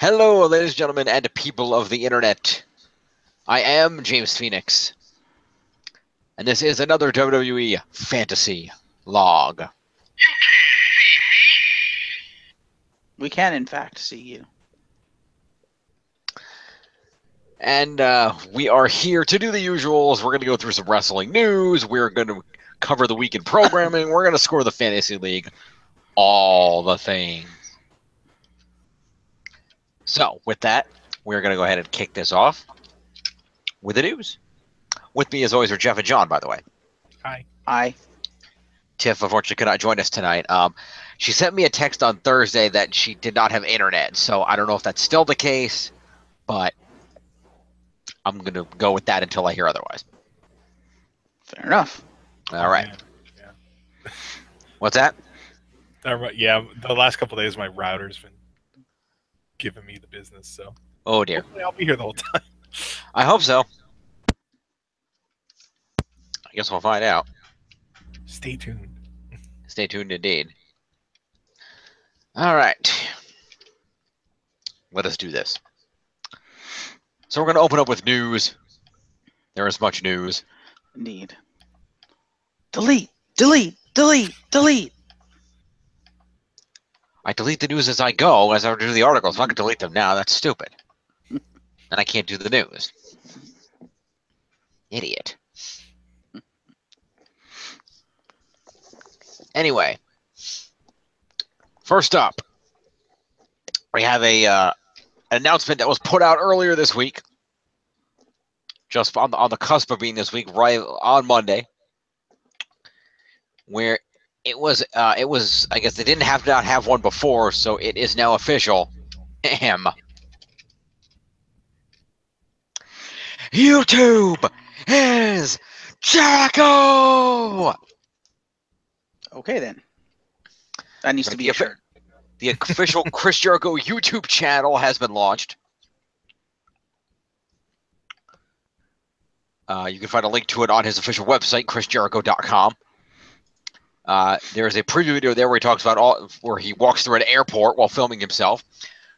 Hello, ladies and gentlemen, and people of the internet. I am James Phoenix, and this is another WWE Fantasy LOG. We can, in fact, see you. And we are here to do the usuals. We're going to go through some wrestling news. We're going to cover the week in programming. We're going to score the Fantasy League. All the things. So, with that, we're going to go ahead and kick this off with the news. With me, as always, are Jeff and John, by the way. Hi. Hi. Tiff, unfortunately, could not join us tonight. She sent me a text on Thursday that she did not have internet, so I don't know if that's still the case, but I'm going to go with that until I hear otherwise. Fair enough. All right. Yeah. What's that? Yeah, the last couple of days my router's been giving me the business, so Oh, dear. hopefully I'll be here the whole time. I hope so. I guess we'll find out. Stay tuned. Stay tuned indeed. All right. Let us do this. So we're going to open up with news. There is much news. Indeed. Delete. Delete. Delete. Delete. I delete the news as I go, as I do the articles. I'm not going to delete them now. That's stupid. And I can't do the news. Idiot. Anyway. First up, we have an announcement that was put out earlier this week. Just on the cusp of being this week, right on Monday. Where it was, I guess they didn't not have one before, so it is now official. YouTube is Jericho! Okay, then. That needs to be a shirt. The official Chris Jericho YouTube channel has been launched. You can find a link to it on his official website, chrisjericho.com. There's a preview video there where he talks about where he walks through an airport while filming himself,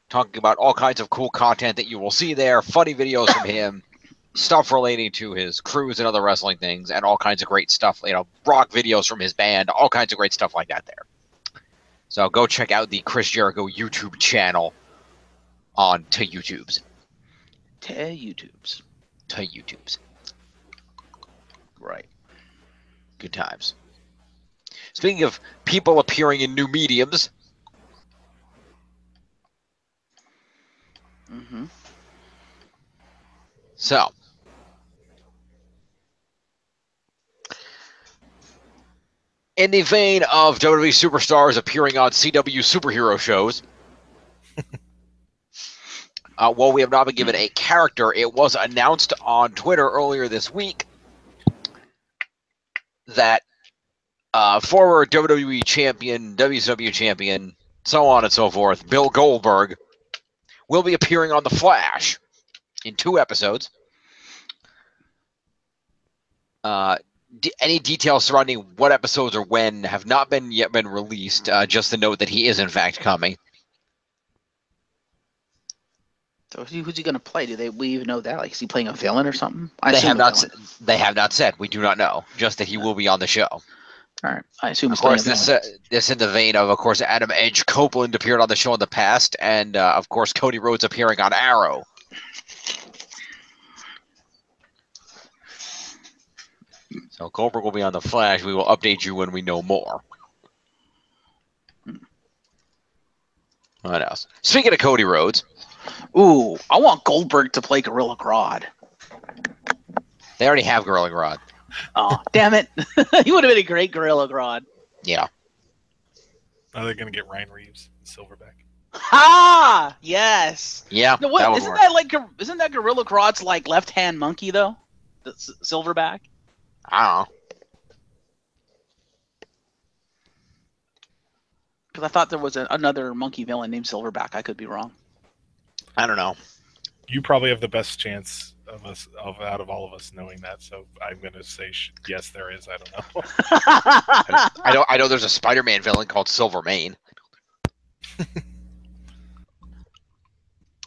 talking about all kinds of cool content that you will see there, funny videos from him, stuff relating to his cruise and other wrestling things, and all kinds of great stuff, rock videos from his band, all kinds of great stuff like that there. So go check out the Chris Jericho YouTube channel on to YouTubes. To YouTubes. To YouTubes. Right. Good times. Speaking of people appearing in new mediums. Mm-hmm. So. In the vein of WWE superstars appearing on CW superhero shows, while we have not been given a character, it was announced on Twitter earlier this week that former WWE champion, WCW champion, so on and so forth, Bill Goldberg, will be appearing on The Flash in 2 episodes. Any details surrounding what episodes or when have not yet been released. Just to note that he is in fact coming. So who's he going to play? Do we even know that? Like, is he playing a villain or something? They have not said. We do not know. Just that he will be on the show. All right. I assume. Of course, this in the vein of course, Adam Edge Copeland appeared on the show in the past, and of course, Cody Rhodes appearing on Arrow. So Goldberg will be on The Flash. We will update you when we know more. What else? Speaking of Cody Rhodes. Ooh, I want Goldberg to play Gorilla Grodd. They already have Gorilla Grodd. Oh, damn it. He would have been a great Gorilla Grodd. Yeah. Are they going to get Ryan Reeves, Silverback? Ha! Yes. Yeah. No, what, isn't that Gorilla Grodd's like left-hand monkey though? The Silverback? I don't know. Because I thought there was another monkey villain named Silverback. I could be wrong. I don't know. You probably have the best chance out of all of us knowing that, so I'm going to say yes, there is. I don't know. I know there's a Spider-Man villain called Silvermane.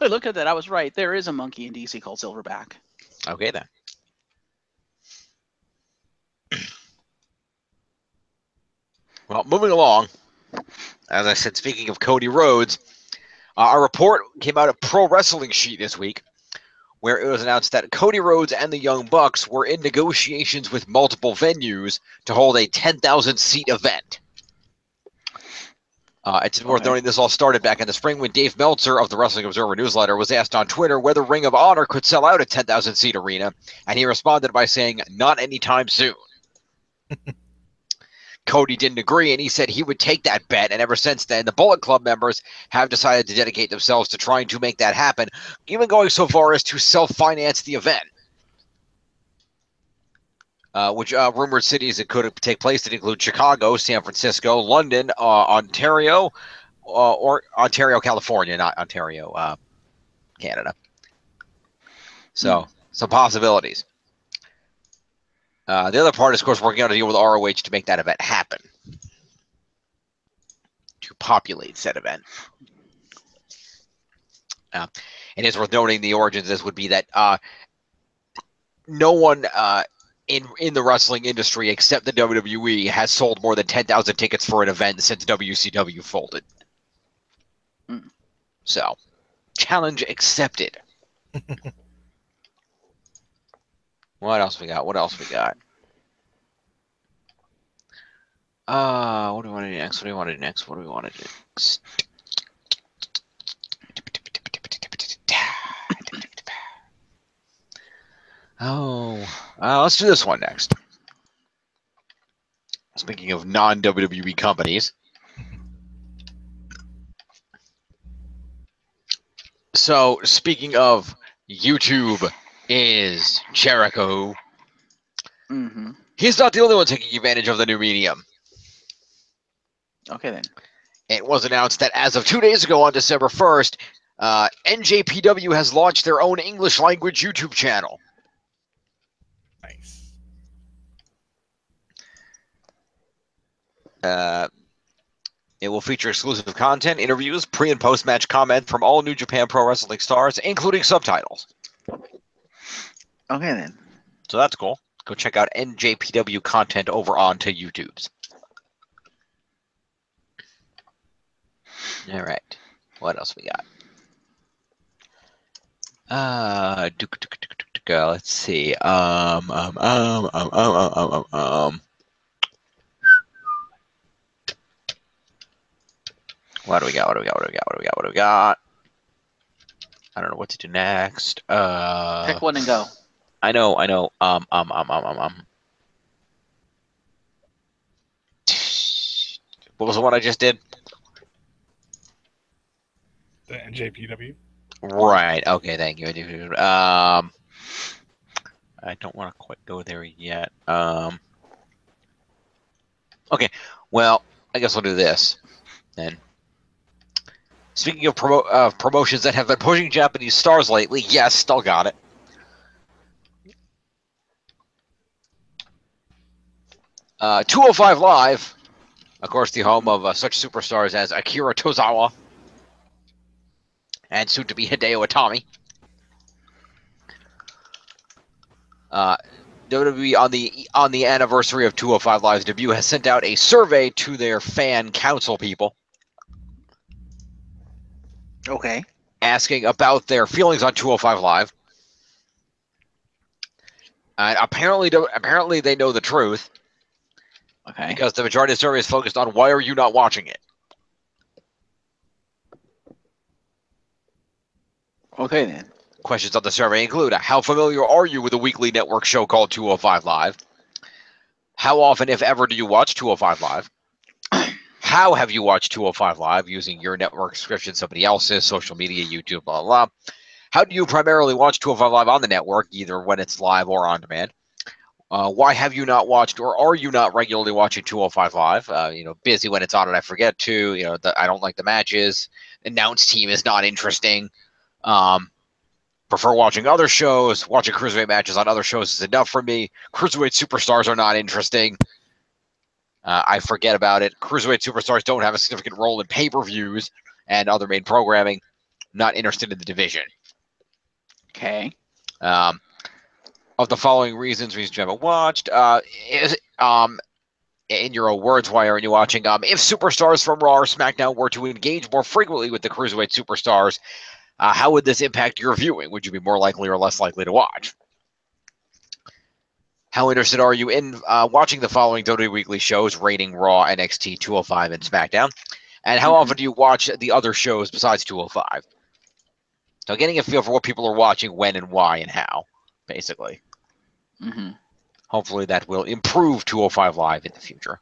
I look at that, I was right. There is a monkey in DC called Silverback. Okay, then. Well, moving along, as I said, speaking of Cody Rhodes, a report came out of Pro Wrestling Sheet this week where it was announced that Cody Rhodes and the Young Bucks were in negotiations with multiple venues to hold a 10,000-seat event. It's worth noting this all started back in the spring when Dave Meltzer of the Wrestling Observer newsletter was asked on Twitter whether Ring of Honor could sell out a 10,000-seat arena, and he responded by saying, "Not anytime soon." Cody didn't agree, and he said he would take that bet, and ever since then, the Bullet Club members have decided to dedicate themselves to trying to make that happen, even going so far as to self-finance the event. Which rumored cities it could take place that include Chicago, San Francisco, London, Ontario, or Ontario, California, not Ontario, Canada. So, some possibilities. The other part is, of course, working out a deal with ROH to make that event happen. To populate said event. And it's worth noting the origins of this would be that no one in the wrestling industry except the WWE has sold more than 10,000 tickets for an event since WCW folded. So, challenge accepted. What else we got? What do we want to do next? What do we want to do next? Let's do this one next. Speaking of non-WWE companies. So, speaking of YouTube is Jericho. He's not the only one taking advantage of the new medium. Okay, then. It was announced that as of 2 days ago on December 1st, NJPW has launched their own English language YouTube channel. Nice. It will feature exclusive content, interviews, pre- and post-match comment from all New Japan Pro Wrestling stars, including subtitles. Okay, then. So that's cool. Go check out NJPW content over onto YouTube's. All right. What else we got? Let's see. What do we got? I don't know what to do next. Pick one and go. I know. What was the one I just did? The NJPW. Right. Okay. Thank you. I don't want to quite go there yet. Okay. Well, I guess we'll do this then. Speaking of promotions that have been pushing Japanese stars lately, yes, still got it. Uh, 205 Live, of course, the home of such superstars as Akira Tozawa and soon-to-be Hideo Itami. WWE on the anniversary of 205 Live's debut has sent out a survey to their fan council people. Okay. Asking about their feelings on 205 Live. And apparently they know the truth. Okay. Because the majority of the survey is focused on why are you not watching it? Okay, then. Questions on the survey include, how familiar are you with a weekly network show called 205 Live? How often, if ever, do you watch 205 Live? How have you watched 205 Live using your network subscription, somebody else's, social media, YouTube, blah, blah, blah. How do you primarily watch 205 Live on the network, either when it's live or on demand? Why have you not watched, or are you not regularly watching 205 Live? Busy when it's on and I forget to. I don't like the matches. Announce team is not interesting. Prefer watching other shows. Watching cruiserweight matches on other shows is enough for me. Cruiserweight superstars are not interesting. I forget about it. Cruiserweight superstars don't have a significant role in pay-per-views and other main programming. not interested in the division. Okay. Of the following reasons you haven't watched, in your own words, why aren't you watching? If superstars from Raw or SmackDown were to engage more frequently with the Cruiserweight superstars, how would this impact your viewing? Would you be more likely or less likely to watch? How interested are you in watching the following WWE Weekly shows, rating Raw, NXT, 205, and SmackDown? And how often do you watch the other shows besides 205? So getting a feel for what people are watching, when and why and how, basically. Mm-hmm. Hopefully that will improve 205 Live in the future.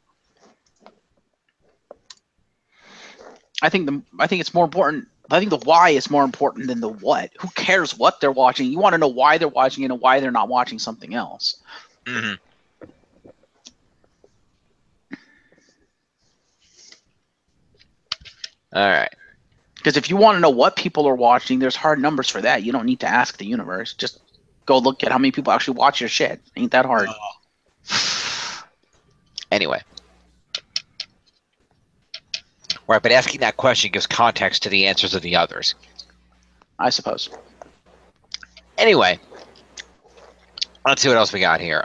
I think it's more important. I think the why is more important than the what. Who cares what they're watching? You want to know why they're watching it and why they're not watching something else. Mm-hmm. All right. Because if you want to know what people are watching, there's hard numbers for that. You don't need to ask the universe. Just go look at how many people actually watch your shit. Ain't that hard. Anyway. Right, but asking that question gives context to the answers of the others. I suppose. Anyway. Let's see what else we got here.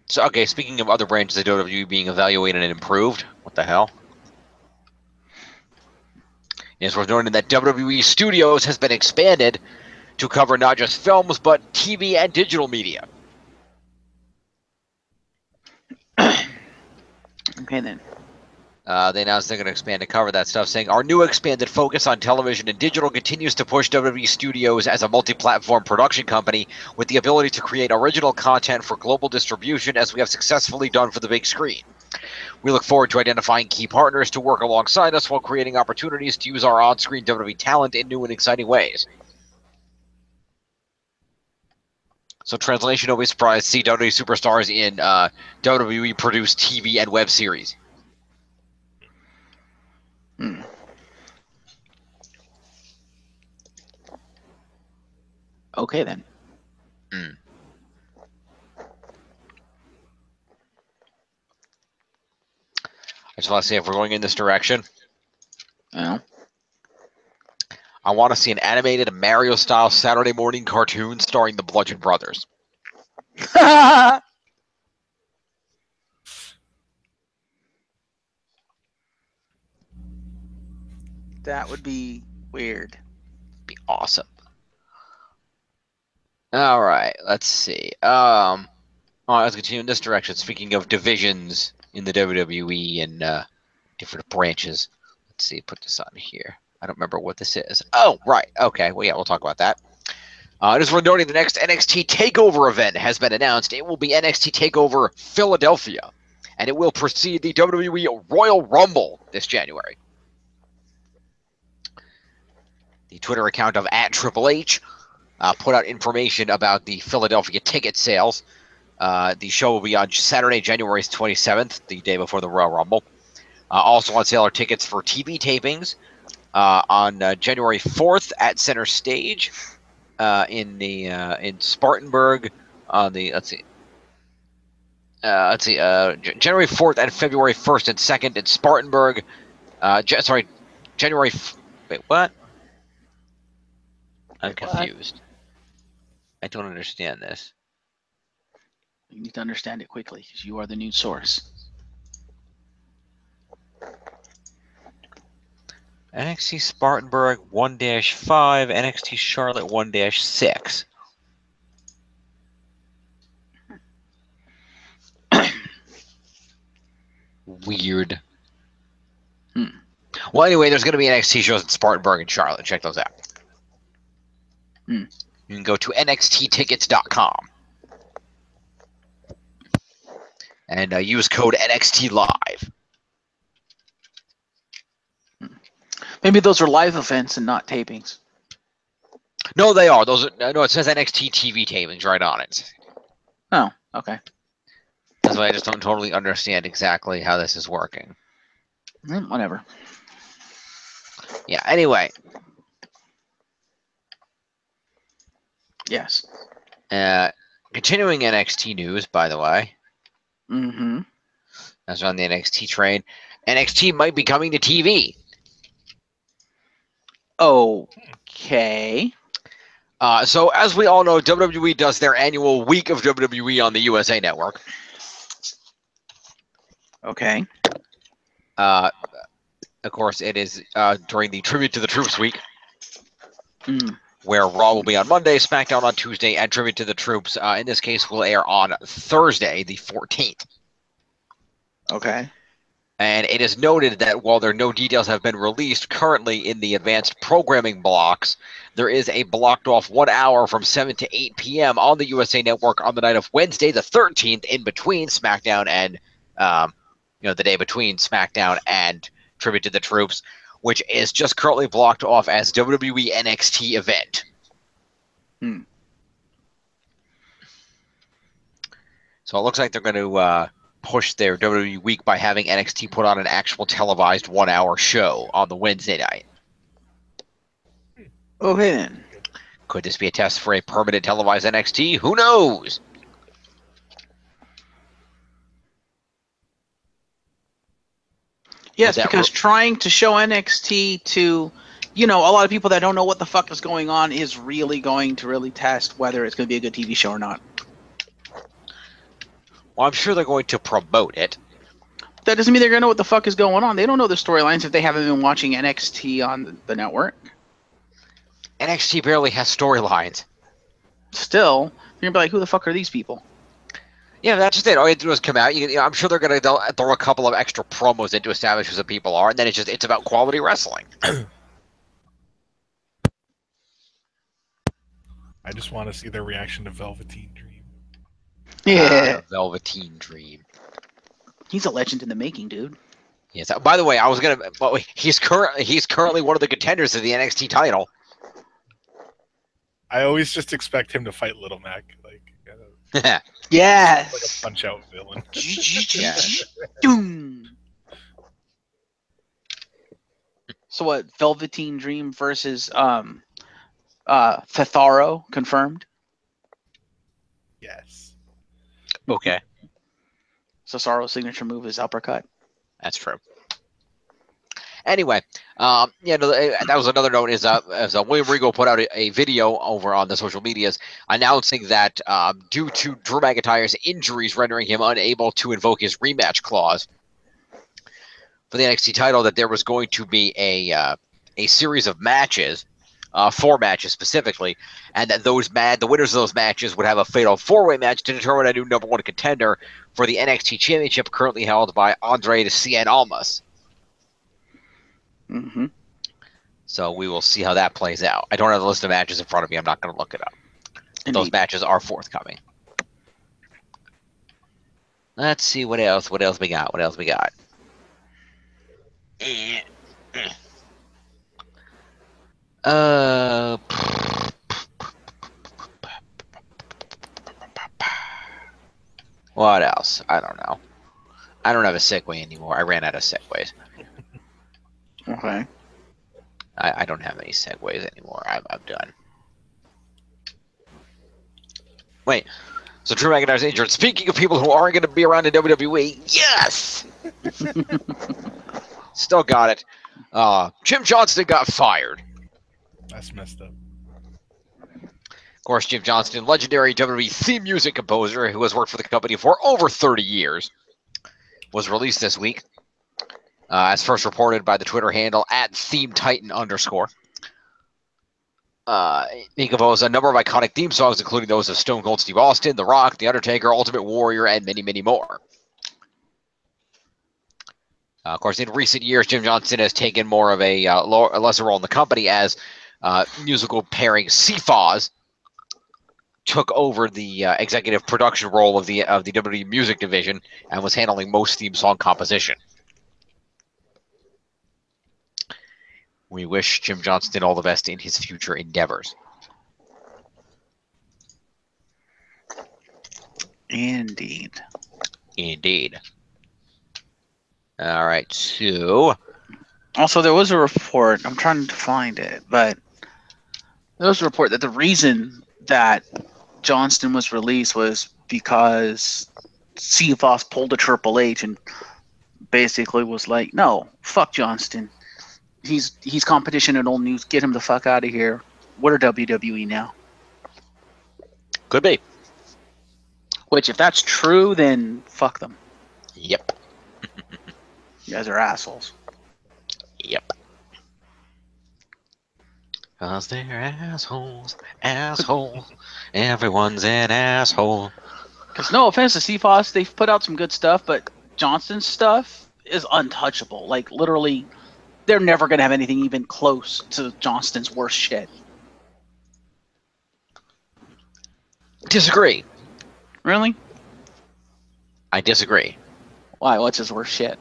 So, okay, speaking of other branches of WWE being evaluated and improved, what the hell? It's worth noting that WWE Studios has been expanded to cover not just films, but TV and digital media. Okay, then. They announced they're going to expand to cover that stuff, saying, our new expanded focus on television and digital continues to push WWE Studios as a multi-platform production company with the ability to create original content for global distribution, as we have successfully done for the big screen. We look forward to identifying key partners to work alongside us while creating opportunities to use our on-screen WWE talent in new and exciting ways. So translation, no surprise, see WWE superstars in WWE-produced TV and web series. Okay, then. I just want to say, if we're going in this direction, Yeah. I want to see an animated Mario-style Saturday morning cartoon starring the Bludgeon Brothers. That would be weird. Be awesome. All right, let's see. All right, let's continue in this direction. Speaking of divisions in the WWE and different branches, let's see. Put this on here. I don't remember what this is. Oh, right. Okay. Well, yeah, we'll talk about that. Just worth noting, the next NXT TakeOver event has been announced. It will be NXT TakeOver Philadelphia, and it will precede the WWE Royal Rumble this January. The Twitter account of @TripleH put out information about the Philadelphia ticket sales. The show will be on Saturday, January 27th, the day before the Royal Rumble. Also on sale are tickets for TV tapings on January 4th at Center Stage in Spartanburg on the January 4th and February 1st and 2nd in Spartanburg. January. Wait, what? I'm confused. I don't understand this. You need to understand it quickly because you are the news source. NXT Spartanburg 1-5, NXT Charlotte 1-6. Weird. Well, anyway, there's going to be NXT shows in Spartanburg and Charlotte. Check those out. You can go to nxttickets.com and use code NXT Live. Maybe those are live events and not tapings. No, they are. Those are, no, it says NXT TV tapings right on it. Oh, okay. That's why I just don't totally understand exactly how this is working. Whatever. Yeah, anyway. Yes. Continuing NXT news, by the way. That's on the NXT train. NXT might be coming to TV. Okay. So as we all know, WWE does their annual week of WWE on the USA Network. Okay. Of course, it is during the Tribute to the Troops week, where Raw will be on Monday, SmackDown on Tuesday, and Tribute to the Troops, in this case, will air on Thursday, the 14th. Okay. And it is noted that while no details have been released currently in the advanced programming blocks, there is a blocked off 1 hour from 7 to 8 p.m. on the USA Network on the night of Wednesday, the 13th, in between SmackDown and, the day between SmackDown and Tribute to the Troops, which is just currently blocked off as WWE NXT event. So it looks like they're going to push their WWE week by having NXT put on an actual televised 1 hour show on the Wednesday night. Okay then. Could this be a test for a permanent televised NXT? Who knows? Yes, because trying to show NXT to, a lot of people that don't know what the fuck is going on is really going to really test whether it's going to be a good TV show or not. Well, I'm sure they're going to promote it. That doesn't mean they're going to know what the fuck is going on. They don't know the storylines if they haven't been watching NXT on the network. NXT barely has storylines. Still, you're going to be like, who the fuck are these people? Yeah, that's just it. All you have to do is come out. I'm sure they're going to throw a couple of extra promos in to establish who the people are, and then it's about quality wrestling. I just want to see their reaction to Velveteen Dream. Yeah. Velveteen Dream. He's a legend in the making, dude. Yes. By the way, he's currently one of the contenders to the NXT title. I always just expect him to fight Little Mac, Yes. like a punch-out villain. So what? Velveteen Dream versus Cesaro confirmed. Yes. Okay. Cesaro's signature move is uppercut. That's true. Anyway, that was another note. Is William Regal put out a video over on the social medias announcing that due to Drew McIntyre's injuries rendering him unable to invoke his rematch clause for the NXT title, that there was going to be a series of matches, 4 matches specifically, and that the winners of those matches would have a fatal 4-way match to determine a new #1 contender for the NXT Championship, currently held by Andre the Cien Almas. Mm-hmm. So we will see how that plays out. I don't have the list of matches in front of me. I'm not going to look it up. Indeed. Those matches are forthcoming. Let's see what else. What else we got? What else? I don't know. I don't have a segue anymore. I ran out of segues. Okay. I don't have any segues anymore. I'm done. Wait. So Drew McIntyre's injured. Speaking of people who aren't going to be around in WWE, yes! Still got it. Jim Johnston got fired. That's messed up. Of course, Jim Johnston, legendary WWE theme music composer who has worked for the company for over 30 years, was released this week. As first reported by the Twitter handle @ThemeTitan_. He composed a number of iconic theme songs, including those of Stone Cold Steve Austin, The Rock, The Undertaker, Ultimate Warrior, and many, many more. Of course, in recent years, Jim Johnston has taken more of a lesser role in the company as musical pairing CFOZ took over the executive production role of the WWE Music Division and was handling most theme song composition. We wish Jim Johnston all the best in his future endeavors. Indeed. All right, so... Also, there was a report. I'm trying to find it, but there was a report that the reason that Johnston was released was because CFOS pulled a Triple H and basically was like, no, fuck Johnston. He's competition in old news. Get him the fuck out of here. We're WWE now. Could be. Which, if that's true, then fuck them. Yep. You guys are assholes. Yep. Cause they're assholes. Everyone's an asshole. Because no offense to CFOS, they've put out some good stuff, but Johnston's stuff is untouchable. Like, literally, they're never going to have anything even close to Johnston's worst shit. Disagree. Really? I disagree. Why? What's his worst shit?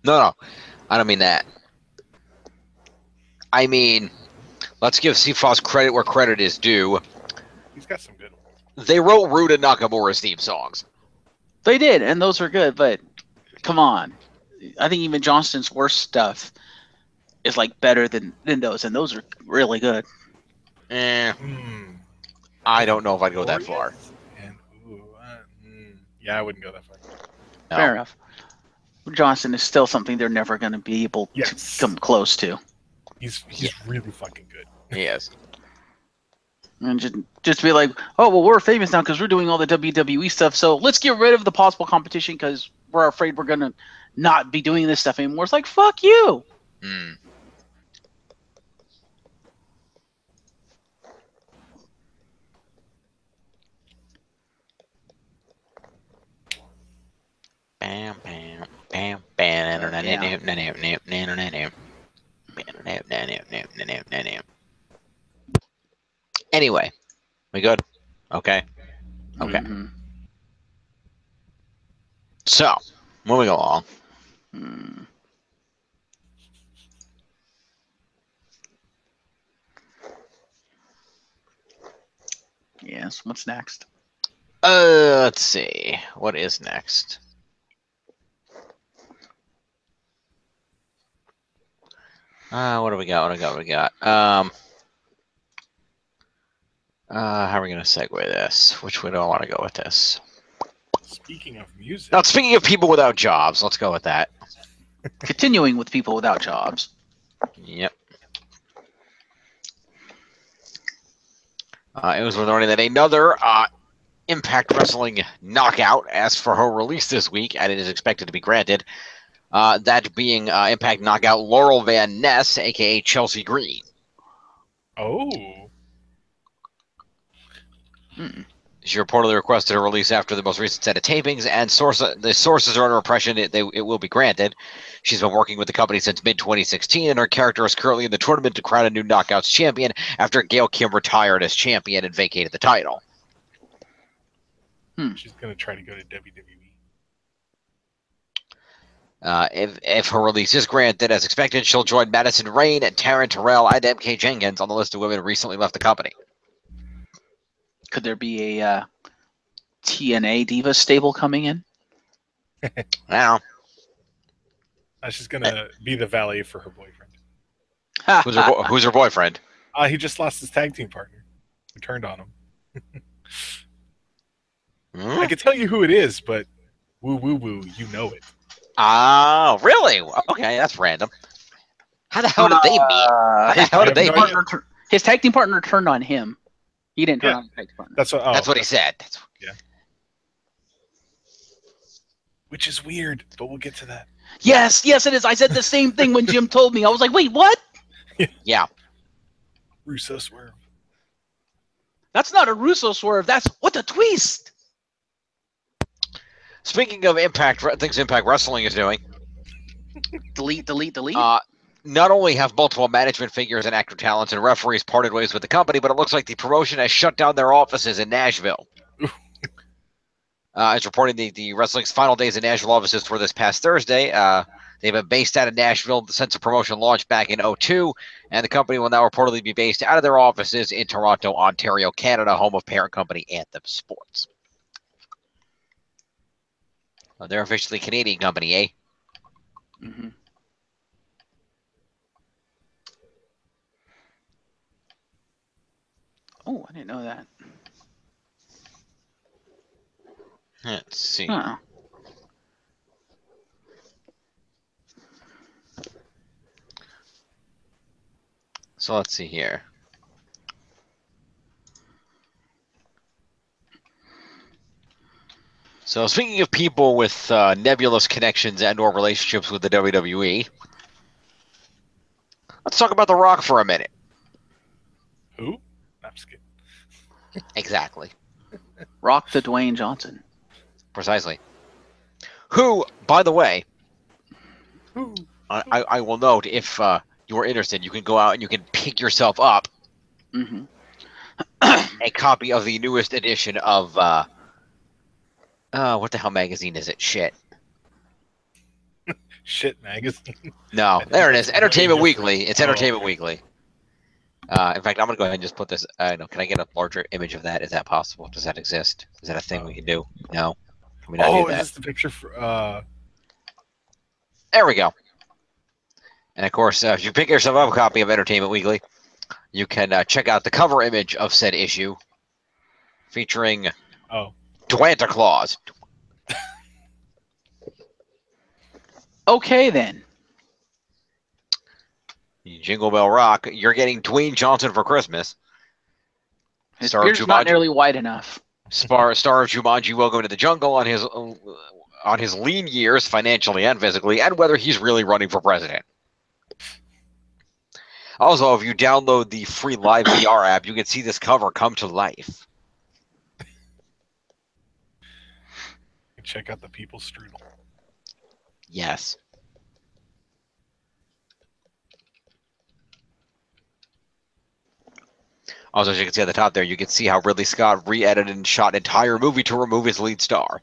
No. I don't mean that. I mean, let's give CFOS credit where credit is due. He's got some good ones. They wrote Rude and Nakamura's theme songs. They did, and those are good, but come on. I think even Johnston's worst stuff is like better than those, and those are really good. I don't know if I'd go that far. And, yeah, I wouldn't go that far. No. Fair enough. Johnston is still something they're never going to be able to come close to. He's really fucking good. He is. And just be like, oh, well, we're famous now because we're doing all the WWE stuff, so let's get rid of the possible competition because we're afraid we're going to not be doing this stuff anymore. It's like, fuck you. Bam, bam, bam, bam, Anyway, we good? Okay. Okay. Mm-hmm. So, moving along. Yes, what's next? Let's see. What is next? What do we got? How are we going to segue this? Which way do I want to go with this? Speaking of music. Now, speaking of people without jobs, let's go with that. Continuing with people without jobs. Yep. It was worth noting that another Impact Wrestling knockout asked for her release this week, and it is expected to be granted. That being Impact knockout Laurel Van Ness, a.k.a. Chelsea Green. Oh. She reportedly requested a release after the most recent set of tapings, and the sources are under impression it will be granted. She's been working with the company since mid-2016, and her character is currently in the tournament to crown a new Knockouts champion after Gail Kim retired as champion and vacated the title. She's going to try to go to WWE. If her release is granted as expected, she'll join Madison Rayne, Taryn Terrell, and MK Jenkins on the list of women recently left the company. Could there be a TNA Diva stable coming in? Now, She's going to be the valet for her boyfriend. who's her boyfriend? He just lost his tag team partner. Who turned on him. I can tell you who it is, but woo, you know it. Oh, really? Okay, that's random. How the hell did they meet? His tag team partner turned on him. He didn't turn on his tag team partner. That's what he said. Yeah. Which is weird, but we'll get to that. Yes, it is. I said the same thing when Jim told me. I was like, wait, what? Yeah. Russo swerve. That's not a Russo swerve. That's what a twist. Speaking of things Impact Wrestling is doing. Delete. Not only have multiple management figures and actor talents and referees parted ways with the company, but it looks like the promotion has shut down their offices in Nashville. It's reporting the wrestling's final days in Nashville offices were this past Thursday. They've been based out of Nashville since the promotion launched back in 2002, and the company will now reportedly be based out of their offices in Toronto, Ontario, Canada, home of parent company Anthem Sports. They're officially a Canadian company, eh? Mm-hmm. Oh, I didn't know that. Let's see. Huh. So let's see here. So speaking of people with nebulous connections and/or relationships with the WWE, let's talk about The Rock for a minute. Who? I'm just kidding. Exactly. Rock the Dwayne Johnson. Precisely. Who, by the way, Who? I will note, if you are interested, you can go out and you can pick yourself up Mm-hmm. a copy of the newest edition of what the hell magazine is it? Shit. Shit magazine. No, think there it that's is. Entertainment completely Weekly. It's Oh, Entertainment okay. Weekly. In fact, I'm gonna go ahead and just put this. I don't know. Can I get a larger image of that? Is that possible? Does that exist? Is that a thing we can do? No. Can we not do Oh, is that? this the picture for? There we go. And of course, if you pick yourself up a copy of Entertainment Weekly, you can check out the cover image of said issue, featuring Oh, Dwanta Claus. Okay then. Jingle Bell Rock. You're getting Dwayne Johnson for Christmas. His Star of beard's not Jumanji. nearly wide enough. Star of Jumanji, Welcome to the Jungle, on his lean years, financially and physically, and whether he's really running for president. Also, if you download the free Live VR app, you can see this cover come to life. check out the people strudel. Yes. Also, as you can see at the top there, you can see how Ridley Scott re-edited and shot an entire movie to remove his lead star.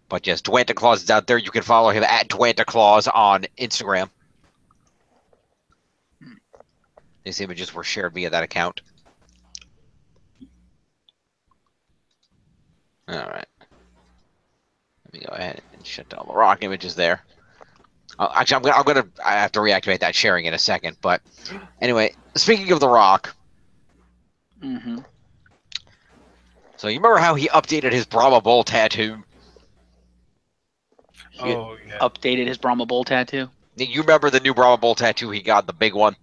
But yes, Dwanta Claus is out there. You can follow him at Dwanta Claus on Instagram. These images were shared via that account. All right. Let me go ahead and shut down the Rock images there. Actually, I have to reactivate that sharing in a second. But anyway, speaking of The Rock, Mm-hmm. so you remember how he updated his Brahma Bull tattoo? Oh yeah. Updated his Brahma Bull tattoo. You remember the new Brahma Bull tattoo he got, the big one?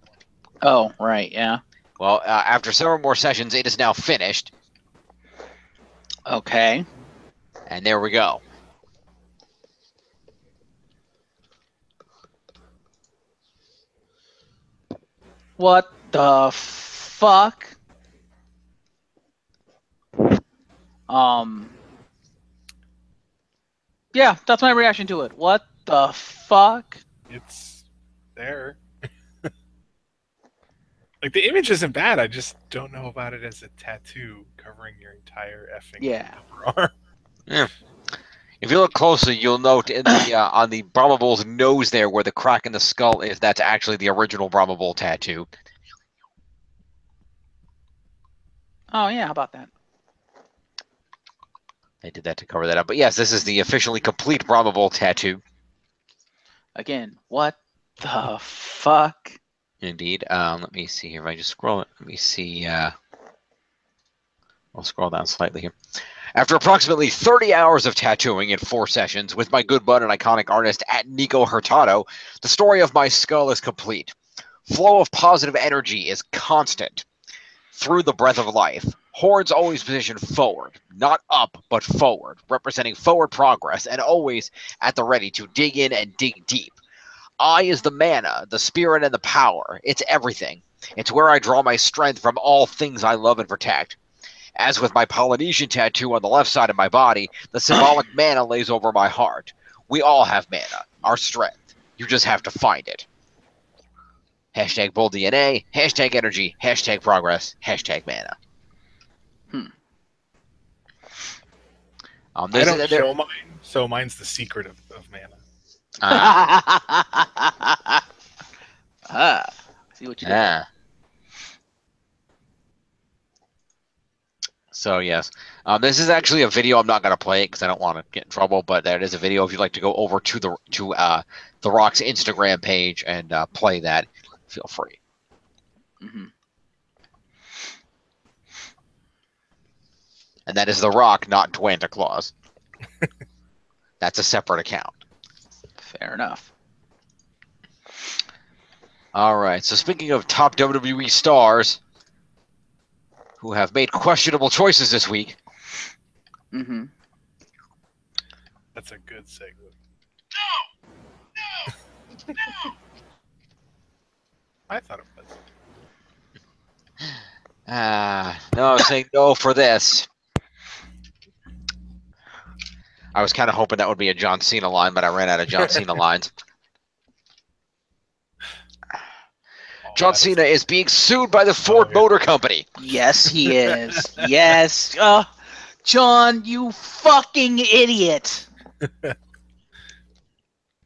Oh, right, yeah. Well, after several more sessions, it is now finished. Okay. And there we go. What the fuck? Yeah, that's my reaction to it. What the fuck? It's there. Like, the image isn't bad. I just don't know about it as a tattoo covering your entire effing Yeah. upper arm. Yeah. If you look closely, you'll note in the on the Brahma Bull's nose there, where the crack in the skull is, that's actually the original Brahma Bull tattoo. Oh, yeah, how about that? They did that to cover that up. But yes, this is the officially complete Brahma Bull tattoo. Again, what the fuck? Indeed. Let me see here. If I just scroll it, let me see. I'll scroll down slightly here. After approximately 30 hours of tattooing in 4 sessions with my good bud and iconic artist at Nico Hurtado, the story of my skull is complete. Flow of positive energy is constant through the breath of life. Horns always positioned forward, not up, but forward, representing forward progress and always at the ready to dig in and dig deep. I is the mana, the spirit, and the power. It's everything. It's where I draw my strength from all things I love and protect. As with my Polynesian tattoo on the left side of my body, the symbolic mana lays over my heart. We all have mana, our strength. You just have to find it. Hashtag bold DNA, hashtag energy, hashtag progress, hashtag mana. I don't show mine, so mine's the secret of mana. See what you did. So yes, this is actually a video. I'm not going to play it because I don't want to get in trouble. But there is a video. If you'd like to go over to the Rock's Instagram page and play that, feel free. Mm-hmm. And that is The Rock, not Dwanta Claus. That's a separate account. Fair enough. All right. So speaking of top WWE stars who have made questionable choices this week, Mm-hmm. That's a good segue. I thought it was. no, I was saying no for this. I was kind of hoping that would be a John Cena line, but I ran out of John Cena lines. John Cena is being sued by the Ford Motor Company. Yes, he is. Yes. John, you fucking idiot.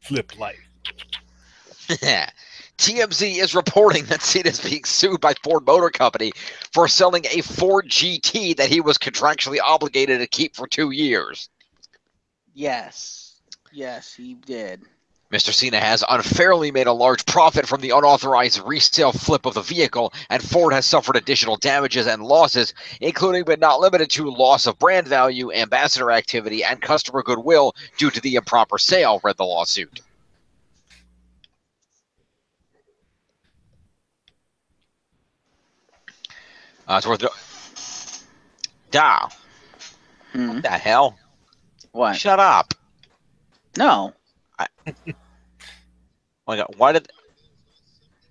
Flip life. TMZ is reporting that Cena is being sued by Ford Motor Company for selling a Ford GT that he was contractually obligated to keep for 2 years. Yes. Yes, he did. Mr. Cena has unfairly made a large profit from the unauthorized resale flip of the vehicle, and Ford has suffered additional damages and losses, including but not limited to loss of brand value, ambassador activity, and customer goodwill due to the improper sale, read the lawsuit. It's worth Dow. What the hell? What? Shut up. No. Oh my God, why did...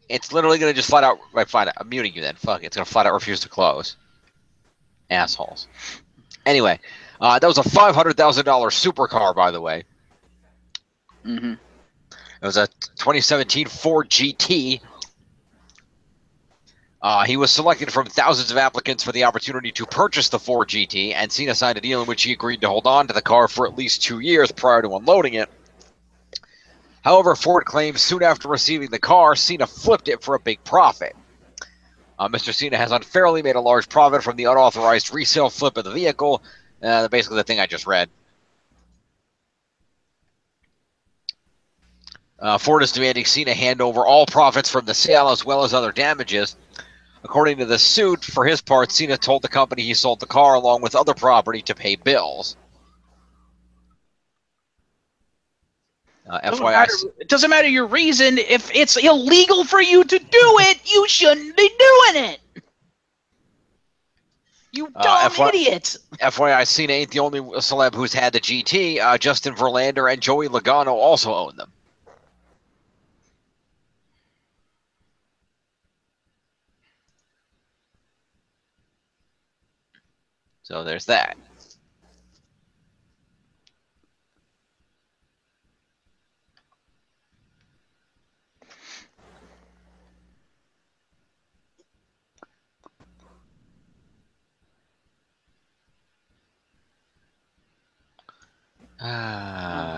It's literally going to just flat out... Right, fine, I'm muting you then. Fuck, it's going to flat out refuse to close. Assholes. Anyway, that was a $500,000 supercar, by the way. Mm-hmm. It was a 2017 Ford GT. He was selected from thousands of applicants for the opportunity to purchase the Ford GT, and Cena signed a deal in which he agreed to hold on to the car for at least 2 years prior to unloading it. However, Ford claims soon after receiving the car, Cena flipped it for a big profit. Mr. Cena has unfairly made a large profit from the unauthorized resale flip of the vehicle. Basically the thing I just read. Ford is demanding Cena hand over all profits from the sale as well as other damages. According to the suit, for his part, Cena told the company he sold the car along with other property to pay bills. FYI, it doesn't matter your reason. If it's illegal for you to do it, you shouldn't be doing it. You dumb idiot. FYI, Cena ain't the only celeb who's had the GT. Justin Verlander and Joey Logano also own them. So there's that.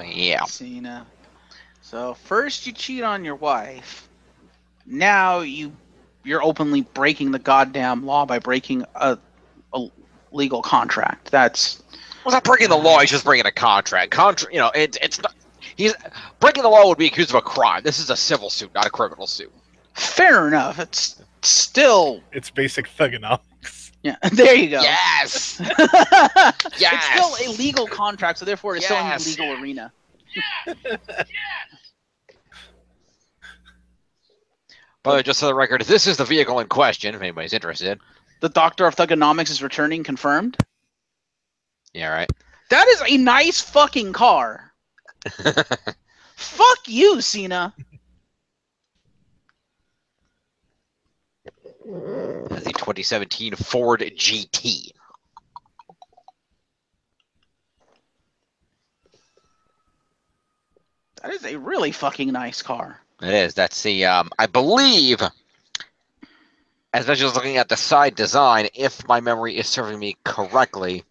Yeah. Cena. So first you cheat on your wife. Now you're openly breaking the goddamn law by breaking a legal contract. That's... Well, not breaking the law. He's just breaking a contract. It's not. He's breaking the law would be accused of a crime. This is a civil suit, not a criminal suit. Fair enough. It's still... It's basic thugonomics. Yeah, there you go. Yes! Yes! Yes! It's still a legal contract, so therefore it's still in the legal arena. But just for the record, this is the vehicle in question, if anybody's interested. The Doctor of Thugonomics is returning, confirmed? Yeah, right. That is a nice fucking car. Fuck you, Cena. The 2017 Ford GT. That is a really fucking nice car. It is. That's the, I believe, as I was just looking at the side design, if my memory is serving me correctly,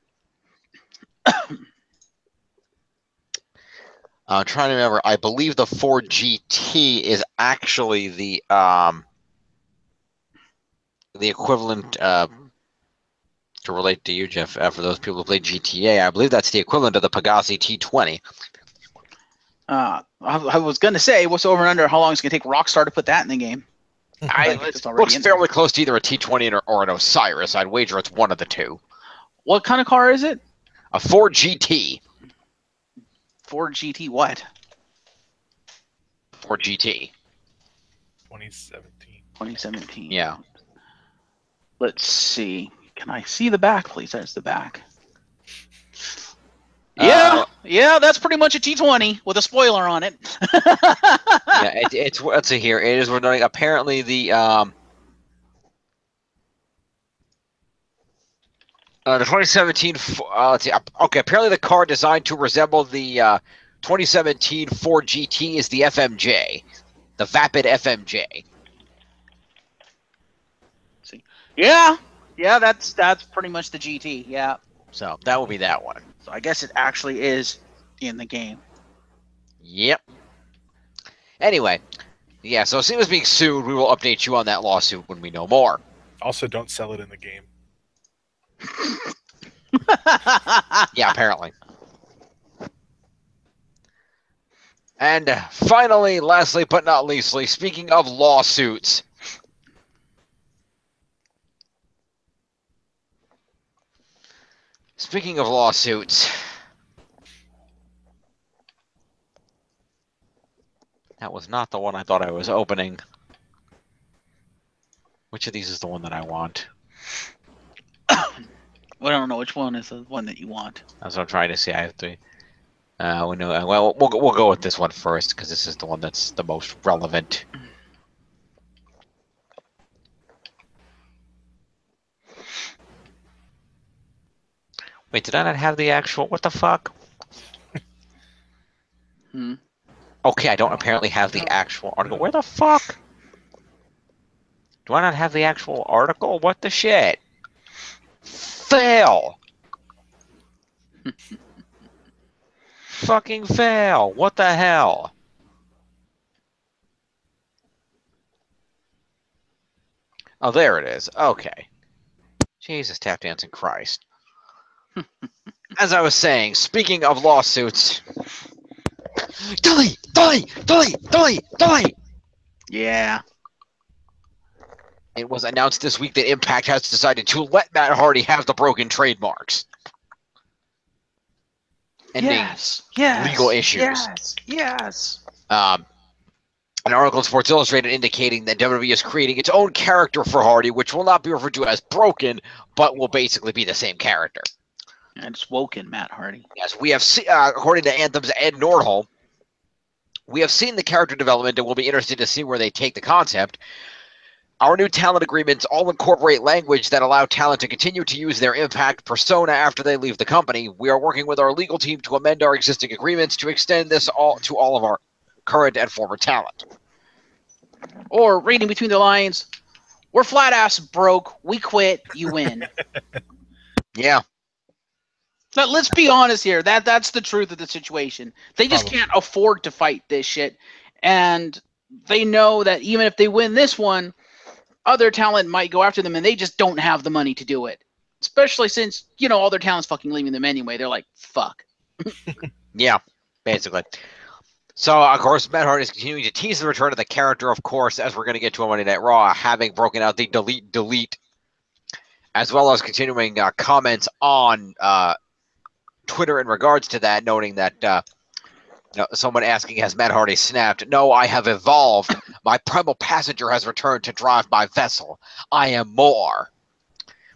I'm trying to remember, I believe the Ford GT is actually the equivalent, to relate to you, Jeff, for those people who play GTA, I believe that's the equivalent of the Pegassi T20. I was going to say, what's over and under how long it's going to take Rockstar to put that in the game? It looks fairly close to either a T20 or an Osiris. I'd wager it's one of the two. What kind of car is it? A Ford GT. Ford GT what? Ford GT. 2017. 2017. Yeah. Let's see. Can I see the back, please? There's the back. Uh, Yeah, that's pretty much a T20 with a spoiler on it. Yeah, it's let's see here. It is we're doing apparently the 2017. Let's see. Okay, apparently the car designed to resemble the 2017 Ford GT is the FMJ, the Vapid FMJ. Yeah, that's pretty much the GT. Yeah. So that will be that one. So I guess it actually is in the game. Yep. Anyway, yeah. So as soon as being sued, we will update you on that lawsuit when we know more. Also, don't sell it in the game. Yeah, apparently. And finally, lastly but not leastly, speaking of lawsuits. Speaking of lawsuits. That was not the one I thought I was opening. Which of these is the one that I want? Well, I don't know which one is the one that you want. That's what I'm trying to see. I have to. We know. Well, we'll go with this one first because this is the one that's the most relevant. Wait, did I not have the actual? What the fuck? Okay, I don't apparently have the actual article. Where the fuck? Do I not have the actual article? What the shit? Fail! Fucking fail! What the hell? Oh, there it is. Okay. Jesus, tap dancing Christ. As I was saying, speaking of lawsuits. Delete! Yeah. It was announced this week that Impact has decided to let Matt Hardy have the broken trademarks. Ending legal issues. Yes. An article in Sports Illustrated indicating that WWE is creating its own character for Hardy, which will not be referred to as broken, but will basically be the same character. And it's woken Matt Hardy. Yes, we have according to Anthem's Ed Nordholm, we have seen the character development and we'll be interested to see where they take the concept. Our new talent agreements all incorporate language that allow talent to continue to use their Impact persona after they leave the company. We are working with our legal team to amend our existing agreements to extend this to all of our current and former talent. Or reading between the lines, we're flat ass broke, we quit, you win. Yeah. Now, let's be honest here. That's the truth of the situation. They just can't afford to fight this shit. And they know that even if they win this one, other talent might go after them, and they just don't have the money to do it. Especially since, all their talent's fucking leaving them anyway. They're like, fuck. Yeah, basically. So, of course, Matt Hardy is continuing to tease the return of the character, of course, as we're going to get to on Monday Night Raw, having broken out the delete, as well as continuing comments on Twitter in regards to that, noting that someone asking, has Matt Hardy snapped? No, I have evolved. My primal passenger has returned to drive my vessel. I am more.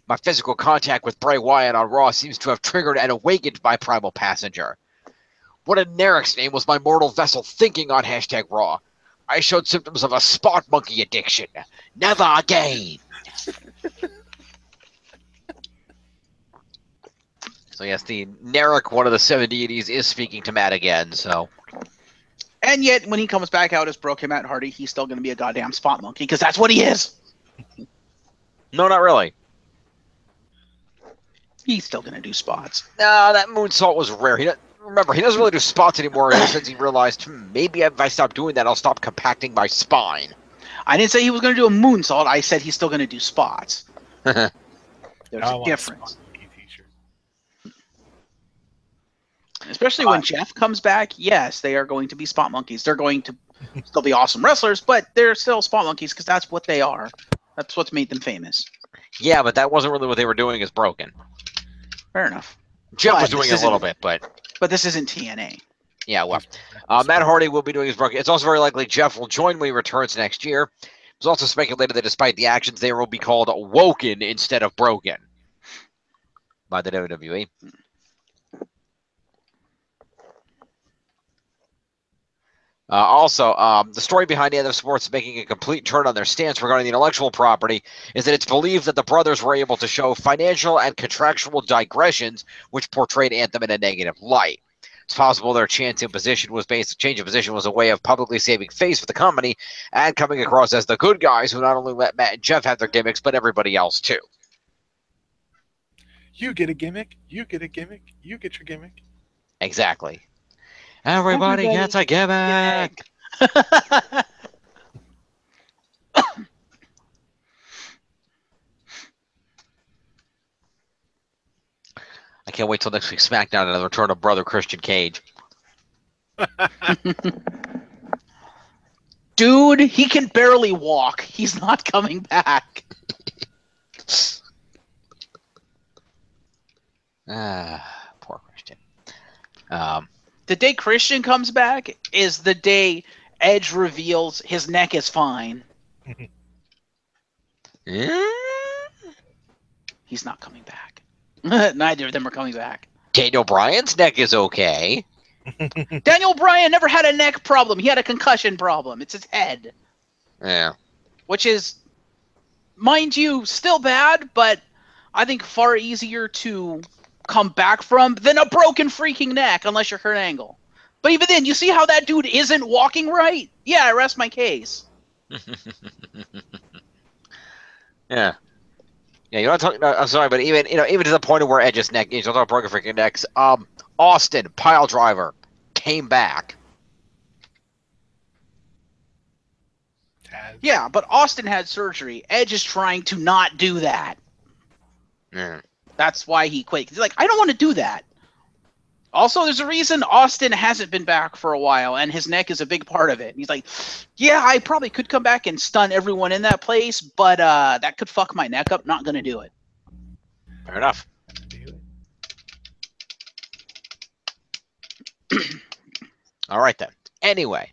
My physical contact with Bray Wyatt on Raw seems to have triggered and awakened my primal passenger. What in Nerek's name was my mortal vessel thinking on #Raw? I showed symptoms of a spot monkey addiction. Never again. So yes, the Nerek, one of the 7 deities, is speaking to Matt again, so. And yet, when he comes back out as broken Matt Hardy, he's still going to be a goddamn spot monkey, because that's what he is. No, not really. He's still going to do spots. No, that moonsault was rare. Remember, he doesn't really do spots anymore since he realized, maybe if I stop doing that, I'll stop compacting my spine. I didn't say he was going to do a moonsault. I said he's still going to do spots. There's a difference. Especially when Jeff comes back, yes, they are going to be spot monkeys. They're going to still be awesome wrestlers, but they're still spot monkeys because that's what they are. That's what's made them famous. Yeah, but that wasn't really what they were doing as broken. Fair enough. Jeff was doing it a little bit, but this isn't TNA. Yeah, well, Matt Hardy will be doing his broadcast. It's also very likely Jeff will join when he returns next year. It was also speculated that despite the actions, they will be called Woken instead of Broken by the WWE. Also, the story behind Anthem Sports making a complete turn on their stance regarding the intellectual property is that it's believed that the brothers were able to show financial and contractual digressions which portrayed Anthem in a negative light. It's possible their change of position was a way of publicly saving face for the company and coming across as the good guys who not only let Matt and Jeff have their gimmicks, but everybody else too. You get a gimmick, you get a gimmick, you get your gimmick. Exactly. Everybody gets a gimmick. I can't wait till next week's SmackDown and the return of Brother Christian Cage. Dude, he can barely walk. He's not coming back. Poor Christian. The day Christian comes back is the day Edge reveals his neck is fine. He's not coming back. Neither of them are coming back. Daniel Bryan's neck is okay. Daniel Bryan never had a neck problem. He had a concussion problem. It's his head. Yeah. Which is, mind you, still bad, but I think far easier to come back from than a broken freaking neck, unless you're Kurt Angle. But even then, you see how that dude isn't walking right? Yeah, I rest my case. Yeah. Yeah, you want to talk? No, I'm sorry, but even to the point of where Edge's neck, you don't talk broken freaking necks. Austin Pile Driver came back. Yeah, but Austin had surgery. Edge is trying to not do that. Yeah. That's why he quit. He's like, I don't want to do that. Also, there's a reason Austin hasn't been back for a while, and his neck is a big part of it. He's like, yeah, I probably could come back and stun everyone in that place, but that could fuck my neck up. Not going to do it. Fair enough. All right, then. Anyway.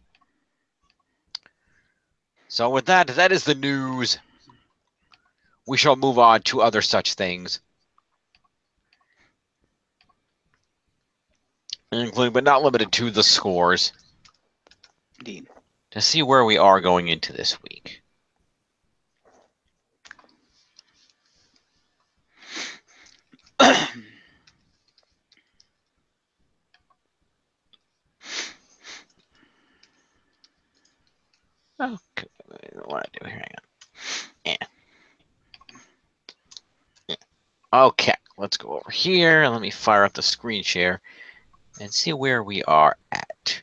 So with that is the news. We shall move on to other such things. Including, but not limited to, the scores. Indeed. To see where we are going into this week. Okay, what do I do here? Hang on. Yeah. Okay, let's go over here. Let me fire up the screen share and see where we are at.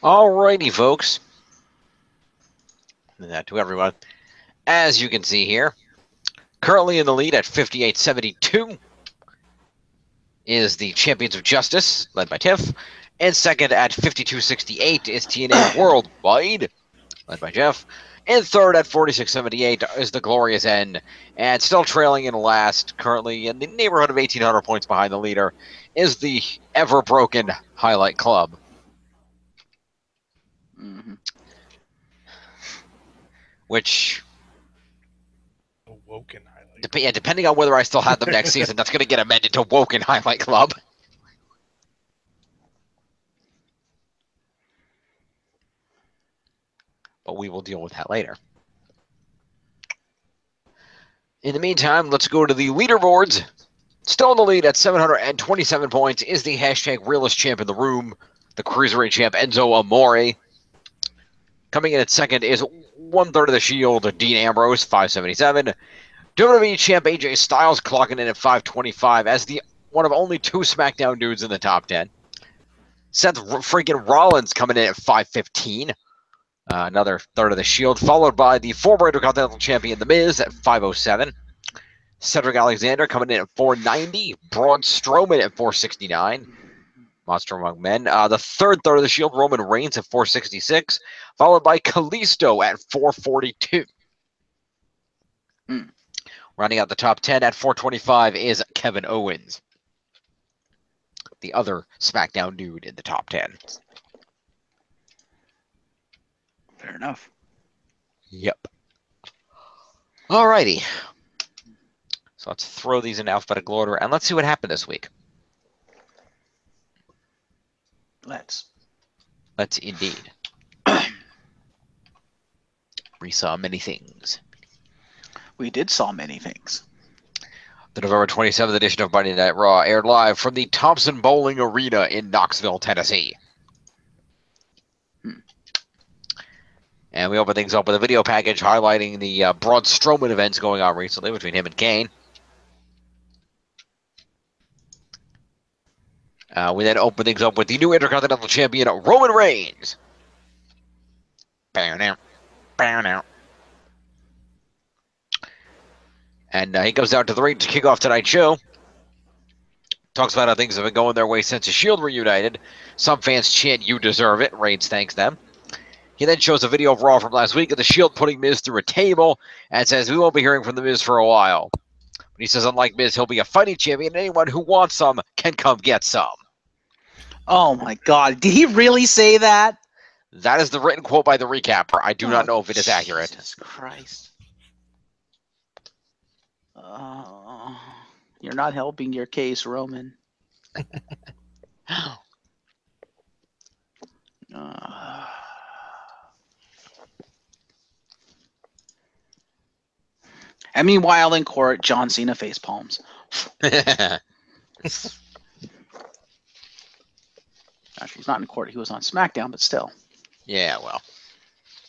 Alrighty, folks. And that to everyone. As you can see here, currently in the lead at 58-72 is the Champions of Justice, led by Tiff. And second at 52-68 is TNA Worldwide, led by Jeff. And third at 46-78 is the Glorious End. And still trailing in last, currently in the neighborhood of 1,800 points behind the leader, is the ever-broken Highlight Club. Mm-hmm. Which... Woken Highlight. Yeah, depending on whether I still have them next season, that's going to get amended to Woken Highlight Club. But we will deal with that later. In the meantime, let's go to the leaderboards. Still in the lead at 727 points is the hashtag realest champ in the room, the Cruiserweight champ Enzo Amore. Coming in at second is 1/3 of the Shield, Dean Ambrose, 577. WWE champ AJ Styles clocking in at 525 as the one of only 2 SmackDown dudes in the top 10. Seth freaking Rollins coming in at 515. Another third of the Shield, followed by the former Intercontinental Champion The Miz at 507. Cedric Alexander coming in at 490. Braun Strowman at 469. Monster Among Men. The third of the Shield, Roman Reigns at 466, followed by Kalisto at 442. Rounding out the top 10 at 425 is Kevin Owens, the other SmackDown dude in the top 10. Fair enough. Yep. Alrighty. So let's throw these in alphabetical order, and let's see what happened this week. Let's indeed. We saw many things. We did saw many things. The November 27th edition of Monday Night Raw aired live from the Thompson Bowling Arena in Knoxville, Tennessee. And we open things up with a video package highlighting the Braun Strowman events going on recently between him and Kane. We then open things up with the new Intercontinental Champion, Roman Reigns. Bow now. Bow now. And he goes down to the ring to kick off tonight's show. Talks about how things have been going their way since the Shield reunited. Some fans chant, "You deserve it." Reigns thanks them. He then shows a video of Raw from last week of the Shield putting Miz through a table and says, "We won't be hearing from the Miz for a while." But he says, unlike Miz, he'll be a fighting champion. Anyone who wants some can come get some. Oh my God! Did he really say that? That is the written quote by the recapper. I do not know if it is accurate. Jesus Christ! You're not helping your case, Roman. And meanwhile, in court, John Cena face palms. Actually, he's not in court. He was on SmackDown, but still. Yeah, well.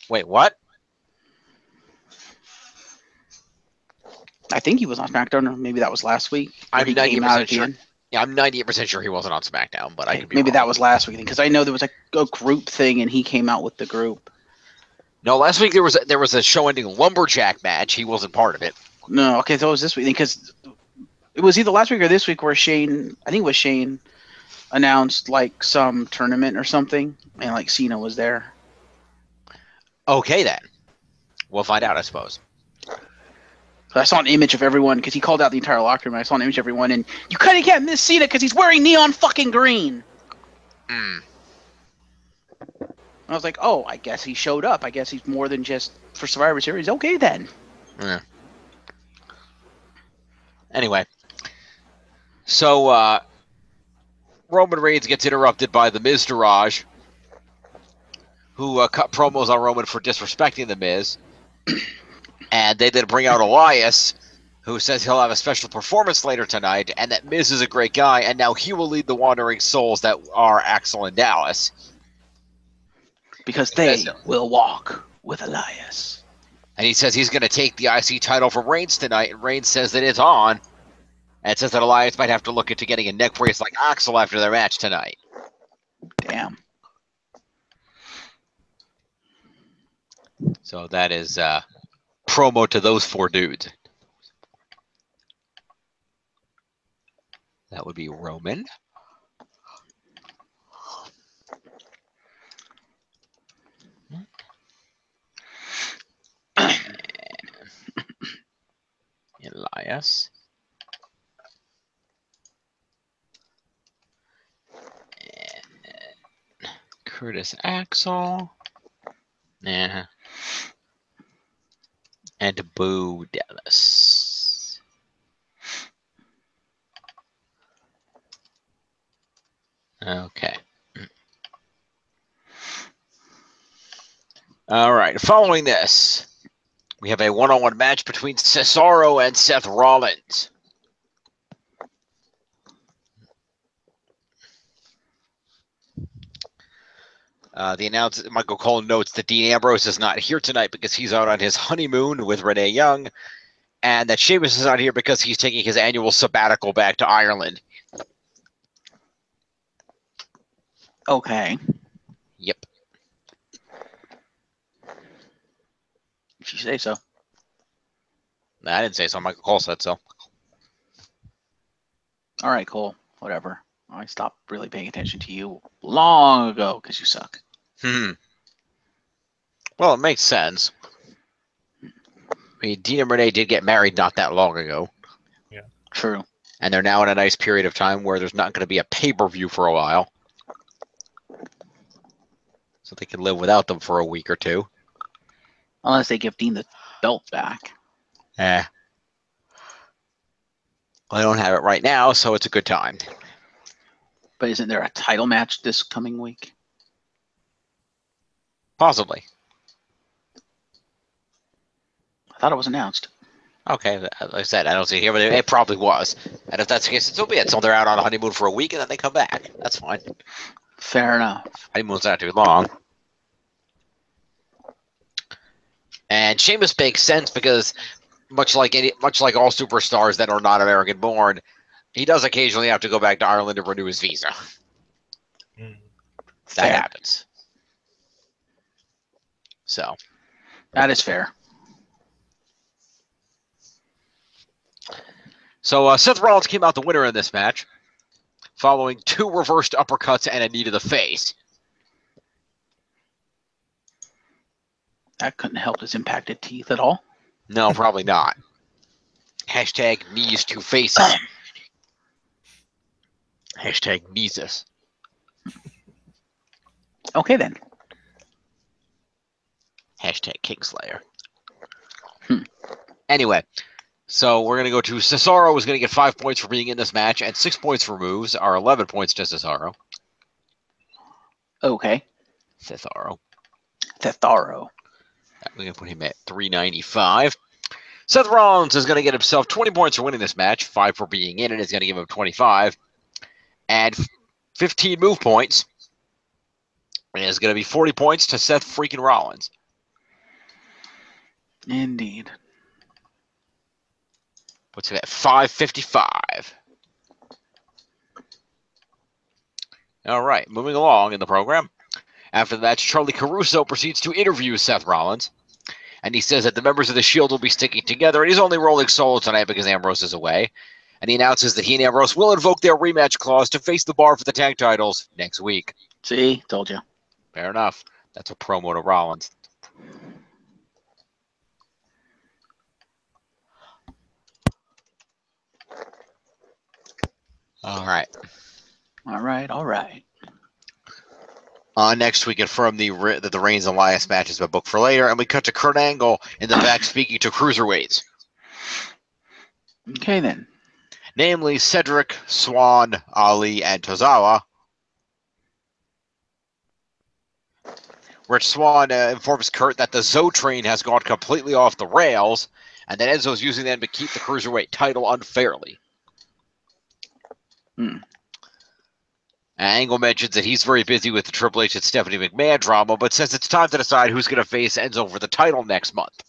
Wait, what? I think he was on SmackDown, or maybe that was last week. I'm He came out 98% at the sure. end. Yeah, I'm 98% sure he wasn't on SmackDown, but I could be Maybe wrong. that was last week, because I know there was a group thing, and he came out with the group. No, last week there was a show-ending lumberjack match. He wasn't part of it. No, okay, so it was this week, because it was either last week or this week where Shane, I think it was Shane, announced like some tournament or something, and like Cena was there. Okay, then. We'll find out, I suppose. I saw an image of everyone, because he called out the entire locker room. I saw an image of everyone, and you kind of can't miss Cena because he's wearing neon fucking green. I was like, oh, I guess he showed up. I guess he's more than just for Survivor Series. Okay, then. Yeah. Anyway. So, Roman Reigns gets interrupted by the Miz Mirage, who cut promos on Roman for disrespecting the Miz. And they then bring out Elias, who says he'll have a special performance later tonight, and that Miz is a great guy, and now he will lead the Wandering Souls that are Axel and Dallas. Because they will walk with Elias. And he says he's going to take the IC title from Reigns tonight, and Reigns says that it's on. And it says that Elias might have to look into getting a neck brace like Axel after their match tonight. Damn. So that is promo to those four dudes. That would be Roman. Elias. And Curtis Axel. Yeah. And Bo Dallas. Okay. All right. Following this, we have a one-on-one match between Cesaro and Seth Rollins. The announcer, Michael Cole, notes that Dean Ambrose is not here tonight because he's out on his honeymoon with Renee Young, and that Sheamus is out here because he's taking his annual sabbatical back to Ireland. Okay. Yep. If you say so. I didn't say so. Michael Cole said so. All right, Cole. Whatever. I stopped really paying attention to you long ago because you suck. Well, it makes sense. I mean, Dean and Renee did get married not that long ago. Yeah. True. And they're now in a nice period of time where there's not going to be a pay-per-view for a while. So they can live without them for a week or two. Unless they give Dean the belt back. Well, they don't have it right now, so it's a good time. But isn't there a title match this coming week? Possibly. I thought it was announced. Okay, like I said, I don't see it here, but it probably was. And if that's the case, so be it. So they're out on a honeymoon for a week, and then they come back. That's fine. Fair enough. Honeymoon's not too long. And Sheamus makes sense because, much like all superstars that are not American born, he does occasionally have to go back to Ireland to renew his visa. That happens. So that is fair. So Seth Rollins came out the winner in this match, following 2 reversed uppercuts and a knee to the face. That couldn't help his impacted teeth at all. No, probably not. Hashtag knees to faces. Hashtag kneesus. Okay, then. Hashtag Kingslayer. Anyway, so we're going to go to Cesaro is going to get 5 points for being in this match and 6 points for moves, or 11 points to Cesaro. Okay. Cesaro. We're going to put him at 395. Seth Rollins is going to get himself 20 points for winning this match, 5 for being in, and is going to give him 25. And 15 move points. And it's going to be 40 points to Seth freaking Rollins. Indeed. Puts him at 555. All right, moving along in the program. After the match, Charlie Caruso proceeds to interview Seth Rollins. And he says that the members of the Shield will be sticking together, and he's only rolling solo tonight because Ambrose is away. And he announces that he and Ambrose will invoke their rematch clause to face the Bar for the tag titles next week. See? Told you. Fair enough. That's a promo to Rollins. All right. Next, we confirm that the Reigns and Elias match has been booked for later, and we cut to Kurt Angle in the back speaking to cruiserweights. Okay, then. Namely, Cedric, Swan, Ali, and Tozawa. Rich Swan informs Kurt that the Zoe train has gone completely off the rails, and that Enzo's using them to keep the cruiserweight title unfairly. Angle mentions that he's very busy with the Triple H and Stephanie McMahon drama, but says it's time to decide who's going to face Enzo for the title next month.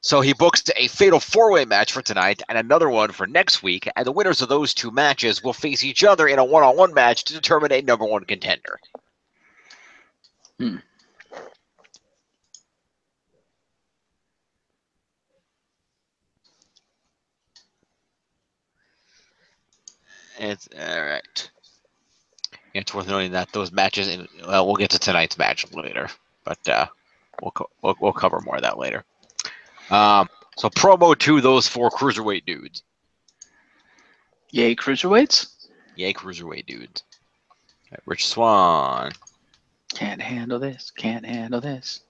So he books a fatal 4-way match for tonight and another one for next week, and the winners of those 2 matches will face each other in a one-on-one match to determine a number 1 contender. It's all right. It's worth noting that those matches, we'll get to tonight's match later, but we'll cover more of that later. So promo to those 4 cruiserweight dudes. Yay, cruiserweights? Yay, cruiserweight dudes. Right, Rich Swan. Can't handle this.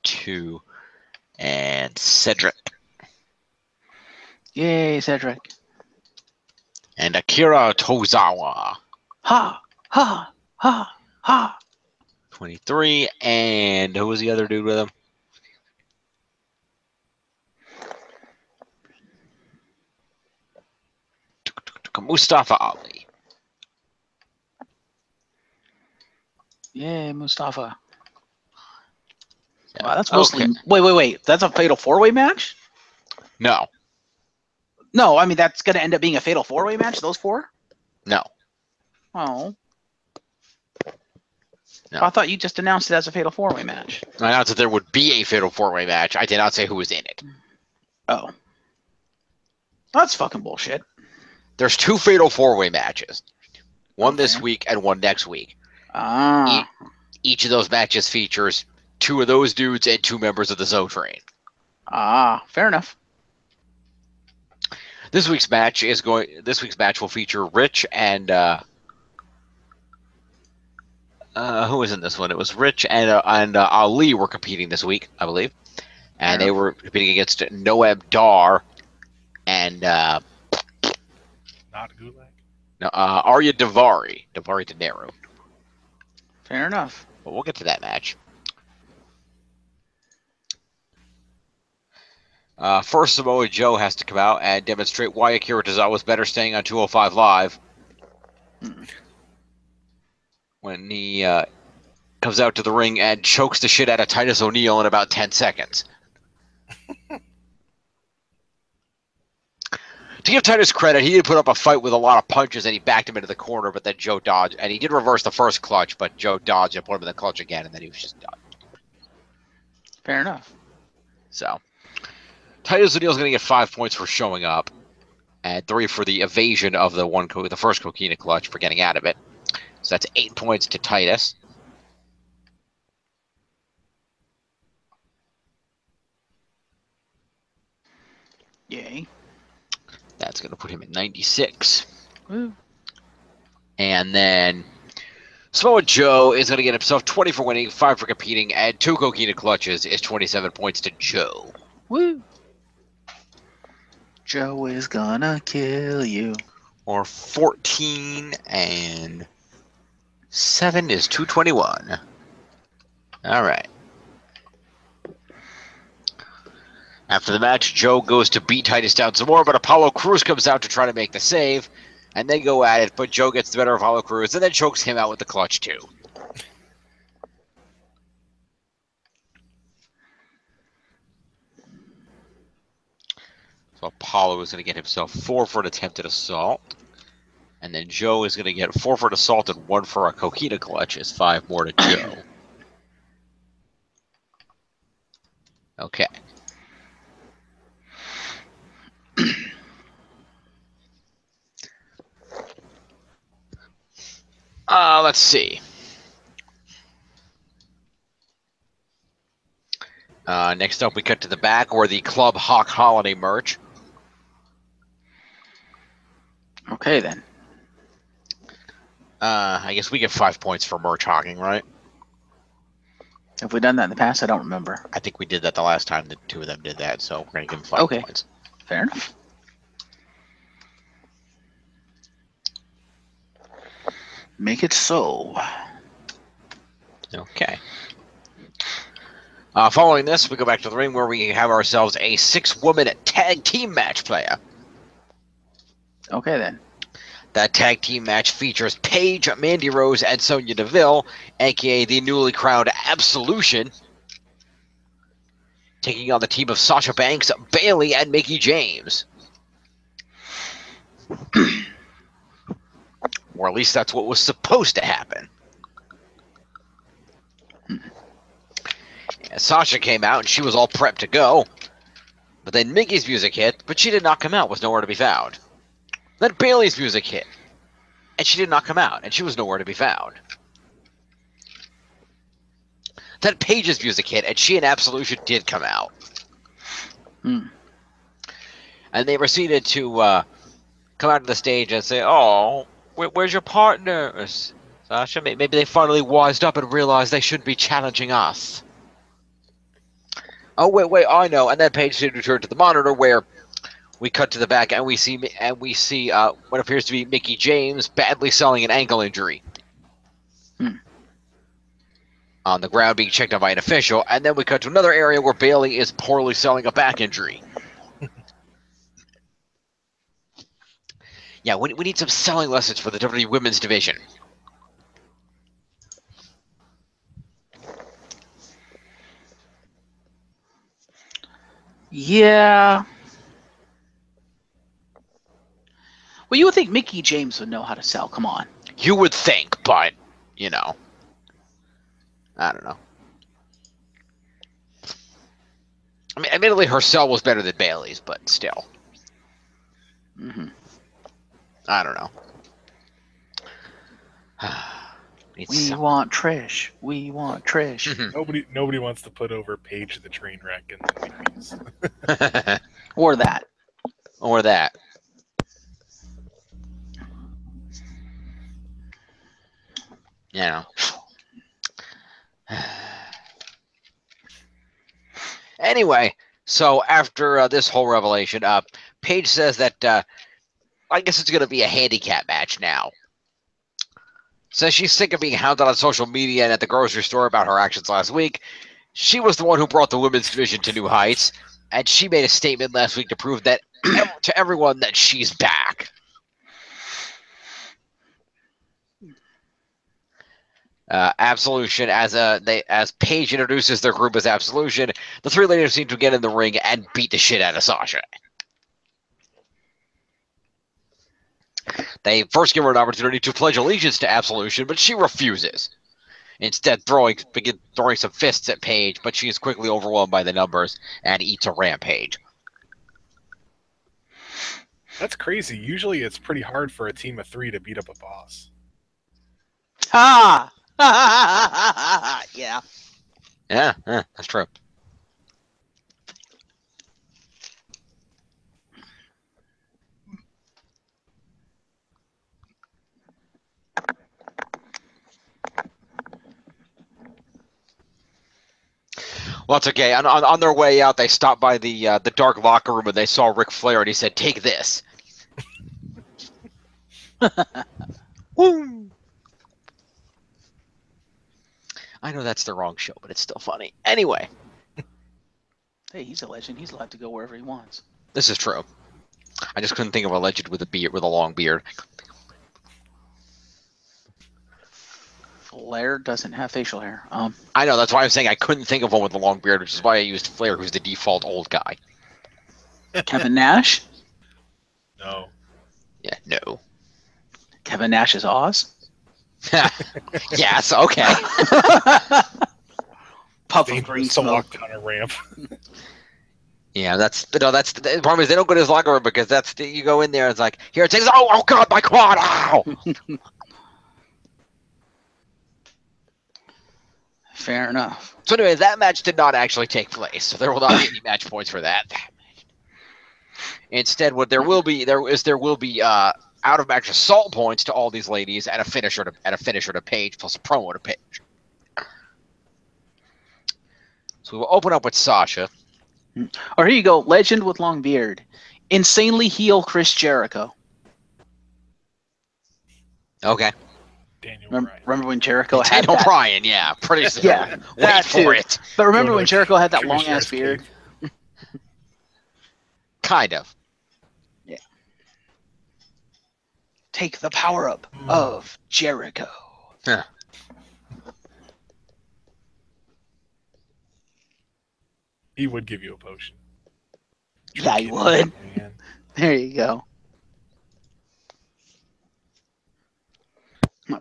2. And Cedric. Yay, Cedric. And Akira Tozawa. Ha! 23. And who was the other dude with him? Mustafa Ali. Yay, Mustafa. Yeah. Wow, that's mostly... Okay. Wait. That's a fatal 4-way match? No. No, I mean, that's going to end up being a fatal 4-way match, those 4? No. Oh. No. I thought you just announced it as a fatal 4-way match. I announced that there would be a fatal 4-way match. I did not say who was in it. Oh. That's fucking bullshit. There's 2 fatal 4-way matches. One this Okay. week and one next week. Ah. Each of those matches features 2 of those dudes and 2 members of the Zo Train. Ah. Fair enough. This week's match will feature Rich and who was in this one? It was Rich and Ali were competing this week, I believe, and they were competing against Noam Dar and Not Gulag. no, Arya Davari Daenerys. Fair enough. But we'll get to that match. First, Samoa Joe has to come out and demonstrate why Akira Tozawa was better staying on 205 Live. When he comes out to the ring and chokes the shit out of Titus O'Neil in about 10 seconds. To give Titus credit, he did put up a fight with a lot of punches and he backed him into the corner, but then Joe dodged. And he did reverse the first clutch, but Joe dodged and put him in the clutch again, and then he was just done. Fair enough. So, Titus O'Neil's going to get 5 points for showing up, and 3 for the evasion of the first Coquina clutch for getting out of it. So that's 8 points to Titus. Yay. That's going to put him at 96. Woo. And then Samoa Joe is going to get himself 20 for winning, 5 for competing, and 2 Coquina clutches is 27 points to Joe. Woo. Joe is gonna kill you. Or 14 and 7 is 221. All right. After the match, Joe goes to beat Titus down some more, but Apollo Crews comes out to try to make the save, and they go at it, but Joe gets the better of Apollo Crews and then chokes him out with the clutch too. So Apollo is going to get himself 4 for an attempted assault. And then Joe is going to get 4 for an assault and 1 for a Coquina clutch. Is 5 more to Joe. Okay. Let's see. Next up, we cut to the back where the Club Hawk Holiday merch. Okay, then. I guess we get 5 points for merch hawking, right? Have we done that in the past? I don't remember. I think we did that the last time the 2 of them did that, so we're going to give them 5 Okay. points. Fair enough. Make it so. Okay. Following this, we go back to the ring where we have ourselves a 6-woman tag team match player. Okay, then. That tag team match features Paige, Mandy Rose, and Sonya Deville, aka the newly crowned Absolution, taking on the team of Sasha Banks, Bayley, and Mickie James. Or at least that's what was supposed to happen. And Sasha came out and she was all prepped to go. But then Mickey's music hit, but she did not come out, was nowhere to be found. Then Bayley's music hit, and she did not come out, and she was nowhere to be found. Then Paige's music hit, and she and Absolution did come out. And they proceeded to come out to the stage and say, "Oh, where's your partners, Sasha? Maybe they finally wised up and realized they shouldn't be challenging us." Oh, wait, I know. And then Paige did return to the monitor where we cut to the back and we see what appears to be Mickie James badly selling an ankle injury. On the ground being checked on by an official, and then we cut to another area where Bayley is poorly selling a back injury. Yeah, we need some selling lessons for the WWE Women's Division. Yeah. Well, you would think Mickie James would know how to sell. Come on. You would think, but, you know. I don't know. I mean, admittedly, her sell was better than Bayley's, but still. I don't know. We want Trish. We want Trish. Nobody wants to put over Paige the train wreck in the ladies. Or that. Or that. You know. Anyway, so after this whole revelation, Paige says that I guess it's going to be a handicap match now. Says she's sick of being hounded on social media and at the grocery store about her actions last week. She was the one who brought the women's division to new heights, and she made a statement last week to prove that to everyone that she's back. Absolution, as Paige introduces their group as Absolution, the three ladies seem to get in the ring and beat the shit out of Sasha. They first give her an opportunity to pledge allegiance to Absolution, but she refuses. Instead, begin throwing some fists at Paige, but she is quickly overwhelmed by the numbers and eats a rampage. That's crazy. Usually it's pretty hard for a team of 3 to beat up a boss. Ha! Yeah. Yeah, that's true. Well, it's okay. On their way out, they stopped by the dark locker room and they saw Ric Flair, and he said, "Take this." Woo! I know that's the wrong show, but it's still funny. Anyway. Hey, he's a legend. He's allowed to go wherever he wants. This is true. I just couldn't think of a legend with a long beard. Flair doesn't have facial hair. I know, that's why I'm saying I couldn't think of one with a long beard, which is why I used Flair, who's the default old guy. Kevin Nash? No. Yeah, no. Kevin Nash is Oz? Yes, okay. Puff of green smoke. Walk down a ramp. Yeah, that's the problem is they don't go to his locker room because you go in there and it's like, here, take this. Oh God, my quad! Ow! Fair enough. So anyway, that match did not actually take place, so there will not be any match points for that. Instead, what there will be out of match assault points to all these ladies and a finisher to Paige plus a promo to Paige. So we'll open up with Sasha. Or here you go, legend with long beard, insanely heel Chris Jericho. Okay. Remember when Jericho had Daniel that? Bryan, yeah, pretty soon. Yeah, wait for it. But remember when Jericho had that long ass beard? Kind of. Yeah. Take the power up of Jericho. Huh. He would give you a potion. Yeah, he would. Man. There you go.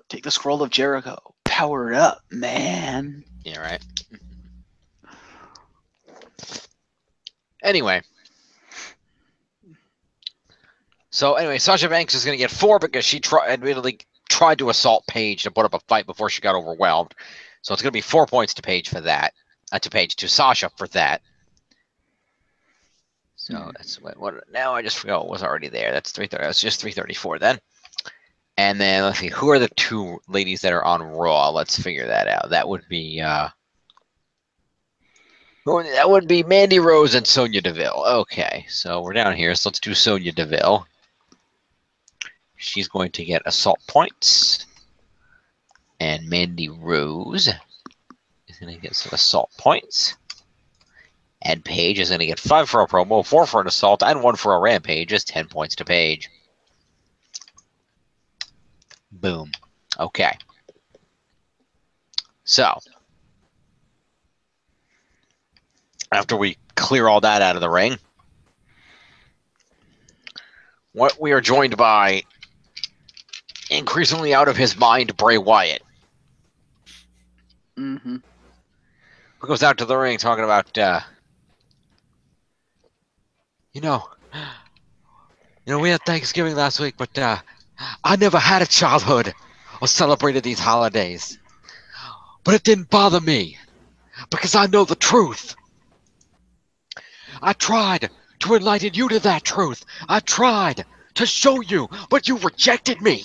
Take the scroll of Jericho. Power it up, man. Yeah, right. Anyway. So Sasha Banks is going to get 4 because she admittedly tried to assault Paige to put up a fight before she got overwhelmed. So it's going to be 4 points to Paige for that. To Sasha for that. So that's what now I just forgot what was already there. That's 330. That's just 334 then. And then let's see, who are the 2 ladies that are on Raw? Let's figure that out. That would be Mandy Rose and Sonya Deville. Okay, so we're down here. So let's do Sonya Deville. She's going to get assault points. And Mandy Rose is going to get some assault points. And Paige is going to get 5 for a promo, 4 for an assault, and 1 for a rampage. Just 10 points to Paige. Boom. Okay. So, after we clear all that out of the ring, what we are joined by increasingly out of his mind Bray Wyatt. Mm-hmm. Who goes out to the ring talking about, we had Thanksgiving last week, but I never had a childhood or celebrated these holidays. But it didn't bother me, because I know the truth. I tried to enlighten you to that truth. I tried to show you, but you rejected me.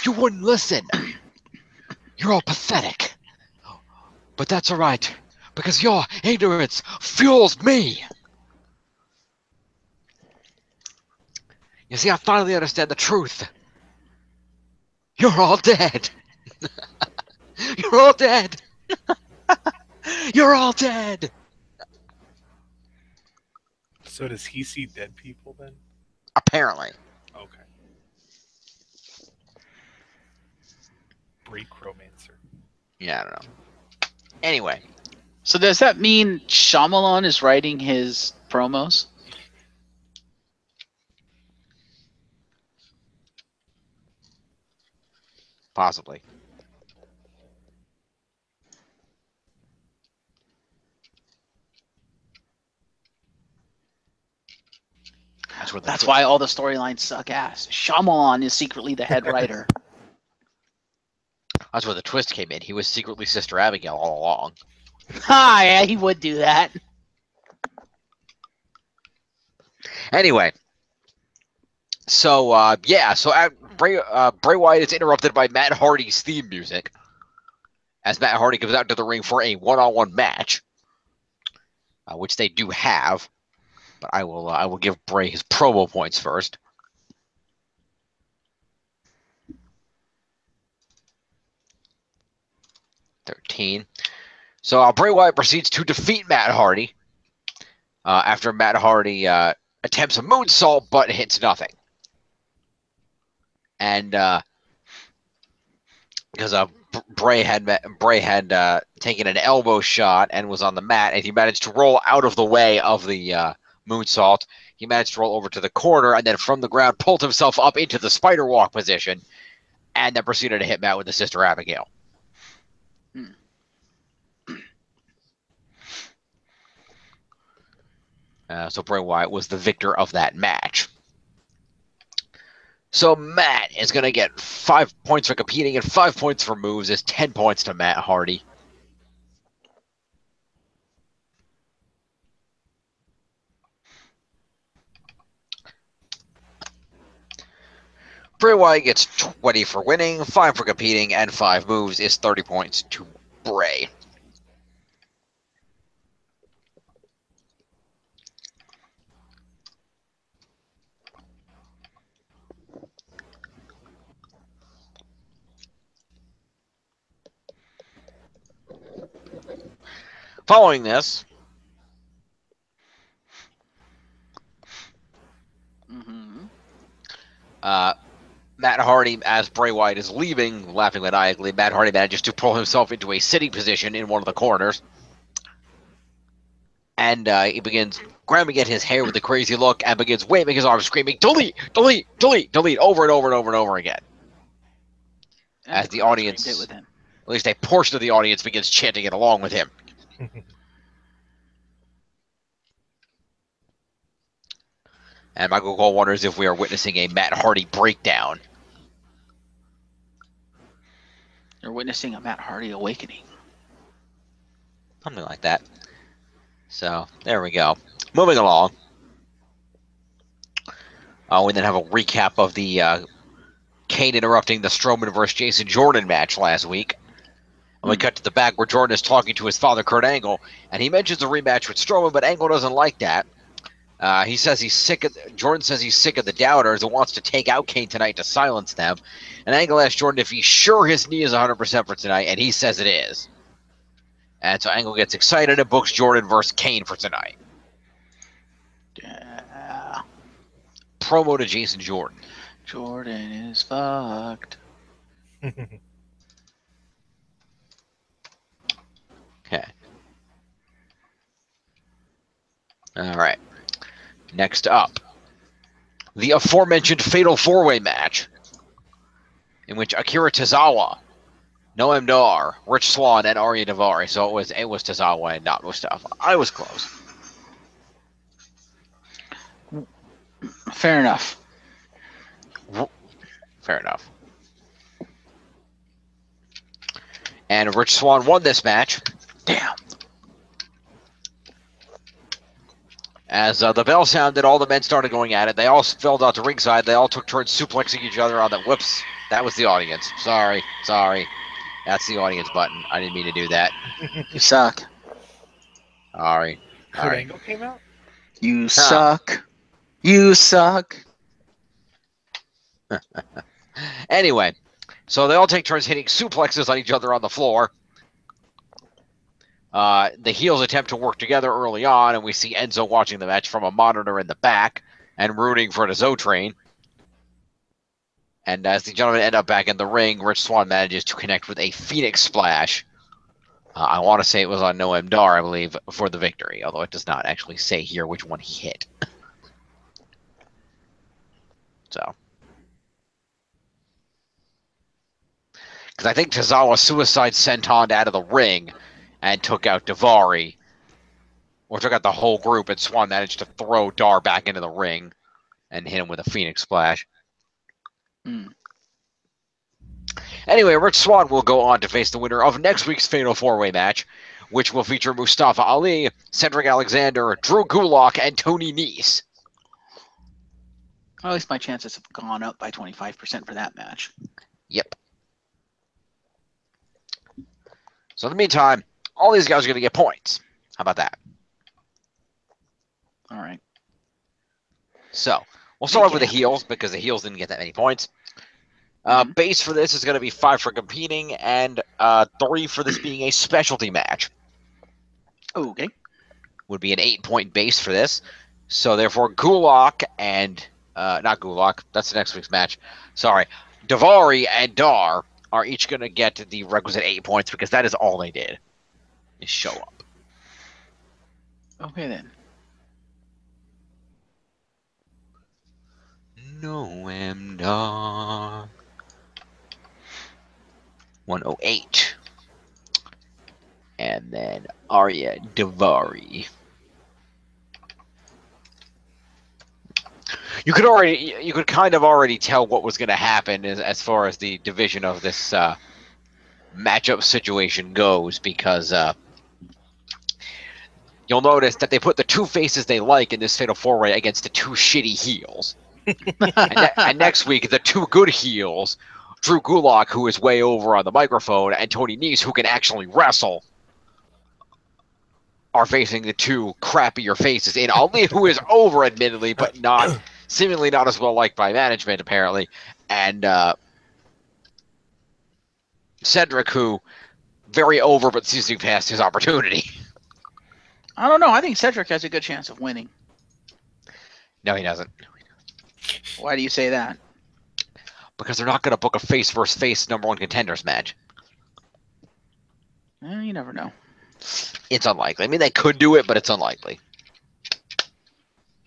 You wouldn't listen. You're all pathetic. But that's all right, because your ignorance fuels me. You see, I finally understand the truth. You're all dead. You're all dead. You're all dead. So does he see dead people then? Apparently. Okay. Breakromancer. Yeah, I don't know. Anyway. So does that mean Shyamalan is writing his promos? Possibly. That's why all the storylines suck ass. Shyamalan is secretly the head writer. That's where the twist came in. He was secretly Sister Abigail all along. Yeah, he would do that. Anyway. So, yeah. So Bray Wyatt is interrupted by Matt Hardy's theme music. As Matt Hardy comes out to the ring for a one-on-one match. Which they do have. But I will give Bray his promo points first. $13. So Bray Wyatt proceeds to defeat Matt Hardy after Matt Hardy attempts a moonsault but hits nothing. And because Bray had taken an elbow shot and was on the mat, and he managed to roll out of the way of the moonsault. He managed to roll over to the corner and then from the ground pulled himself up into the spider walk position and then proceeded to hit Matt with the Sister Abigail. So Bray Wyatt was the victor of that match. So Matt is going to get 5 points for competing and 5 points for moves. Is 10 points to Matt Hardy. Bray Wyatt gets 20 for winning, 5 for competing, and 5 moves. Is 30 points to Bray. Following this, Matt Hardy, as Bray Wyatt is leaving, laughing maniacally, Matt Hardy manages to pull himself into a sitting position in one of the corners. And he begins grabbing at his hair with a crazy look and begins waving his arms, screaming, "Delete! Delete! Delete! Delete!" over and over and over and over again. And as the audience, did with him. at least a portion of the audience, begins chanting it along with him. And Michael Cole wonders if we are witnessing a Matt Hardy breakdown. You're witnessing a Matt Hardy awakening. Something like that. So, there we go. Moving along. We then have a recap of the Kane interrupting the Strowman versus Jason Jordan match last week. And we cut to the back where Jordan is talking to his father, Kurt Angle, and he mentions a rematch with Strowman, but Angle doesn't like that. He says he's sick of Jordan says he's sick of the doubters and wants to take out Kane tonight to silence them. And Angle asks Jordan if he's sure his knee is 100% for tonight, and he says it is. And so Angle gets excited and books Jordan versus Kane for tonight. Yeah. Promo to Jason Jordan. Jordan is fucked. Okay. All right. Next up, the aforementioned Fatal 4-Way match, in which Akira Tozawa, Noam Dar, Rich Swann, and Arya Daivari. So it was Tozawa and not Mustafa. I was close. Fair enough. Fair enough. And Rich Swann won this match. Damn. As the bell sounded, all the men started going at it. They all fell out to ringside. They all took turns suplexing each other on the whoops. That was the audience. Sorry. That's the audience button. I didn't mean to do that. You suck. Sorry. Kurt Angle came out? You suck. You suck. Anyway, so they all take turns hitting suplexes on each other on the floor. The heels attempt to work together early on, and we see Enzo watching the match from a monitor in the back and rooting for the Zo Train. And as the gentlemen end up back in the ring, Rich Swann manages to connect with a Phoenix Splash. I want to say it was on Noam Dar, I believe, for the victory, although it does not actually say here which one he hit. So. Because I think Tozawa suicide sentoned out of the ring and took out Daivari, or took out the whole group, and Swann managed to throw Dar back into the ring and hit him with a Phoenix Splash. Anyway, Rich Swann will go on to face the winner of next week's Fatal 4-Way match, which will feature Mustafa Ali, Cedric Alexander, Drew Gulak, and Tony Nese. At least my chances have gone up by 25% for that match. Yep. So in the meantime, all these guys are going to get points. How about that? All right. So we'll start off with the heels, because the heels didn't get that many points. Base for this is going to be 5 for competing, and 3 for this being a specialty match. Okay. Would be an 8-point base for this. So therefore, Gulak and not Gulak, that's next week's match. Sorry, Daivari and Dar are each going to get the requisite 8 points, because that is all they did, is show up. Okay then. Noam Dar. 108. And then Arya Daivari. You could kind of already tell what was going to happen as far as the division of this matchup situation goes, because you'll notice that they put the 2 faces they like in this Fatal 4-Way against the 2 shitty heels. and next week, the 2 good heels, Drew Gulak, who is way over on the microphone, and Tony Nese, who can actually wrestle, are facing the 2 crappier faces in Ali, who is over, admittedly, but not seemingly not as well liked by management, apparently, and Cedric, who very over, but seems to be past his opportunity. I don't know. I think Cedric has a good chance of winning. No, he doesn't. Why do you say that? Because they're not going to book a face versus face #1 contenders match. You never know. It's unlikely. I mean, they could do it, but it's unlikely.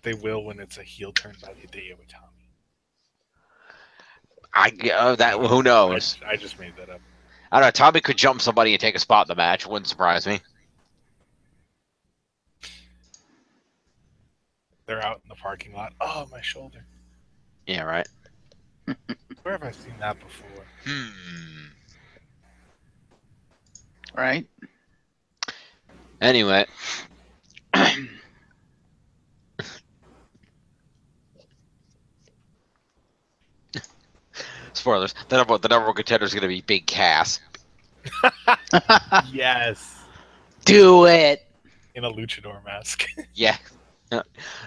They will when it's a heel turn by Hideo Itami. Who knows? I just made that up. I don't know. Tommy could jump somebody and take a spot in the match. Wouldn't surprise me. They're out in the parking lot. Oh, my shoulder. Yeah, right. Where have I seen that before? Right? Anyway. Spoilers. The number 1 contender is going to be Big Cass. Yes. Do it. In a luchador mask. Yeah.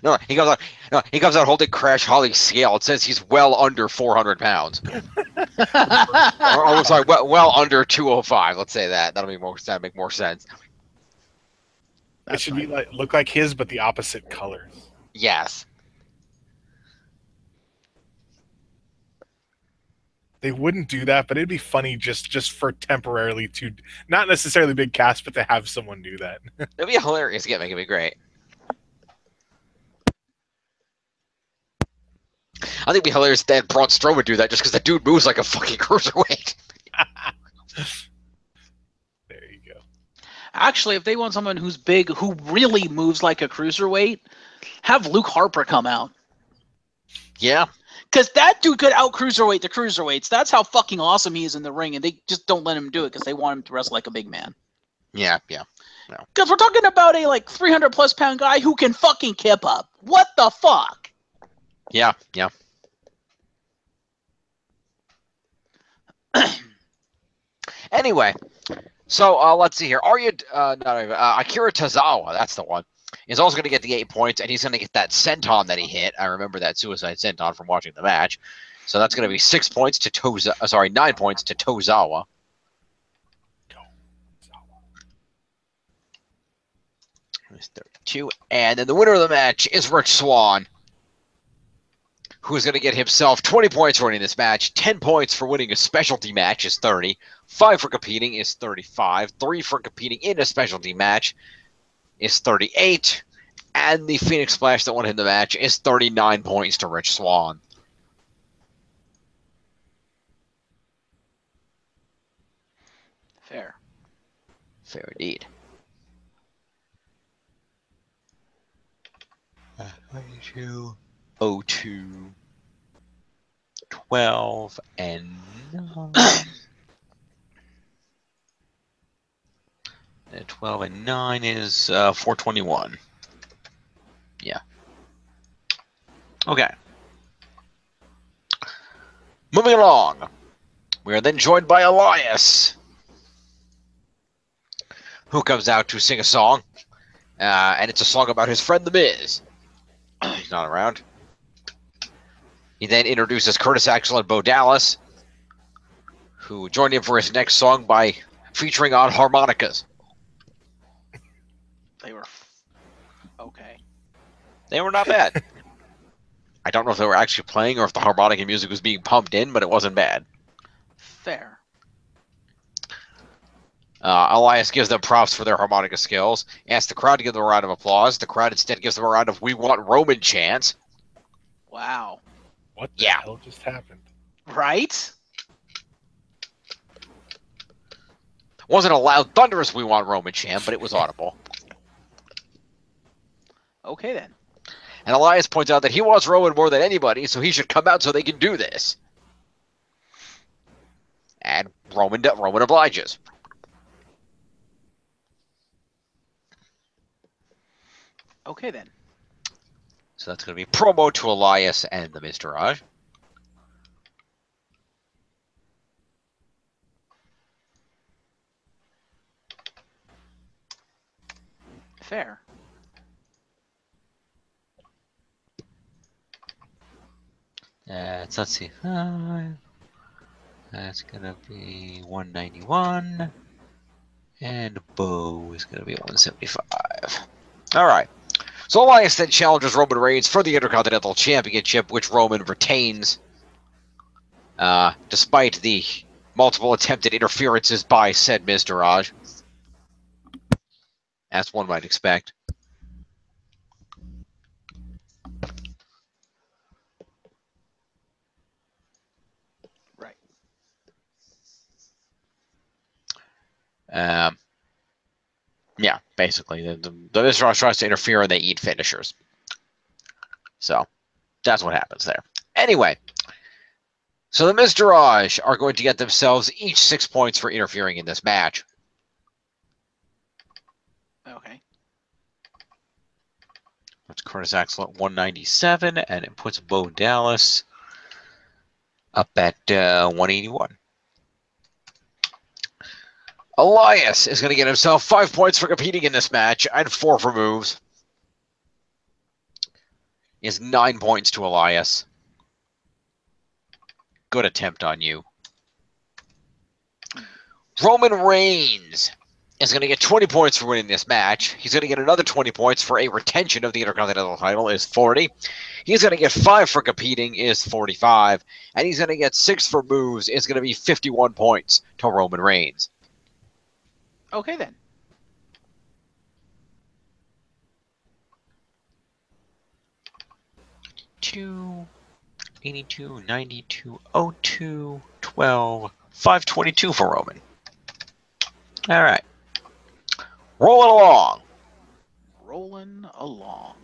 No, he comes out holding Crash Holly's scale. It says he's well under 400 pounds. or sorry, well under 205. Let's say that. That'll make more sense. It should be look like his, but the opposite colors. Yes. They wouldn't do that, but it'd be funny just for temporarily to not necessarily Big Cass, but to have someone do that. It'd be a hilarious gimmick. It'd be great. I think it'd be hilarious that Braun Strowman would do that just because the dude moves like a fucking cruiserweight. There you go. Actually, if they want someone who's big, who really moves like a cruiserweight, have Luke Harper come out. Yeah. Because that dude could out cruiserweight the cruiserweights. That's how fucking awesome he is in the ring, and they just don't let him do it because they want him to wrestle like a big man. Yeah. Because we're talking about a 300 plus pound guy who can fucking kip up. What the fuck? Yeah. Anyway, so let's see here. Akira Tozawa, that's the one, is also going to get the 8 points, and he's going to get that senton that he hit. I remember that suicide senton from watching the match. So that's going to be 9 points to Tozawa. He's 32. And then the winner of the match is Rich Swann, who's going to get himself 20 points for winning this match, 10 points for winning a specialty match is 30, 5 for competing is 35, 3 for competing in a specialty match is 38, and the Phoenix Splash that won him the match is 39 points to Rich Swann. Fair indeed. 22, 02, 12, and 9. 12 and 9 is 421. Yeah. Okay. Moving along. We are then joined by Elias, who comes out to sing a song. And it's a song about his friend The Miz. He's not around. He then introduces Curtis Axel and Bo Dallas, who joined him for his next song by featuring on harmonicas. They were okay. They were not bad. I don't know if they were actually playing or if the harmonica music was being pumped in, but it wasn't bad. Fair. Elias gives them props for their harmonica skills, asks the crowd to give them a round of applause. The crowd instead gives them a round of "We Want Roman" chants. Wow. What the hell just happened? Right? Wasn't a loud, thunderous "We Want Roman" chant, but it was audible. Okay, then. And Elias points out that he wants Roman more than anybody, so he should come out so they can do this. And Roman obliges. Okay, then. So that's going to be promo to Elias and the Mr. Raj. Fair. Let's see. That's going to be 191. And Bo is going to be 175. All right. So Elias then challenges Roman Reigns for the Intercontinental Championship, which Roman retains, despite the multiple attempted interferences by said Mr. Raj, as one might expect. Right. Yeah, basically. The Mr. Raj tries to interfere and they eat finishers. So, that's what happens there. Anyway, so the Mr. Raj are going to get themselves each 6 points for interfering in this match. Okay. That's Curtis Axel at 197, and it puts Bo Dallas up at 181. Elias is going to get himself 5 points for competing in this match and 4 for moves. Is 9 points to Elias. Good attempt on you. Roman Reigns is going to get 20 points for winning this match. He's going to get another 20 points for a retention of the Intercontinental title, is 40. He's going to get 5 for competing, is 45. And he's going to get 6 for moves, is going to be 51 points to Roman Reigns. Okay, then. Two, 82, 92, 02, 12, 522 for Roman. All right. Rolling along. Rolling along.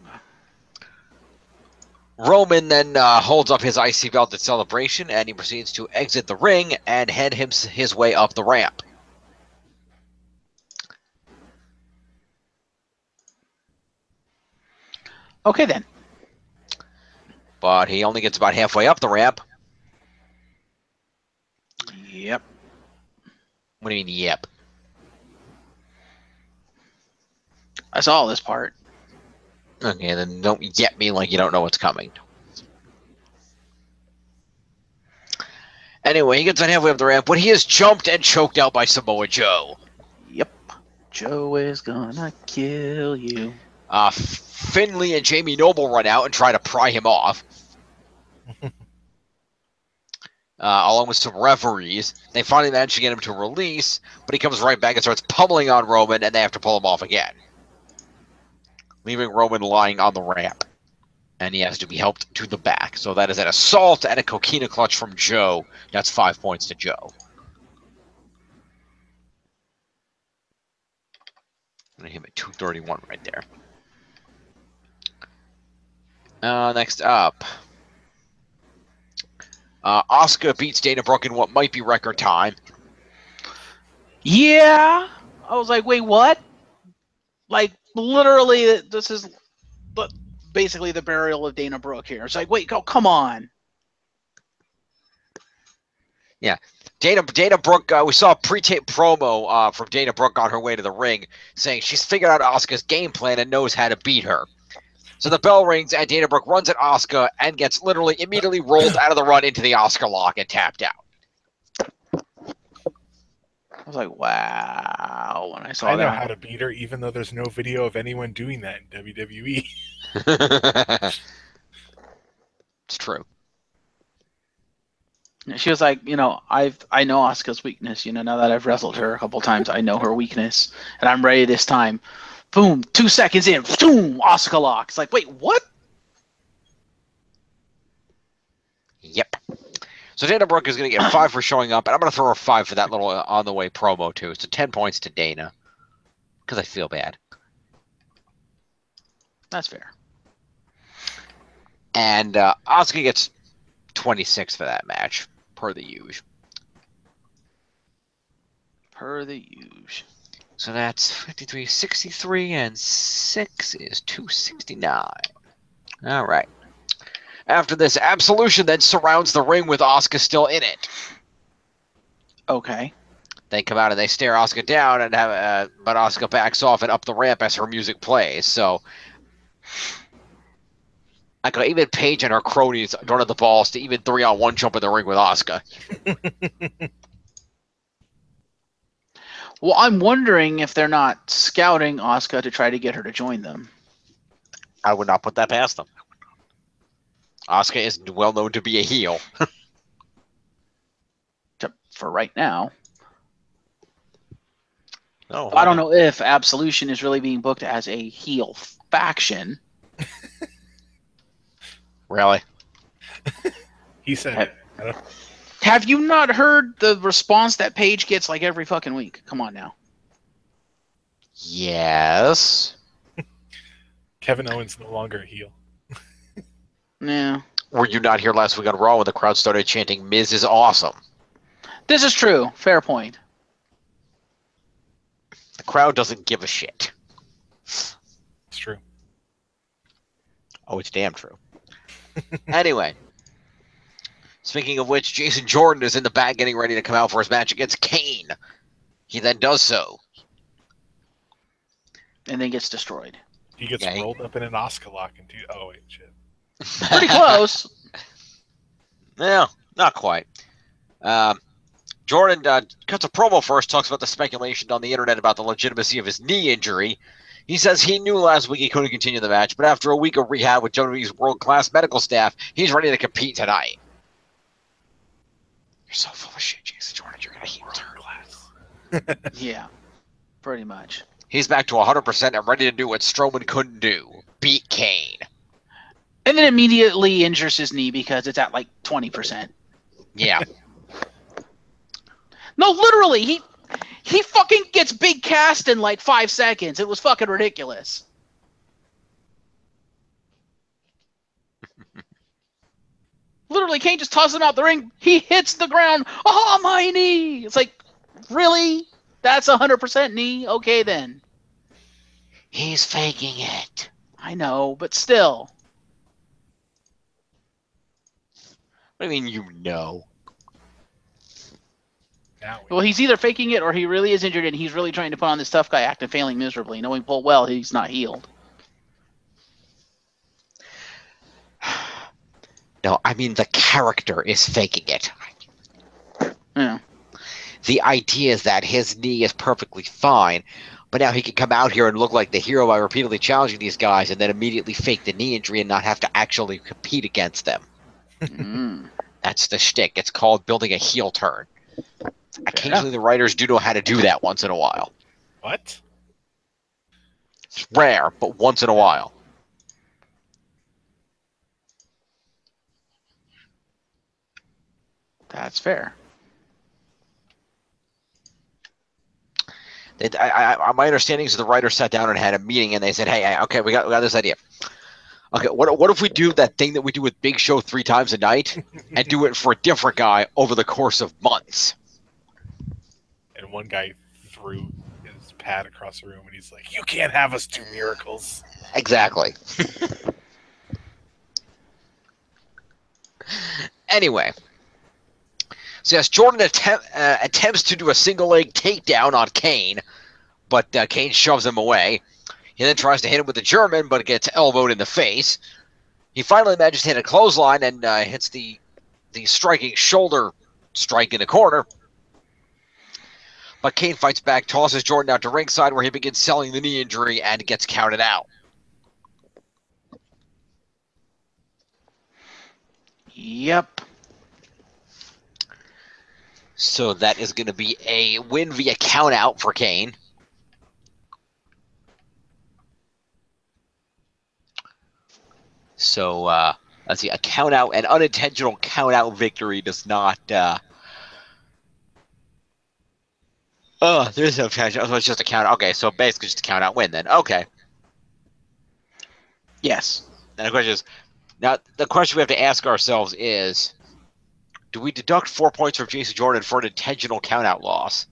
Roman then holds up his IC belt at Celebration, and he proceeds to exit the ring and head his way up the ramp. Okay, then. But he only gets about halfway up the ramp. Yep. What do you mean, yep? I saw this part. Okay, then don't yep me like you don't know what's coming. Anyway, he gets on halfway up the ramp when he is jumped and choked out by Samoa Joe. Yep. Joe is gonna kill you. Finley and Jamie Noble run out and try to pry him off. Along with some referees. They finally manage to get him to release, but he comes right back and starts pummeling on Roman, and they have to pull him off again, leaving Roman lying on the ramp. And he has to be helped to the back. So that is an assault and a coquina clutch from Joe. That's 5 points to Joe. I'm going to hit him at 231 right there. Next up. Asuka beats Dana Brooke in what might be record time. Yeah. I was like, wait, what? Like, literally, this is basically the burial of Dana Brooke here. It's like, wait, come on. Yeah. Dana Brooke, we saw a pre-tape promo from Dana Brooke on her way to the ring saying she's figured out Asuka's game plan and knows how to beat her. So the bell rings and Dana Brooke runs at Asuka and gets literally immediately rolled out of the run into the Asuka lock and tapped out. I was like, wow, when I saw I that. know how to beat her, even though there's no video of anyone doing that in WWE. It's true. She was like, I know Asuka's weakness. Now that I've wrestled her a couple times, I know her weakness, and I'm ready this time. Boom! 2 seconds in, boom! Asuka lock. It's like, wait, what? Yep. So Dana Brooke is going to get 5 for showing up, and I'm going to throw her 5 for that little on-the-way promo, too. So 10 points to Dana, because I feel bad. That's fair. And Asuka gets 26 for that match, per the usual. So that's 53, 63, and 6 is 269. All right. After this, Absolution then surrounds the ring with Asuka still in it. Okay. They come out and they stare Asuka down, and but Asuka backs off and up the ramp as her music plays. So, even Paige and her cronies don't have the balls to even 3-on-1 jump in the ring with Asuka. Well, I'm wondering if they're not scouting Asuka to try to get her to join them. I would not put that past them. Asuka is well known to be a heel. For right now. Oh, I don't know if Absolution is really being booked as a heel faction. Really? He said it. Have you not heard the response that Paige gets like every fucking week? Come on now. Yes. Kevin Owens no longer a heel. Yeah. Were you not here last week on Raw when the crowd started chanting, Miz is awesome? This is true. Fair point. The crowd doesn't give a shit. It's true. Oh, it's damn true. Anyway. Speaking of which, Jason Jordan is in the back getting ready to come out for his match against Kane. He then does so. And then gets destroyed. He gets rolled up in an Asuka lock and oh wait, shit. Pretty close. No, not quite. Jordan cuts a promo first, talks about the speculation on the internet about the legitimacy of his knee injury. He says he knew last week he couldn't continue the match, but after a week of rehab with WWE's world-class medical staff, he's ready to compete tonight. You're so full of shit, Jason Jordan. You're going to hate world-class. Yeah, pretty much. He's back to 100% and ready to do what Strowman couldn't do. Beat Kane. And then immediately injures his knee because it's at like 20%. Yeah. No, literally, he fucking gets big cast in like 5 seconds. It was fucking ridiculous. Literally, Kane just tosses him out the ring. He hits the ground. Oh, my knee! It's like, really? That's 100% knee? Okay, then. He's faking it. I know, but still. What do you mean you know? Now Well, he's either faking it or he really is injured and he's really trying to put on this tough guy act and failing miserably, knowing full well he's not healed. No, I mean the character is faking it. Yeah. The idea is that his knee is perfectly fine, but now he can come out here and look like the hero by repeatedly challenging these guys and then immediately fake the knee injury and not have to actually compete against them. That's the shtick. It's called building a heel turn. Occasionally the writers do know how to do that once in a while. what? It's rare, but once in a while. That's fair. My understanding is the writers sat down and had a meeting and they said, hey, okay, we got this idea. Okay, what if we do that thing that we do with Big Show 3 times a night and do it for a different guy over the course of months? And one guy threw his pad across the room, and he's like, "You can't have us do miracles." Exactly. Anyway. So yes, Jordan attempts to do a single leg takedown on Kane, but Kane shoves him away. He then tries to hit him with the German, but gets elbowed in the face. He finally manages to hit a clothesline and hits the striking shoulder strike in the corner. But Kane fights back, tosses Jordan out to ringside, where he begins selling the knee injury and gets counted out. Yep. So that is going to be a win via count out for Kane. So let's see, a count out, an unintentional count out victory does not. There's no catch. Oh, it's just a count. Okay, so basically just a count out win then. Okay. Yes. And the question is, now the question we have to ask ourselves is, do we deduct 4 points from Jason Jordan for an intentional count out loss?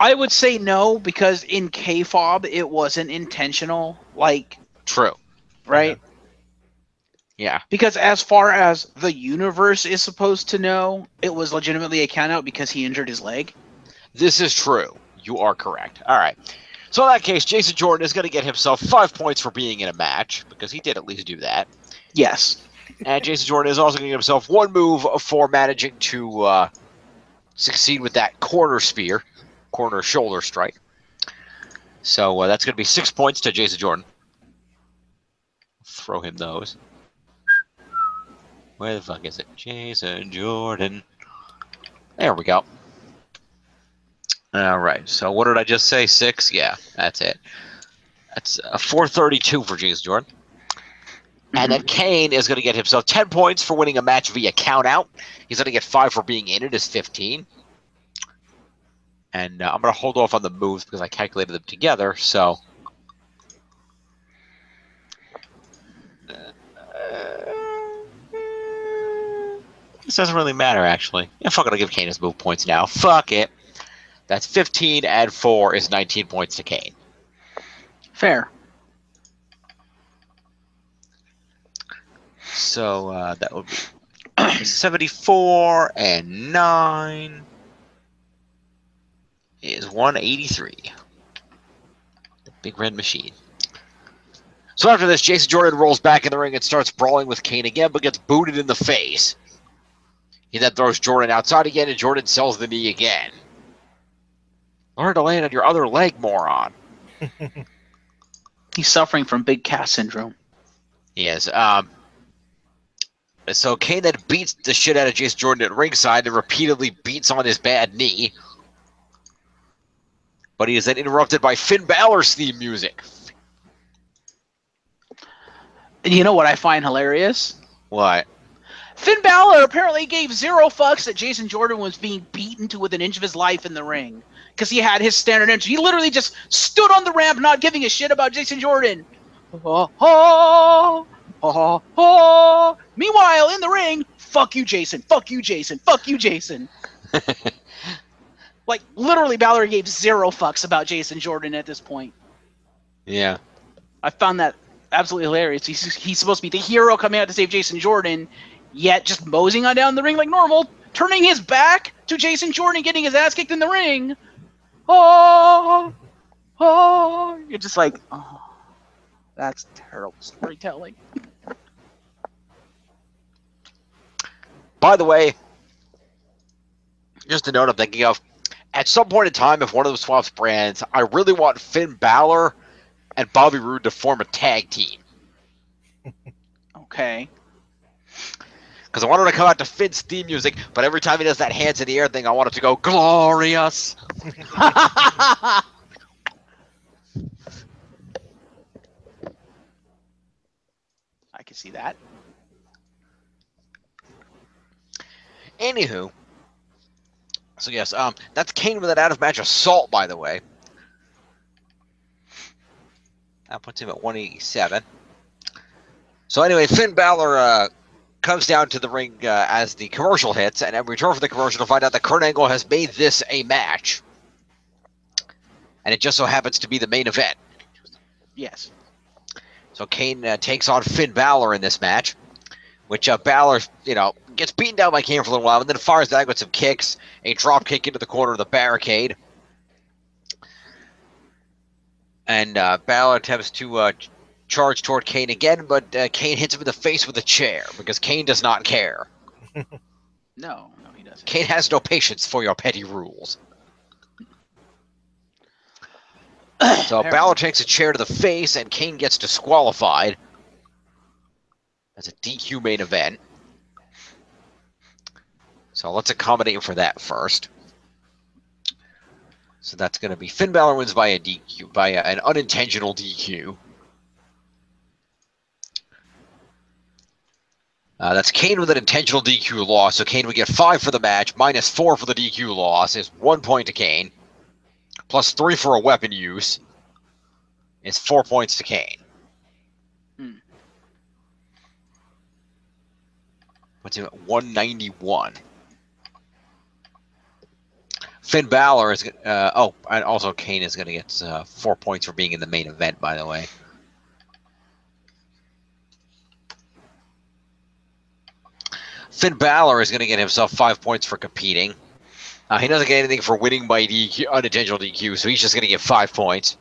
I would say no, because in K-Fob it wasn't intentional. Like, True. right? Yeah. Because as far as the universe is supposed to know, it was legitimately a count out because he injured his leg. This is true. You are correct. All right. So in that case, Jason Jordan is going to get himself 5 points for being in a match, because he did at least do that. Yes. And Jason Jordan is also going to get himself 1 move for managing to succeed with that corner spear, corner shoulder strike. So that's going to be 6 points to Jason Jordan. Throw him those. Where the fuck is it? Jason Jordan. There we go. All right. So what did I just say? 6? Yeah, that's it. That's a 432 for Jason Jordan. And then Kane is going to get himself 10 points for winning a match via count out. He's going to get 5 for being in it as 15. And I'm going to hold off on the moves because I calculated them together. So this doesn't really matter, actually. I'm fucking going to give Kane his move points now. Fuck it. That's 15 and 4 is 19 points to Kane. Fair. So that would be 74 and 9 is 183. The big red machine. So after this, Jason Jordan rolls back in the ring and starts brawling with Kane again, but gets booted in the face. He then throws Jordan outside again, and Jordan sells the knee again. Learn to land on your other leg, moron. He's suffering from big calf syndrome. He is. So Kane then beats the shit out of Jason Jordan at ringside and repeatedly beats on his bad knee. But he is then interrupted by Finn Balor's theme music. And you know what I find hilarious? What? Finn Balor apparently gave 0 fucks that Jason Jordan was being beaten to within an inch of his life in the ring. Because he had his standard entry. He literally just stood on the ramp not giving a shit about Jason Jordan. Oh, oh, Oh, oh. Meanwhile, in the ring, fuck you, Jason. Fuck you, Jason. Fuck you, Jason. Like, literally, Balor gave 0 fucks about Jason Jordan at this point. Yeah. I found that absolutely hilarious. He's supposed to be the hero coming out to save Jason Jordan, yet just moseying on down the ring like normal, turning his back to Jason Jordan, getting his ass kicked in the ring. Oh, oh. You're just like, oh, that's terrible storytelling. By the way, just a note I'm thinking of, at some point in time, if one of them swaps brands, I really want Finn Balor and Bobby Roode to form a tag team. Okay. Because I want him to come out to Finn's theme music, but every time he does that hands in the air thing, I want it to go glorious. I can see that. Anywho, so yes, that's Kane with an out-of-match assault, by the way. That puts him at 187. So anyway, Finn Balor comes down to the ring as the commercial hits, and then we return from the commercial to find out that Kurt Angle has made this a match. And it just so happens to be the main event. Yes. So Kane takes on Finn Balor in this match, which Balor, gets beaten down by Kane for a little while, and then fires back with some kicks, a drop kick into the corner of the barricade. And Balor attempts to charge toward Kane again, but Kane hits him in the face with a chair, because Kane does not care. No, he doesn't. Kane has no patience for your petty rules. So Balor takes a chair to the face, and Kane gets disqualified. That's a DQ main event. So let's accommodate for that first. So that's going to be Finn Balor wins by a DQ, by an unintentional DQ. That's Kane with an intentional DQ loss. So Kane would get 5 for the match, minus 4 for the DQ loss. Is 1 point to Kane. Plus 3 for a weapon use. Is 4 points to Kane. Puts him at 191. Finn Balor is and also Kane is going to get 4 points for being in the main event, by the way. Finn Balor is going to get himself 5 points for competing. He doesn't get anything for winning by DQ, unintentional DQ, so he's just going to get 5 points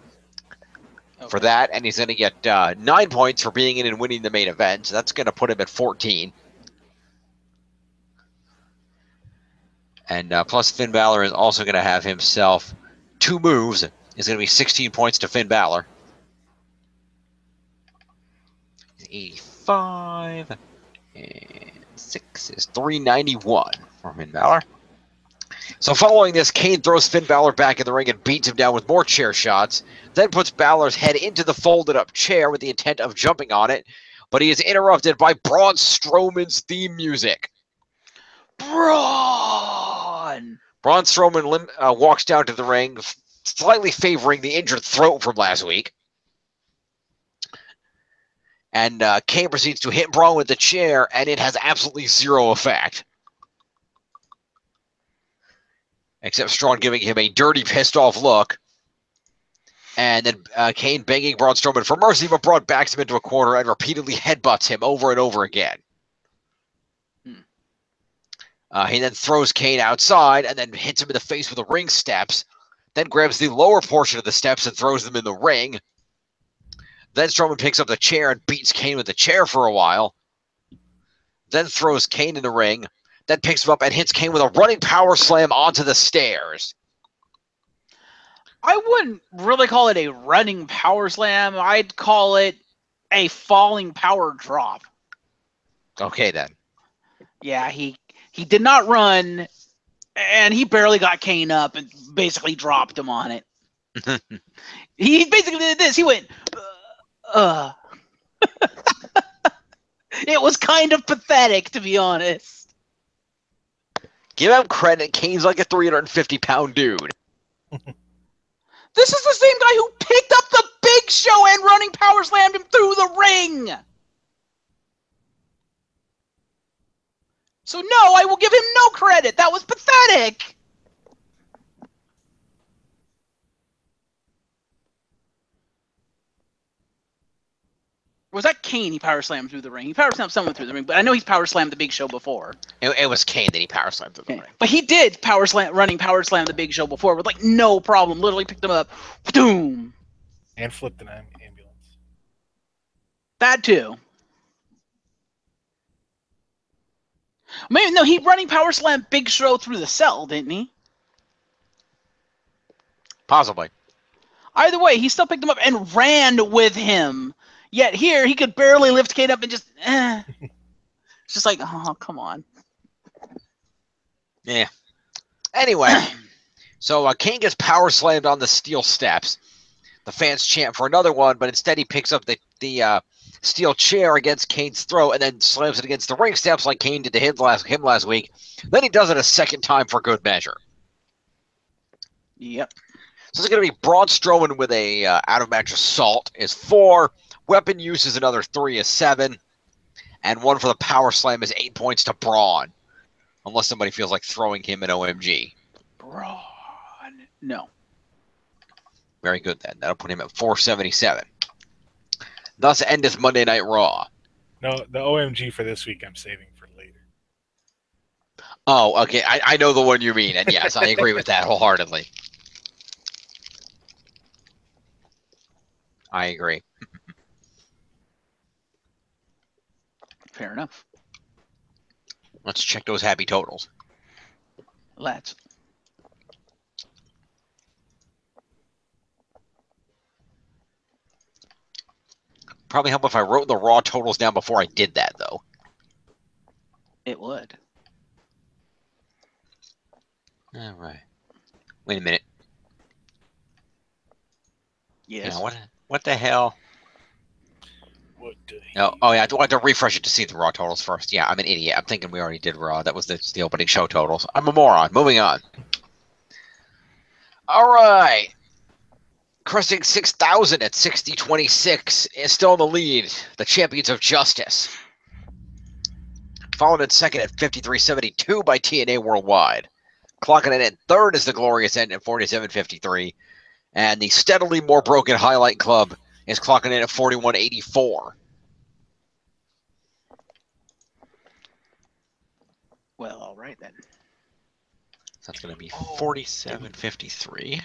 for that, and he's going to get 9 points for being in and winning the main event, so that's going to put him at 14. And plus Finn Balor is also going to have himself 2 moves. It's going to be 16 points to Finn Balor. 85 and 6 is 391 for Finn Balor. So following this, Kane throws Finn Balor back in the ring and beats him down with more chair shots, then puts Balor's head into the folded up chair with the intent of jumping on it, but he is interrupted by Braun Strowman's theme music. Braun Strowman walks down to the ring, slightly favoring the injured throat from last week. And Kane proceeds to hit Braun with the chair, and it has absolutely 0 effect. Except Strowman giving him a dirty, pissed-off look. And then Kane begging Braun Strowman for mercy, but Braun backs him into a corner and repeatedly headbutts him over and over again. He then throws Kane outside and then hits him in the face with the ring steps, then grabs the lower portion of the steps and throws them in the ring. Then Strowman picks up the chair and beats Kane with the chair for a while, then throws Kane in the ring, then picks him up and hits Kane with a running power slam onto the stairs. I wouldn't really call it a running power slam. I'd call it a falling power drop. Okay, then. Yeah, he did not run, and he barely got Kane up and basically dropped him on it. He basically did this. He went, It was kind of pathetic, to be honest. Give him credit. Kane's like a 350-pound dude. This is the same guy who picked up the Big Show and running power slammed him through the ring. So no, I will give him no credit. That was pathetic. Was that Kane he power slammed through the ring? He power slammed someone through the ring, but I know he's power slammed the Big Show before. It was Kane that he power slammed through the ring. But he did power slam the Big Show before with like no problem. Literally picked him up, boom, And flipped an ambulance. That too. Maybe no, he running power slam Big Show through the cell, didn't he? Possibly. Either way, he still picked him up and ran with him. Yet here, he could barely lift Kane up and just, It's just like, oh, come on. Yeah. Anyway, so Kane gets power slammed on the steel steps. The fans chant for another one, but instead he picks up the steel chair against Kane's throat and then slams it against the ring steps like Kane did to him last week. Then he does it a second time for good measure. Yep. So it's going to be Braun Strowman with a out-of-match assault is 4. Weapon use is another 3 is 7. And 1 for the power slam is 8 points to Braun. Unless somebody feels like throwing him an OMG. Braun. No. Very good then. That'll put him at 477. Thus end his Monday Night Raw. No, the OMG for this week I'm saving for later. Oh, okay. I know the one you mean. And yes, I agree with that wholeheartedly. I agree. Fair enough. Let's check those happy totals. Let's. Probably help if I wrote the Raw totals down before I did that, though. It would. All right. Wait a minute. Yes. Yeah, what the hell? What the Oh yeah, I had to refresh it to see the Raw totals first. Yeah, I'm an idiot. I'm thinking we already did Raw. That was the opening show totals. I'm a moron. Moving on. All right. Cresting 6,000 at 60-26 is still in the lead. The Champions of Justice. Followed in second at 53.72 by TNA Worldwide. Clocking in at third is the Glorious End at 47.53. And the Steadily More Broken Highlight Club is clocking in at 41.84. Well, all right then. So that's going to be 47.53.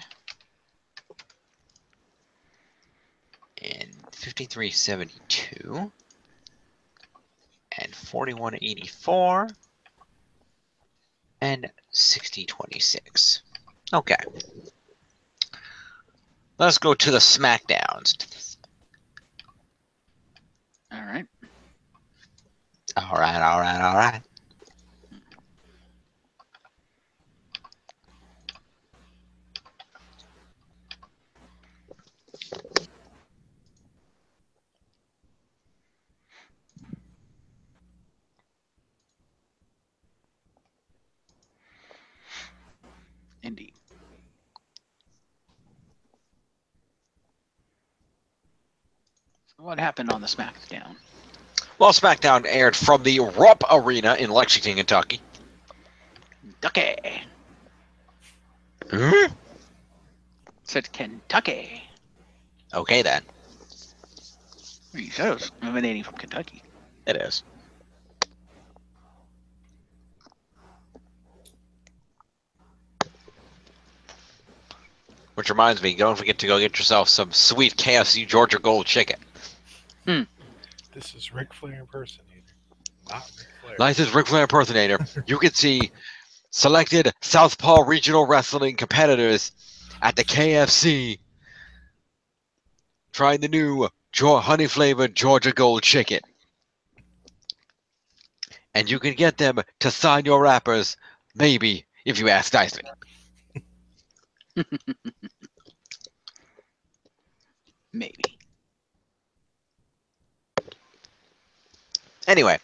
And 53.72. And 41.84. And 60.26. Okay. Let's go to the SmackDowns. All right. All right. Indeed. So what happened on the SmackDown? Well, SmackDown aired from the Rupp Arena in Lexington, Kentucky. Kentucky. Hmm? Said Kentucky. Okay, then. You said it was emanating from Kentucky. It is. Which reminds me, don't forget to go get yourself some sweet KFC Georgia Gold chicken. This is Ric Flair impersonator, not Ric Flair. Nice as Ric Flair impersonator. You can see selected Southpaw Regional Wrestling competitors at the KFC trying the new honey-flavored Georgia Gold chicken. And you can get them to sign your rappers, maybe, if you ask nicely. Maybe. Anyway,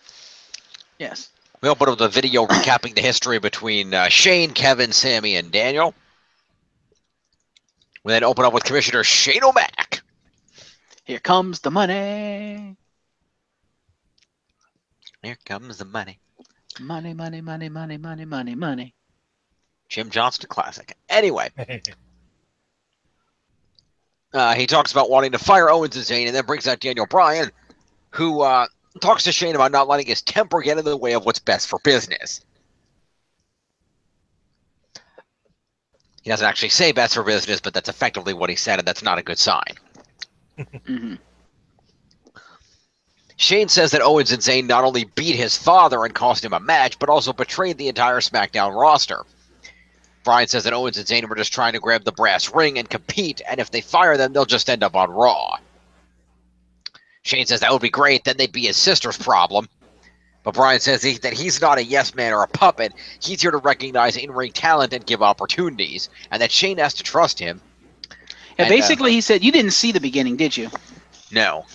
Yes. we open up the video recapping the history between Shane, Kevin, Sammy, and Daniel. We then open up with Commissioner Shane O'Mac. Here comes the money. Here comes the money. Money, money, money, money, money, money, money. Jim Johnston classic. Anyway, he talks about wanting to fire Owens and Zayn, and then brings out Daniel Bryan, who talks to Shane about not letting his temper get in the way of what's best for business. He doesn't actually say best for business, but that's effectively what he said, and that's not a good sign. Mm-hmm. Shane says that Owens and Zayn not only beat his father and cost him a match, but also betrayed the entire SmackDown roster. Bryan says that Owens and Zayn were just trying to grab the brass ring and compete, and if they fire them, they'll just end up on Raw. Shane says that would be great, then they'd be his sister's problem. But Bryan says that he's not a yes man or a puppet. He's here to recognize in-ring talent and give opportunities, and that Shane has to trust him. Yeah, basically, he said, you didn't see the beginning, did you? No.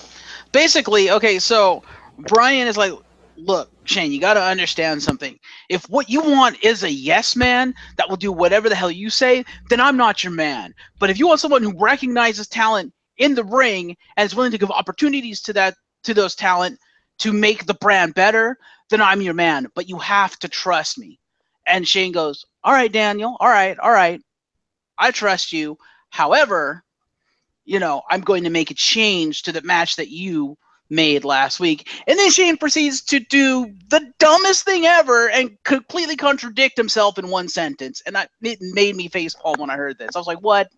Basically, okay, so Bryan is like, look, Shane, you got to understand something. If what you want is a yes man that will do whatever the hell you say, then I'm not your man. But if you want someone who recognizes talent in the ring and is willing to give opportunities to those talent to make the brand better, then I'm your man. But you have to trust me. And Shane goes, all right, Daniel, all right. I trust you. However, I'm going to make a change to the match that you made last week. And then Shane proceeds to do the dumbest thing ever and completely contradict himself in one sentence. And it made me facepalm when I heard this. I was like, what?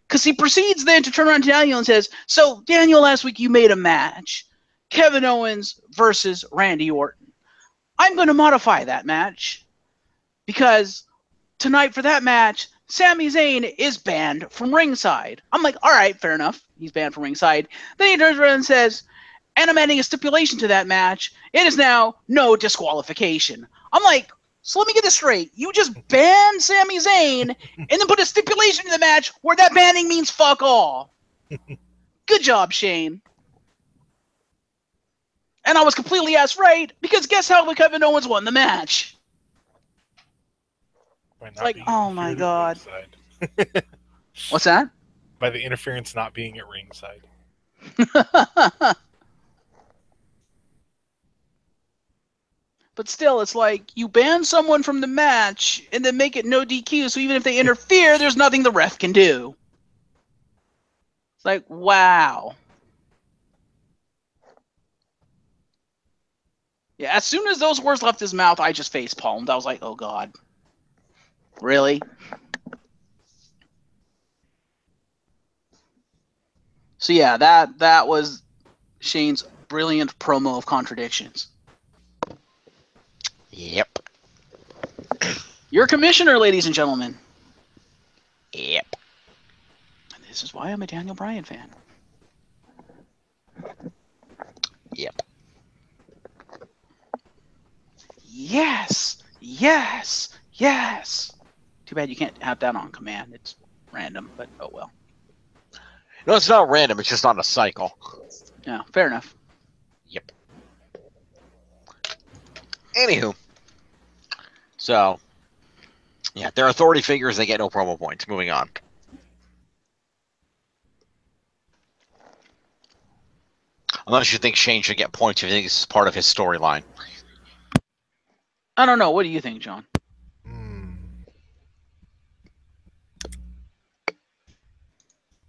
Because he proceeds then to turn around to Daniel and says, so, Daniel, last week you made a match. Kevin Owens versus Randy Orton. I'm going to modify that match because tonight for that match, Sami Zayn is banned from ringside. I'm like, all right, fair enough. He's banned from ringside. Then he turns around and says, and I'm adding a stipulation to that match. It is now no disqualification. I'm like, so let me get this straight. You just banned Sami Zayn and then put a stipulation in the match where that banning means fuck all. Good job, Shane. And I was completely ass right because guess how Kevin Owens won the match? Like, oh my god. What's that? By the interference not being at ringside. But still, it's like you ban someone from the match and then make it no DQ, so even if they interfere, there's nothing the ref can do. It's like, wow. Yeah, as soon as those words left his mouth, I just face palmed. I was like, oh god. Really? So yeah, that was Shane's brilliant promo of contradictions. Yep. You're a commissioner, ladies and gentlemen. Yep. And this is why I'm a Daniel Bryan fan. Yep. Yes. Yes. Yes. Too bad you can't have that on command. It's random, but oh well. No, it's not random. It's just on a cycle. Yeah, fair enough. Yep. Anywho. So, yeah, they're authority figures. They get no promo points. Moving on. Unless you think Shane should get points if you think this is part of his storyline. I don't know. What do you think, John?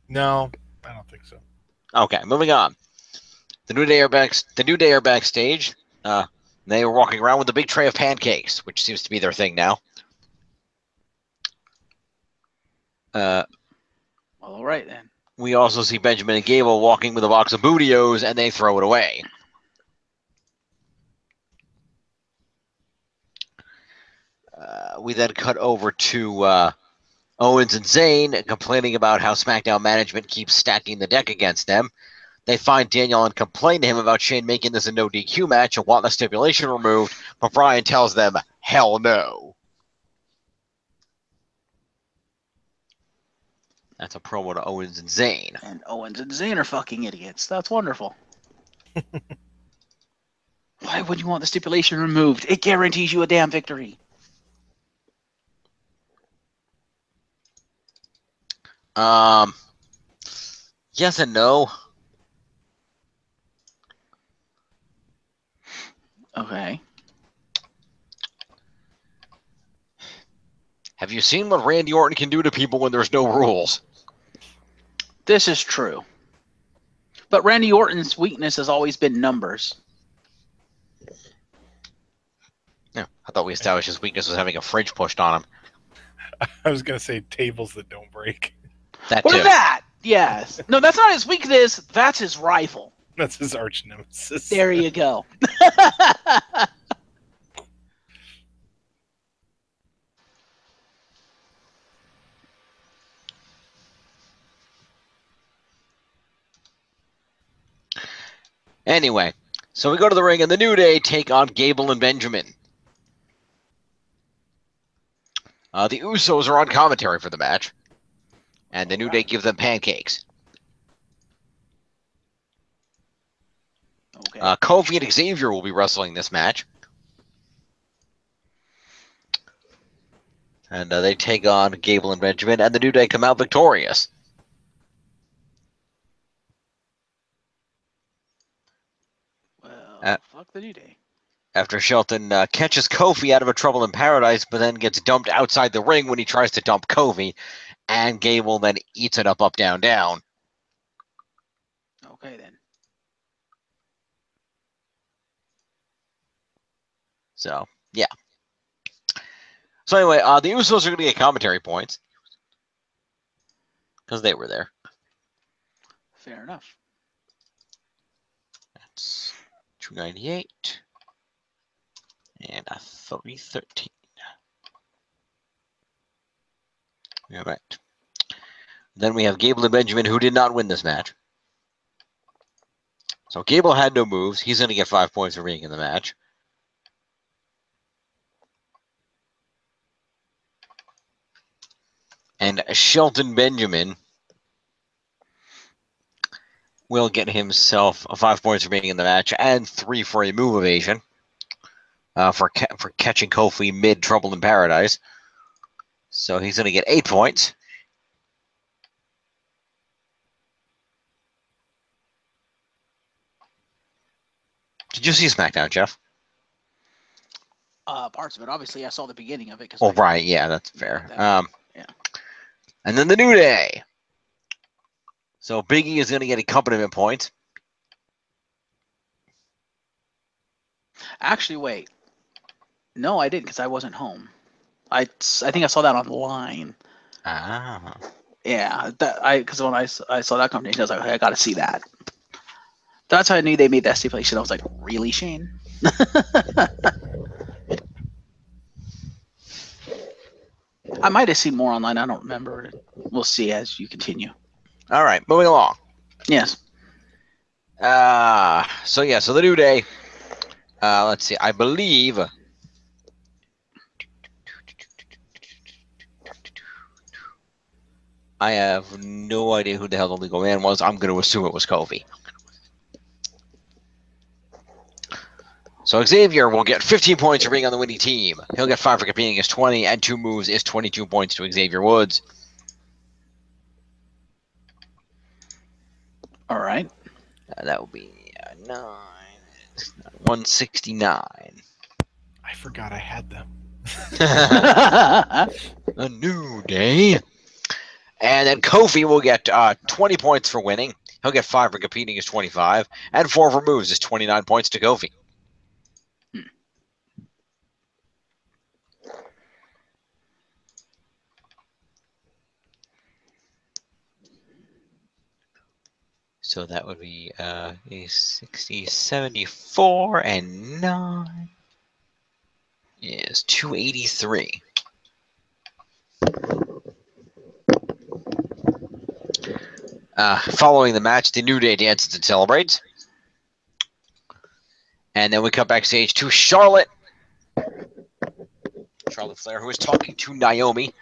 No, I don't think so. Okay, moving on. The New Day are backstage. They were walking around with a big tray of pancakes, which seems to be their thing now. All right then. We also see Benjamin and Gable walking with a box of Bootios, and they throw it away. We then cut over to Owens and Zayn complaining about how SmackDown management keeps stacking the deck against them. They find Daniel and complain to him about Shane making this a no DQ match and want the stipulation removed, but Bryan tells them, hell no. That's a promo to Owens and Zayn. And Owens and Zayn are fucking idiots. That's wonderful. Why would you want the stipulation removed? It guarantees you a damn victory. Yes and no. Okay. Have you seen what Randy Orton can do to people when there's no rules? This is true. But Randy Orton's weakness has always been numbers. Yeah, I thought we established his weakness was having a fridge pushed on him. I was going to say tables that don't break. That What too. is that? Yes. No, that's not his weakness. That's his rival. That's his arch nemesis. There you go. Anyway, so we go to the ring, and the New Day take on Gable and Benjamin. The Usos are on commentary for the match, and the New Day give them pancakes. Okay. Kofi and Xavier will be wrestling this match. And they take on Gable and Benjamin, and the New Day come out victorious. Well, fuck the New Day. After Shelton catches Kofi out of a trouble in paradise, but then gets dumped outside the ring when he tries to dump Kofi, and Gable then eats it up, down, down. Okay, then. So, yeah. So anyway, the Usos are going to get commentary points. Because they were there. Fair enough. That's 298. And a 313. All right. Then we have Gable and Benjamin, who did not win this match. So Gable had no moves. He's going to get 5 points for being in the match. And Shelton Benjamin will get himself 5 points for being in the match and 3 for a move evasion for catching Kofi mid Trouble in Paradise. So he's going to get 8 points. Did you see SmackDown, Jeff? Parts of it. Obviously, I saw the beginning of it. Oh, right. Yeah, that's fair. Yeah. And then the New Day. So Big E is going to get accompaniment points. Actually, wait. No, I didn't because I wasn't home. I think I saw that online. Ah. Yeah, because when I saw that combination, I was like, hey, I got to see that. That's how I knew they made that stipulation. I was like, really, Shane? I might have seen more online. I don't remember. We'll see as you continue. All right, moving along. Yes. So the New Day. Let's see. I believe. I have no idea who the hell the legal man was. I'm going to assume it was Kofi. So Xavier will get 15 points for being on the winning team. He'll get 5 for competing against 20, and 2 moves is 22 points to Xavier Woods. All right. That will be 169. I forgot I had them. A New Day. And then Kofi will get 20 points for winning. He'll get 5 for competing is 25. And 4 for moves is 29 points to Kofi. So that would be a 60, 74, and 9 is 283. Following the match, the New Day dances and celebrates. And then we cut backstage to Charlotte Flair, who was talking to Naomi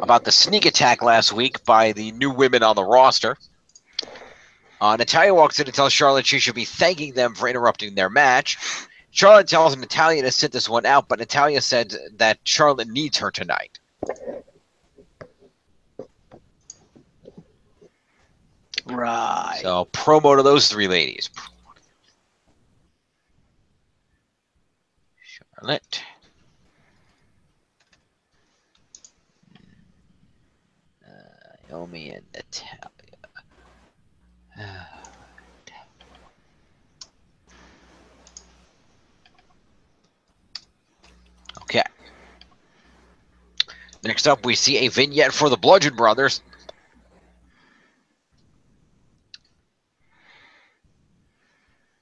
about the sneak attack last week by the new women on the roster. Natalya walks in and tells Charlotte she should be thanking them for interrupting their match. Charlotte tells Natalya to sit this one out, but Natalya said that Charlotte needs her tonight. Right. So, promo to those 3 ladies. Charlotte. Naomi and Natalia. Okay. Next up, we see a vignette for the Bludgeon Brothers.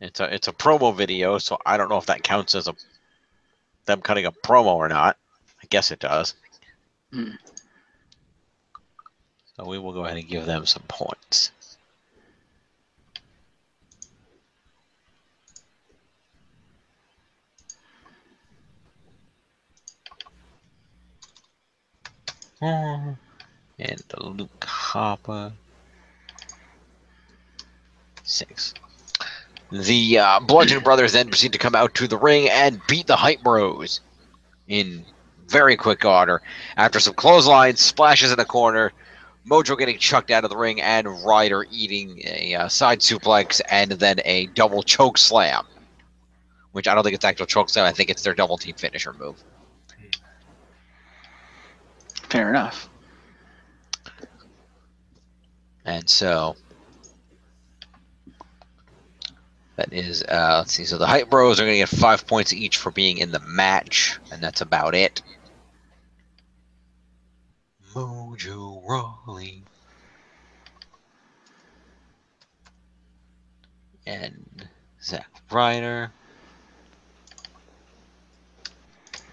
It's a promo video, so I don't know if that counts as them cutting a promo or not. I guess it does. Hmm. So we will go ahead and give them some points. And Luke Harper. 6. The Bludgeon Brothers then proceed to come out to the ring and beat the Hype Bros in very quick order. After some clotheslines, splashes in the corner, Mojo getting chucked out of the ring, and Ryder eating a side suplex and then a double choke slam. Which I don't think it's actual choke slam. I think it's their double team finisher move. Fair enough. And so that is, let's see. So the Hype Bros are going to get 5 points each for being in the match, and that's about it. Mojo Rawley. And Zack Ryder.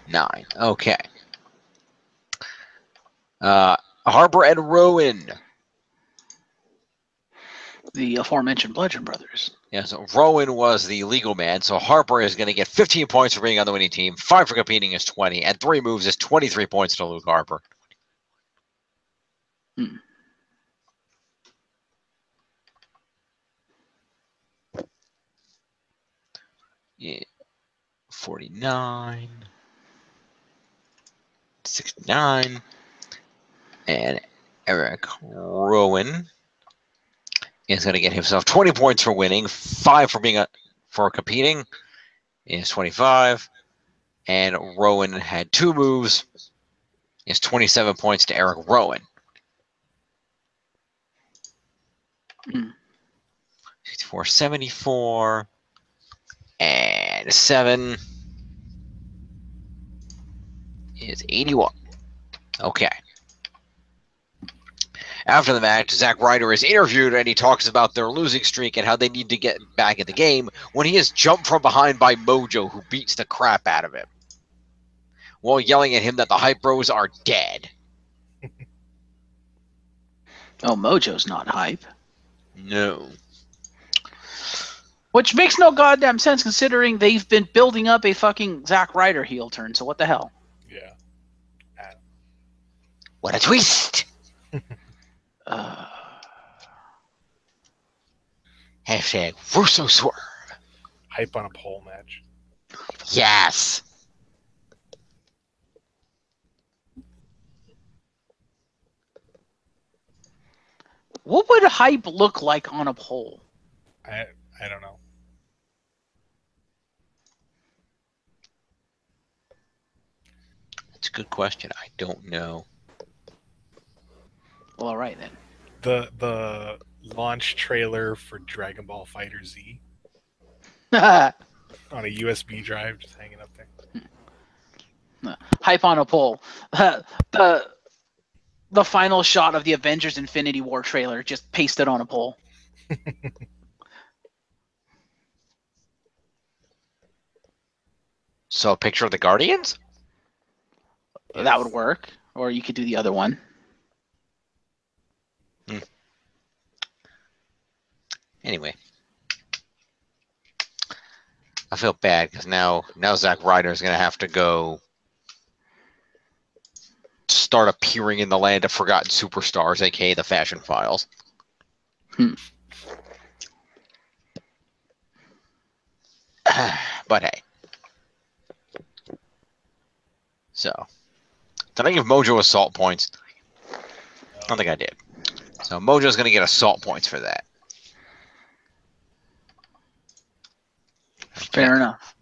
9. Okay. Harper and Rowan. The aforementioned Bludgeon Brothers. Yeah, so Rowan was the legal man, so Harper is going to get 15 points for being on the winning team, 5 for competing is 20, and 3 moves is 23 points to Luke Harper. Hmm. Yeah, 49, 69, and Eric Rowan is going to get himself 20 points for winning, 5 for being for competing is 25, and Rowan had 2 moves is 27 points to Eric Rowan. 64, 74, and 7 is 81. Okay. After the match, Zack Ryder is interviewed and he talks about their losing streak and how they need to get back in the game when he is jumped from behind by Mojo, who beats the crap out of him, while yelling at him that the Hype Bros are dead. Oh, Mojo's not hype. No. Which makes no goddamn sense considering they've been building up a fucking Zack Ryder heel turn, so what the hell? Yeah. What a twist! Hashtag Russo Swerve. Hype on a pole match. Yes! What would hype look like on a pole? I don't know. That's a good question. I don't know. Well, all right then. The launch trailer for Dragon Ball Fighter Z Hype on a USB drive just hanging up there. on a pole. The final shot of the Avengers Infinity War trailer just pasted on a pole. So a picture of the Guardians? Yes. That would work. Or you could do the other one. Anyway. I feel bad because now Zack Ryder is going to have to go start appearing in the land of forgotten superstars, aka the Fashion Files. But hey. So, did I give Mojo assault points? I don't think I did. So Mojo's going to get assault points for that. Fair enough.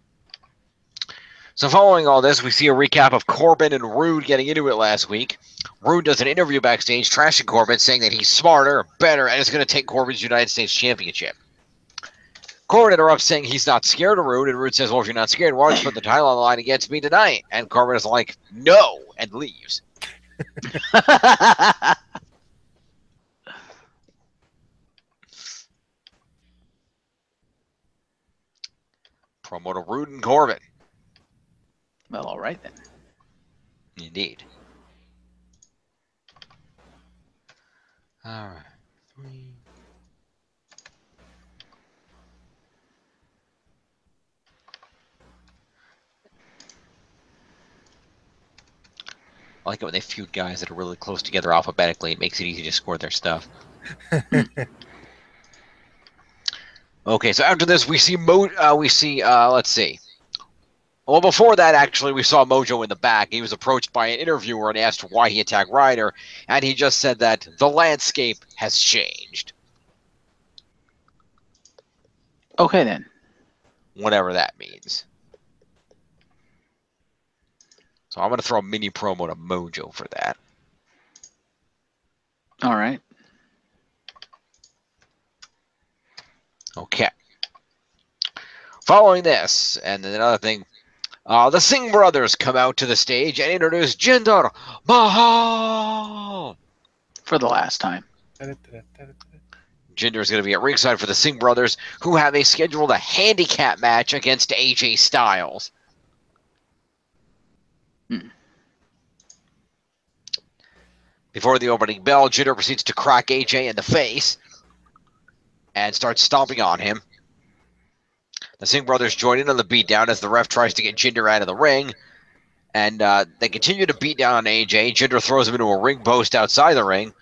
So following all this, we see a recap of Corbin and Rude getting into it last week. Rude does an interview backstage, trashing Corbin, saying that he's smarter, better, and is going to take Corbin's United States Championship. Corbin interrupts, saying he's not scared of Rude, and Rude says, well, if you're not scared, why don't you put the title on the line against me tonight? And Corbin is like, no, and leaves. Promo to Rude and Corbin. Well, all right then. Indeed. All right. I like it when they feud guys that are really close together alphabetically. It makes it easy to score their stuff. Okay, so after this, we see let's see. Well, before that, actually, we saw Mojo in the back. He was approached by an interviewer and asked why he attacked Ryder, and he just said that the landscape has changed. Okay, then. Whatever that means. So I'm going to throw a mini promo to Mojo for that. All right. Okay. Following this, and then another thing, the Singh brothers come out to the stage and introduce Jinder Mahal. For the last time. Jinder is going to be at ringside for the Singh brothers, who have scheduled a handicap match against AJ Styles. Before the opening bell, Jinder proceeds to crack AJ in the face and starts stomping on him. The Singh brothers join in on the beatdown as the ref tries to get Jinder out of the ring. And they continue to beat down on AJ. Jinder throws him into a ring post outside the ring.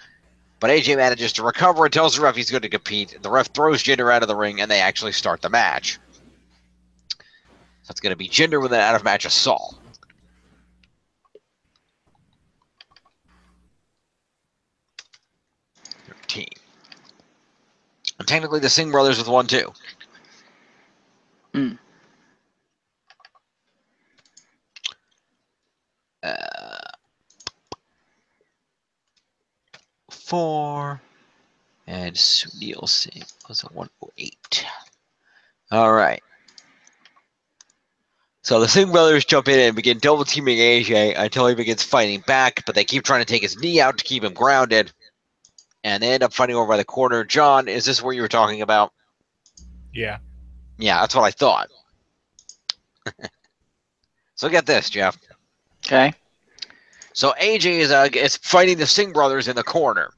But AJ manages to recover and tells the ref he's going to compete. The ref throws Jinder out of the ring, and they actually start the match. So it's going to be Jinder with an out-of-match assault. And technically the Singh brothers with 1-2. Mm. 4 and Sunil Singh was a 108. All right. So the Singh brothers jump in and begin double teaming AJ until he begins fighting back, but they keep trying to take his knee out to keep him grounded. And they end up fighting over by the corner. John, is this what you were talking about? Yeah. Yeah, that's what I thought. So get this, Jeff. Okay. So AJ is fighting the Singh brothers in the corner.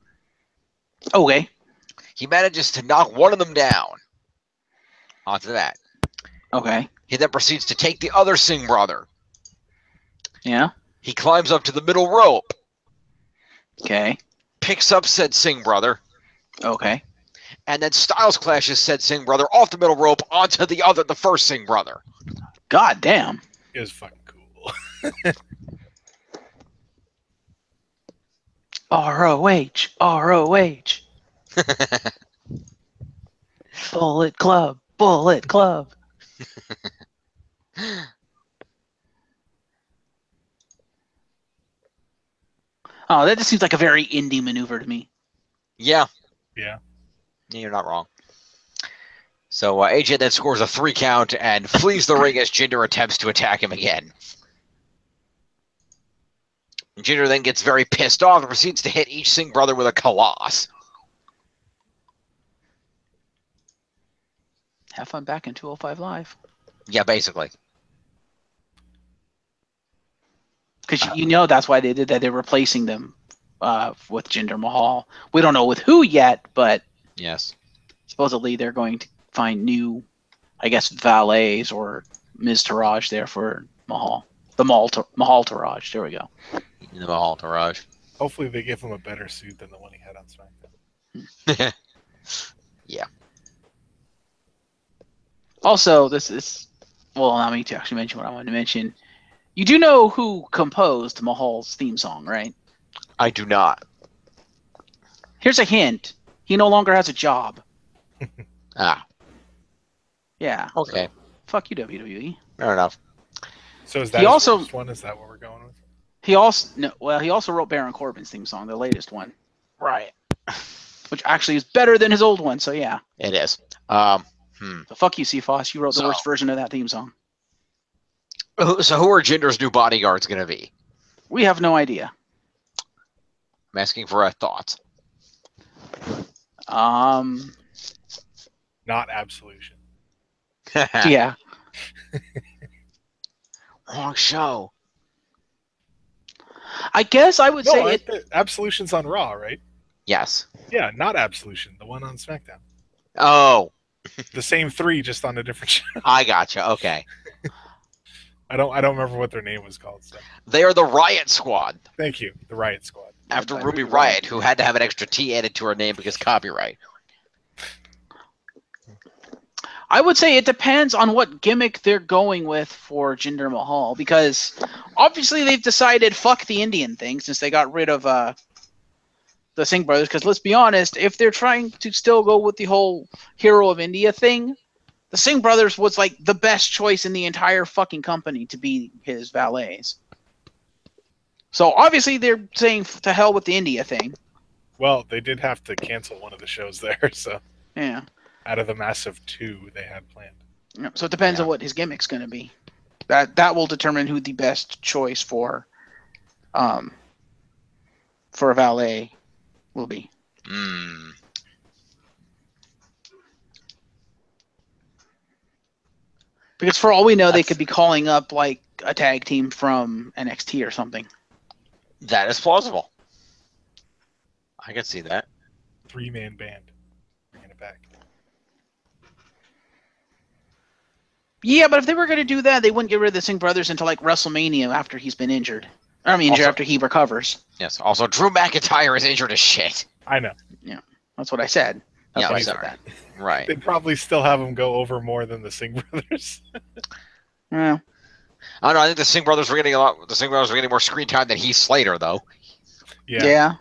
Okay. He manages to knock one of them down onto that. Okay. He then proceeds to take the other Singh brother. Yeah. He climbs up to the middle rope. Okay. Picks up said Singh brother. Okay. And then Styles clashes said Singh brother off the middle rope onto the first Singh brother. God damn. It was fucking cool. ROH. ROH. Bullet Club. Bullet Club. Oh, that just seems like a very indie maneuver to me. Yeah. Yeah. You're not wrong. So AJ then scores a 3 count and flees the ring as Jinder attempts to attack him again. Jinder then gets very pissed off and proceeds to hit each Singh brother with a kalash. Have fun back in 205 Live. Yeah, basically. Because you know that's why they did that. They're replacing them with Jinder Mahal. We don't know with who yet, but Yes. supposedly they're going to find new, I guess, valets or Ms. Taraj there for Mahal. The Mahal Taraj. There we go. In the Mahal Taraj. Hopefully they give him a better suit than the one he had on SmackDown. Yeah. Also, this is, well, allow me to actually mention what I wanted to mention. You do know who composed Mahal's theme song, right? I do not. Here's a hint. He no longer has a job. Ah, Yeah. okay. So, fuck you, WWE. Fair enough. So is that He his also- first one? Is that what we're going with? He also wrote Baron Corbin's theme song, the latest one, Right. which actually is better than his old one. So yeah. It is. So fuck you, C-Foss. You wrote the worst version of that theme song. So who are Jinder's new bodyguards going to be? We have no idea. I'm asking for a thought. Um. Not Absolution. Yeah. Wrong show. I guess I would say it. Absolution's on Raw, right? Yes. Yeah, not Absolution, the one on SmackDown. Oh, The same three, just on a different show. I gotcha. Okay. I don't remember what their name was called. So. They are the Riot Squad. Thank you, the Riot Squad. After Ruby Riot, who had to have an extra T added to her name because copyright. I would say it depends on what gimmick they're going with for Jinder Mahal, because obviously they've decided fuck the Indian thing since they got rid of the Singh brothers. Because let's be honest, if they're trying to still go with the whole Hero of India thing, the Singh brothers was like the best choice in the entire fucking company to be his valets. So obviously they're saying to hell with the India thing. Well, they did have to cancel one of the shows there, so Yeah. out of the massive 2 they had planned. Yeah, so it depends on what his gimmick's going to be. That will determine who the best choice for a valet will be. Because for all we know, they could be calling up like a tag team from NXT or something. That is plausible. I can see that. 3-man band. Bringing it back. Yeah, but if they were going to do that, they wouldn't get rid of the Singh brothers until like WrestleMania after he's been injured. After he recovers. Yes. Also, Drew McIntyre is injured as shit. I know. Yeah, that's what I said. That's why I said that. Right. They'd probably still have him go over more than the Singh brothers. Yeah. I don't know. I think the Singh brothers were getting more screen time than Heath Slater, though. Yeah.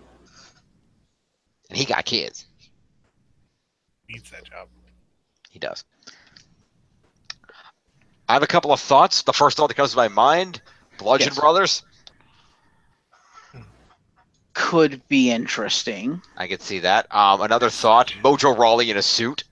And he got kids. Needs that job. He does. I have a couple of thoughts. The first thought that comes to my mind: Bludgeon Brothers. Could be interesting. I could see that. Another thought: Mojo Rawley in a suit.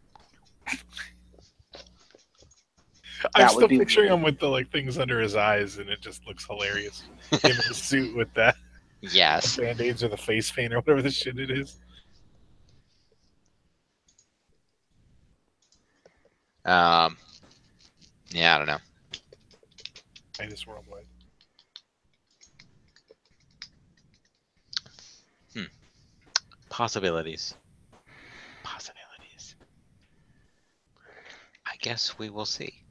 I'm still picturing him with the things under his eyes, and it just looks hilarious. Him in a suit with that. Yes. The Band-Aids or the face paint or whatever the shit it is. Yeah, I don't know. Titus Worldwide. Possibilities. I guess we will see.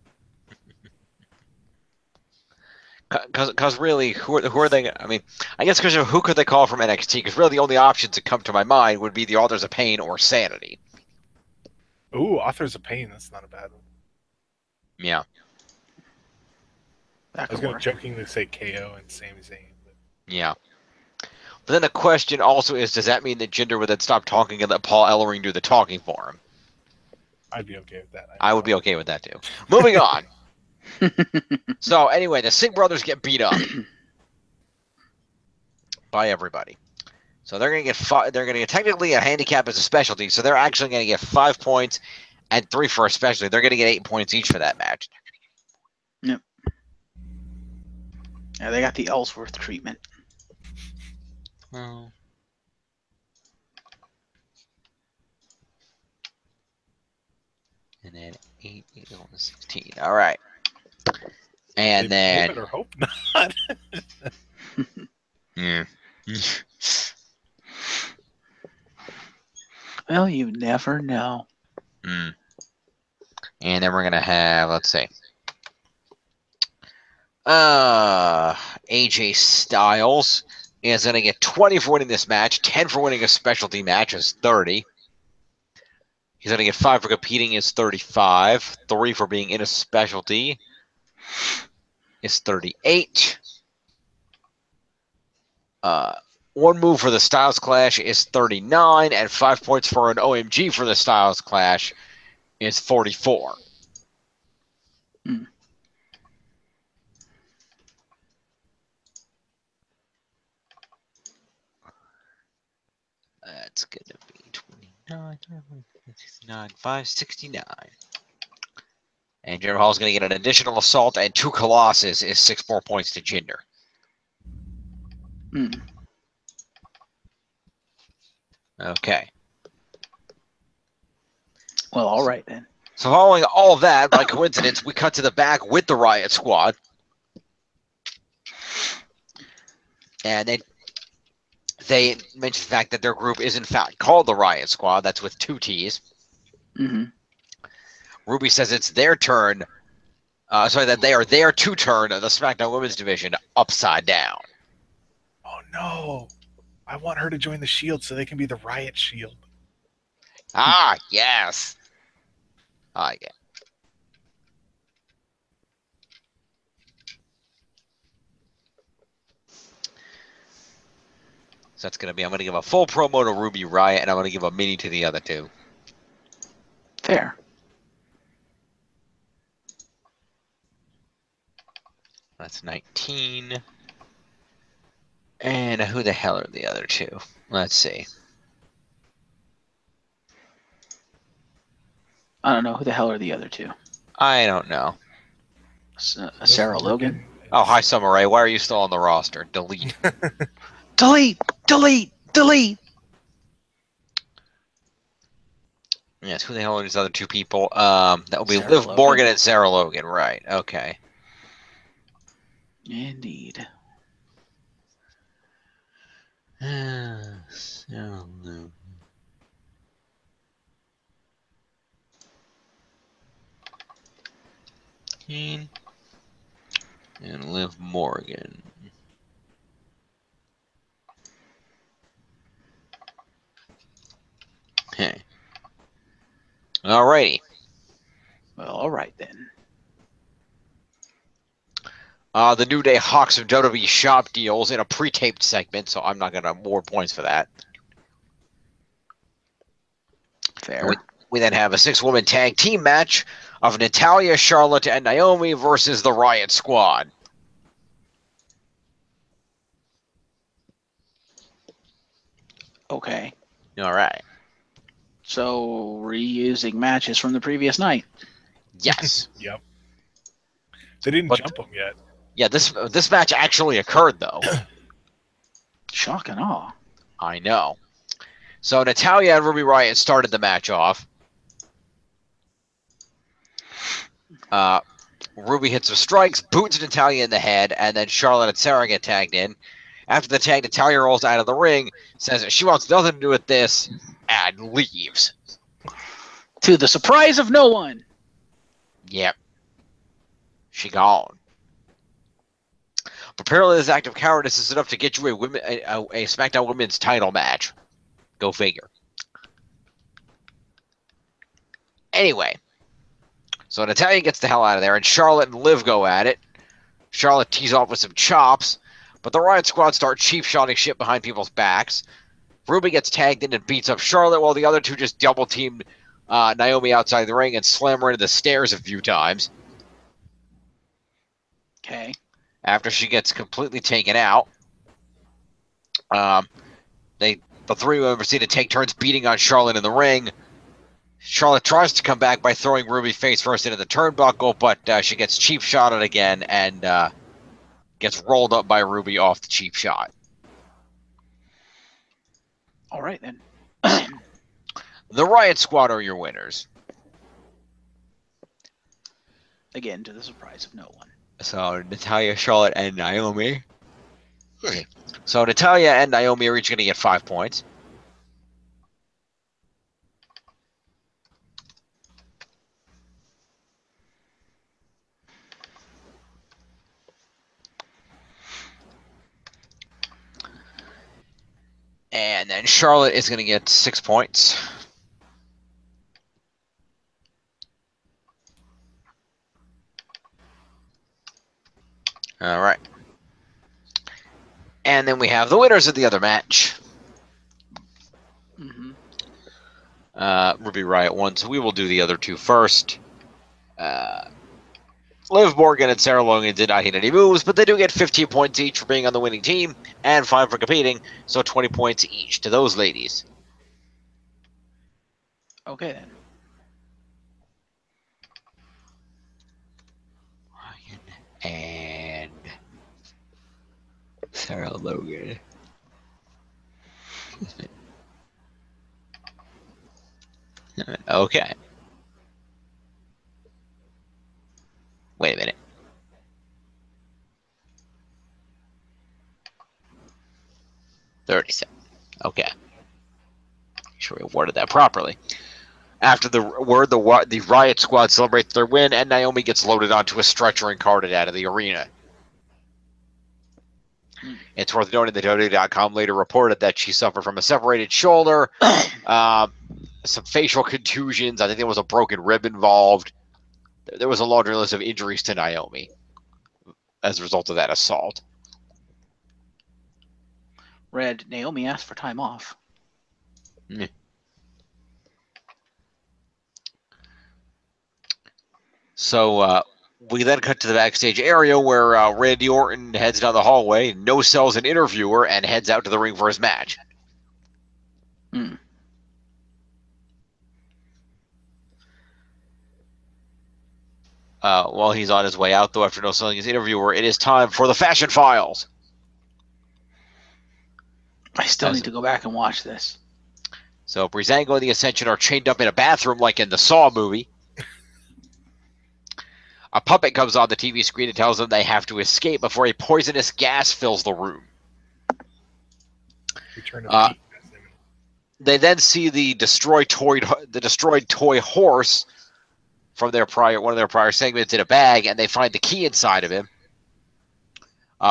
Because really, who are they? I mean, I guess because who could they call from NXT? Because really, the only options that come to my mind would be the Authors of Pain or Sanity. Ooh, Authors of Pain. That's not a bad one. Yeah. I was going to jokingly say KO and Sami Zayn. But... Yeah. But then the question also is, does that mean that Jinder would then stop talking and let Paul Ellering do the talking for him? I'd be okay with that. I would be okay with that too. Moving on. So anyway, the Singh brothers get beat up by everybody. So they're going to get they're going to get technically a handicap as a specialty. So they're actually going to get 5 points and 3 for a specialty. They're going to get 8 points each for that match. Yep. Yeah, they got the Ellsworth treatment. Well. And then 8, 16. All right. And then. I better hope not. Yeah. Well, you never know. And then we're gonna have, let's see. AJ Styles is gonna get 20 for winning this match, 10 for winning a specialty match is 30. He's gonna get 5 for competing is 35. 3 for being in a specialty is 38. 1 move for the Styles Clash is 39, and 5 points for an OMG for the Styles Clash is 44. that's going to be 29, 69, 569. And Jinder Mahal is going to get an additional assault and 2 Colossus is 6 more points to Jinder. Okay. Well, all right then. So following all that, by coincidence, we cut to the back with the Riot Squad. And they mentioned the fact that their group is in fact called the Riot Squad. That's with 2 T's. Ruby says it's their turn. That they are there to turn the SmackDown Women's Division upside down. Oh no! I want her to join the Shield so they can be the Riot Shield. Ah, yes. I get. So that's going to be, I'm going to give a full promo to Ruby Riot, and I'm going to give a mini to the other 2. Fair. That's 19. And who the hell are the other 2? Let's see. I don't know. Who the hell are the other 2? I don't know. Sarah Logan? Oh, hi, Summer Rae. Why are you still on the roster? Delete. Delete! Delete! Delete! Yes, who the hell are these other 2 people? That would be Sarah Liv Logan. Morgan and Sarah Logan. Right, okay. Indeed. Sarah Logan. And Liv Morgan. Okay. Alrighty. Well, all right then. The New Day hawks some WWE shop deals in a pre-taped segment, so I'm not going to award points for that. Fair. We then have a 6-woman tag team match of Natalya, Charlotte, and Naomi versus the Riot Squad. Okay. All right. So, reusing matches from the previous night. Yes. Yep. They didn't jump them yet. Yeah, this match actually occurred, though. Shock and awe. I know. So Natalya and Ruby Riott started the match off. Ruby hits some strikes, boots Natalya in the head, and then Charlotte and Sarah get tagged in. After the tag, Natalya rolls out of the ring, says that she wants nothing to do with this, and leaves. To the surprise of no one. Yep. She gone. Apparently, this act of cowardice is enough to get you a SmackDown Women's title match. Go figure. Anyway, so Natalya gets the hell out of there, and Charlotte and Liv go at it. Charlotte tees off with some chops, but the Riot Squad start cheap-shotting shit behind people's backs. Ruby gets tagged in and beats up Charlotte, while the other 2 just double-team Naomi outside the ring and slam her into the stairs a few times. Okay. After she gets completely taken out, the 3 women proceed to take turns beating on Charlotte in the ring. Charlotte tries to come back by throwing Ruby face first into the turnbuckle, but she gets cheap shotted again and gets rolled up by Ruby off the cheap shot. All right, then. The Riot Squad are your winners. Again, to the surprise of no one. So Natalya, Charlotte, and Naomi. So Natalya and Naomi are each going to get 5 points. And then Charlotte is going to get 6 points. All right. And then we have the winners of the other match. Mm-hmm. Ruby Riott won, so we will do the other 2 first. Liv Morgan and Sarah Logan did not hit any moves, but they do get 15 points each for being on the winning team, and 5 for competing, so 20 points each to those ladies. Okay then. And Sarah Logan. Okay. Wait a minute. $37. Okay. Sure we worded that properly. After the word, the Riot Squad celebrates their win, and Naomi gets loaded onto a stretcher and carted out of the arena. It's worth noting that WWE.com later reported that she suffered from a separated shoulder, some facial contusions. I think there was a broken rib involved. There was a laundry list of injuries to Naomi as a result of that assault. Read, Naomi asked for time off. So we then cut to the backstage area where Randy Orton heads down the hallway, no-sells an interviewer, and heads out to the ring for his match. While he's on his way out, though, after no-selling his interviewer, it is time for the Fashion Files. I still need to go back and watch this. So Breezango and the Ascension are chained up in a bathroom like in the Saw movie. A puppet comes on the TV screen and tells them they have to escape before a poisonous gas fills the room. They then see the destroyed toy horse from one of their prior segments in a bag, and they find the key inside of him.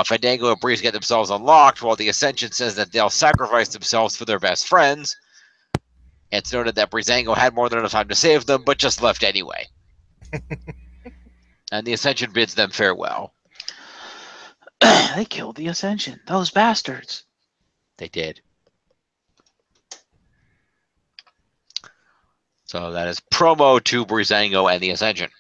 Fandango and Breeze get themselves unlocked, while the Ascension says that they'll sacrifice themselves for their best friends. It's noted that Breezango had more than enough time to save them, but just left anyway. And the Ascension bids them farewell. They killed the Ascension. Those bastards. They did. So that is promo to Breezango and the Ascension.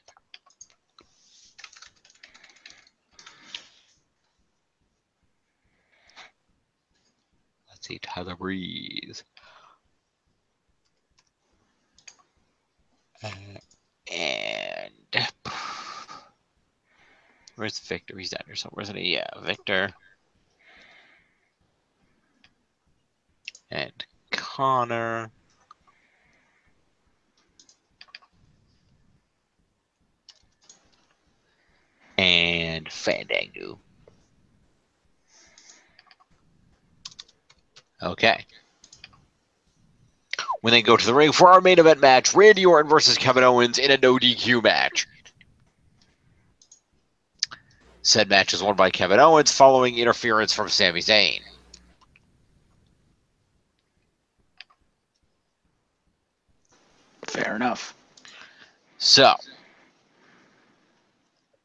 Let's see, Tyler Breeze. And where's Victor? He's down here somewhere, isn't he? Yeah, Victor. And Connor. And Fandango. Okay. When they go to the ring for our main event match, Randy Orton versus Kevin Owens in a no DQ match. Said match is won by Kevin Owens following interference from Sami Zayn. Fair enough. So,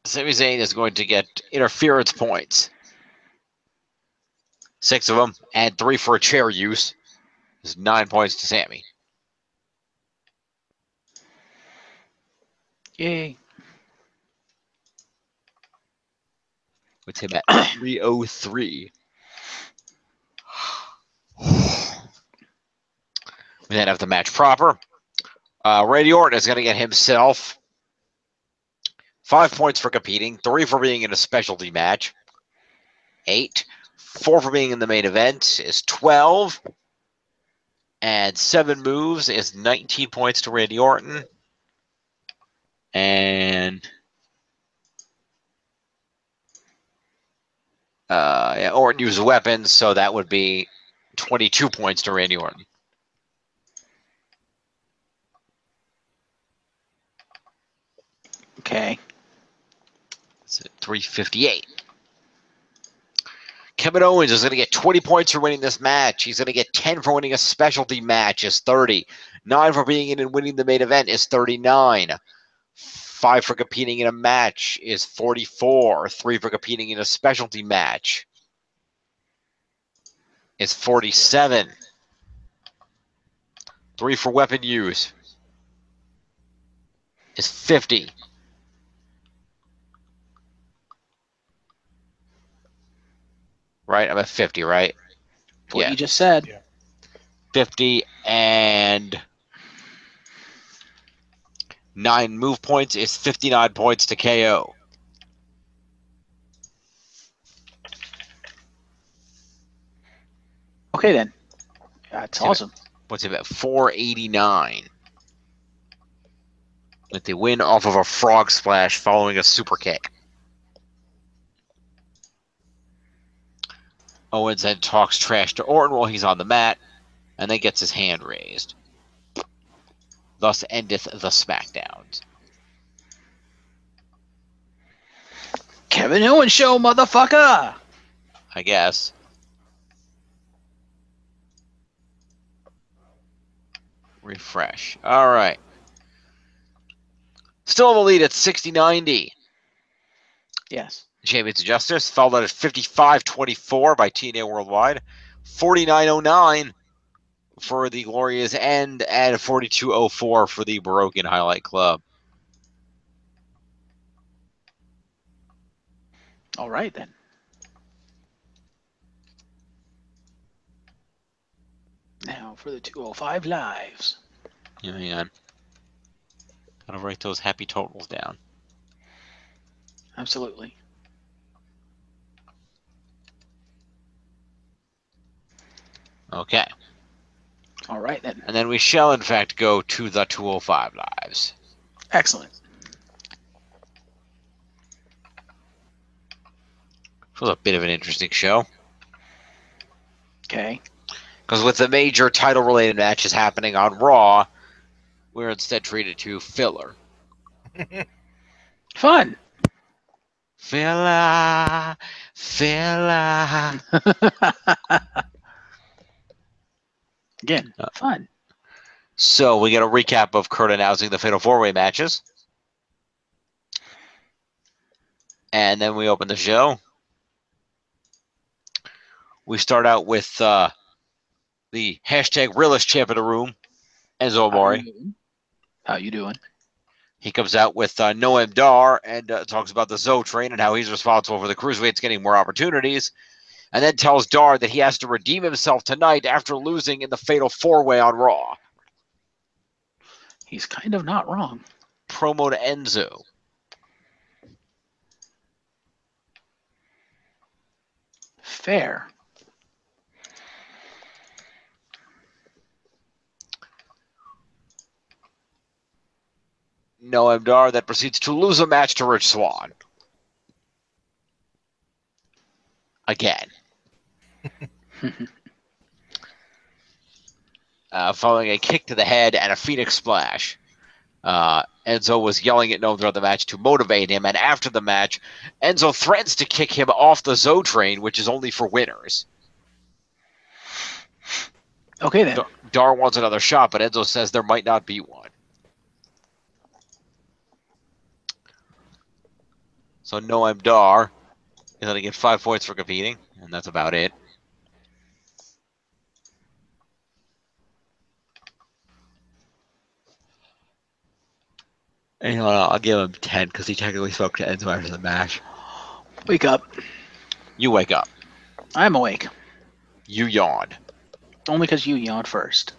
Sami Zayn is going to get interference points. 6 of them, and 3 for a chair use. There's 9 points to Sami. Yay. With him at 303. We then have the match proper. Randy Orton is going to get himself 5 points for competing, 3 for being in a specialty match, 8, 4 for being in the main event is 12, and 7 moves is 19 points to Randy Orton. And Orton uses weapons, so that would be 22 points to Randy Orton. Okay. It's at 358. Kevin Owens is going to get 20 points for winning this match. He's going to get 10 for winning a specialty match is 30. 9 for being in and winning the main event is 39. 5 for competing in a match is 44. 3 for competing in a specialty match is 47. 3 for weapon use is 50. Right? I'm at 50, right? What you just said. Yeah. 50 and 9 move points is 59 points to KO. Okay, then. That's awesome. Puts him at 489. With the win off of a frog splash following a super kick. Owens then talks trash to Orton while he's on the mat, and then gets his hand raised. Thus endeth the SmackDowns. Kevin Owens show, motherfucker! I guess. Refresh. All right. Still in the lead at 60-90. Yes. Champions of Justice followed out at 55-24 by TNA Worldwide. 49-09 for the Glorious End, and 42-04 for the Broken Highlight Club. All right, then. Now for the 205 lives. Hang on. Gotta write those happy totals down. Absolutely. Okay. All right, then. And then we shall, in fact, go to the 205 lives. Excellent. It was a bit of an interesting show. Okay. Because with the major title-related matches happening on Raw, we're instead treated to filler. Fun. Filler. Again, fun. So we get a recap of Kurt announcing the Fatal 4-Way matches. And then we open the show. We start out with the hashtag realest champ in the room, Enzo Amore. How you doing? He comes out with Noam Dar and talks about the Zoe train and how he's responsible for the cruiserweights getting more opportunities. And then tells Dar that he has to redeem himself tonight after losing in the Fatal 4-Way on Raw. He's kind of not wrong. Promo to Enzo. Fair. Noam Dar that proceeds to lose a match to Rich Swann. Again. Following a kick to the head and a Phoenix Splash. Enzo was yelling at Noam throughout the match to motivate him, and after the match, Enzo threatens to kick him off the Zoe train, which is only for winners. Okay, then. Dar wants another shot, but Enzo says there might not be one. So Noam Dar is going to get 5 points for competing, and that's about it. And you know, I'll give him 10 because he technically spoke to Enzo after the match. Wake up. You wake up. I'm awake. You yawned. Only because you yawned first.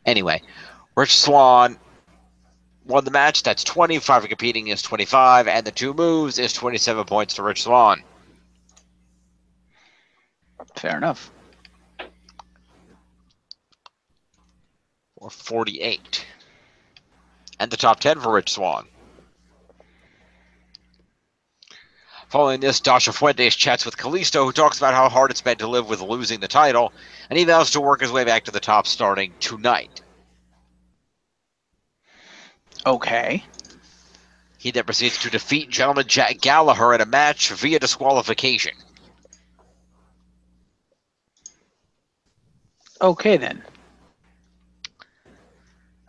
Anyway, Rich Swann won the match. That's 25 for competing is 25, and the 2 moves is 27 points to Rich Swann. Fair enough. Or 48. And the top 10 for Rich Swann. Following this, Dasha Fuentes chats with Kalisto, who talks about how hard it's been to live with losing the title, and he vows to work his way back to the top starting tonight. Okay. He then proceeds to defeat Gentleman Jack Gallagher in a match via disqualification. Okay, then.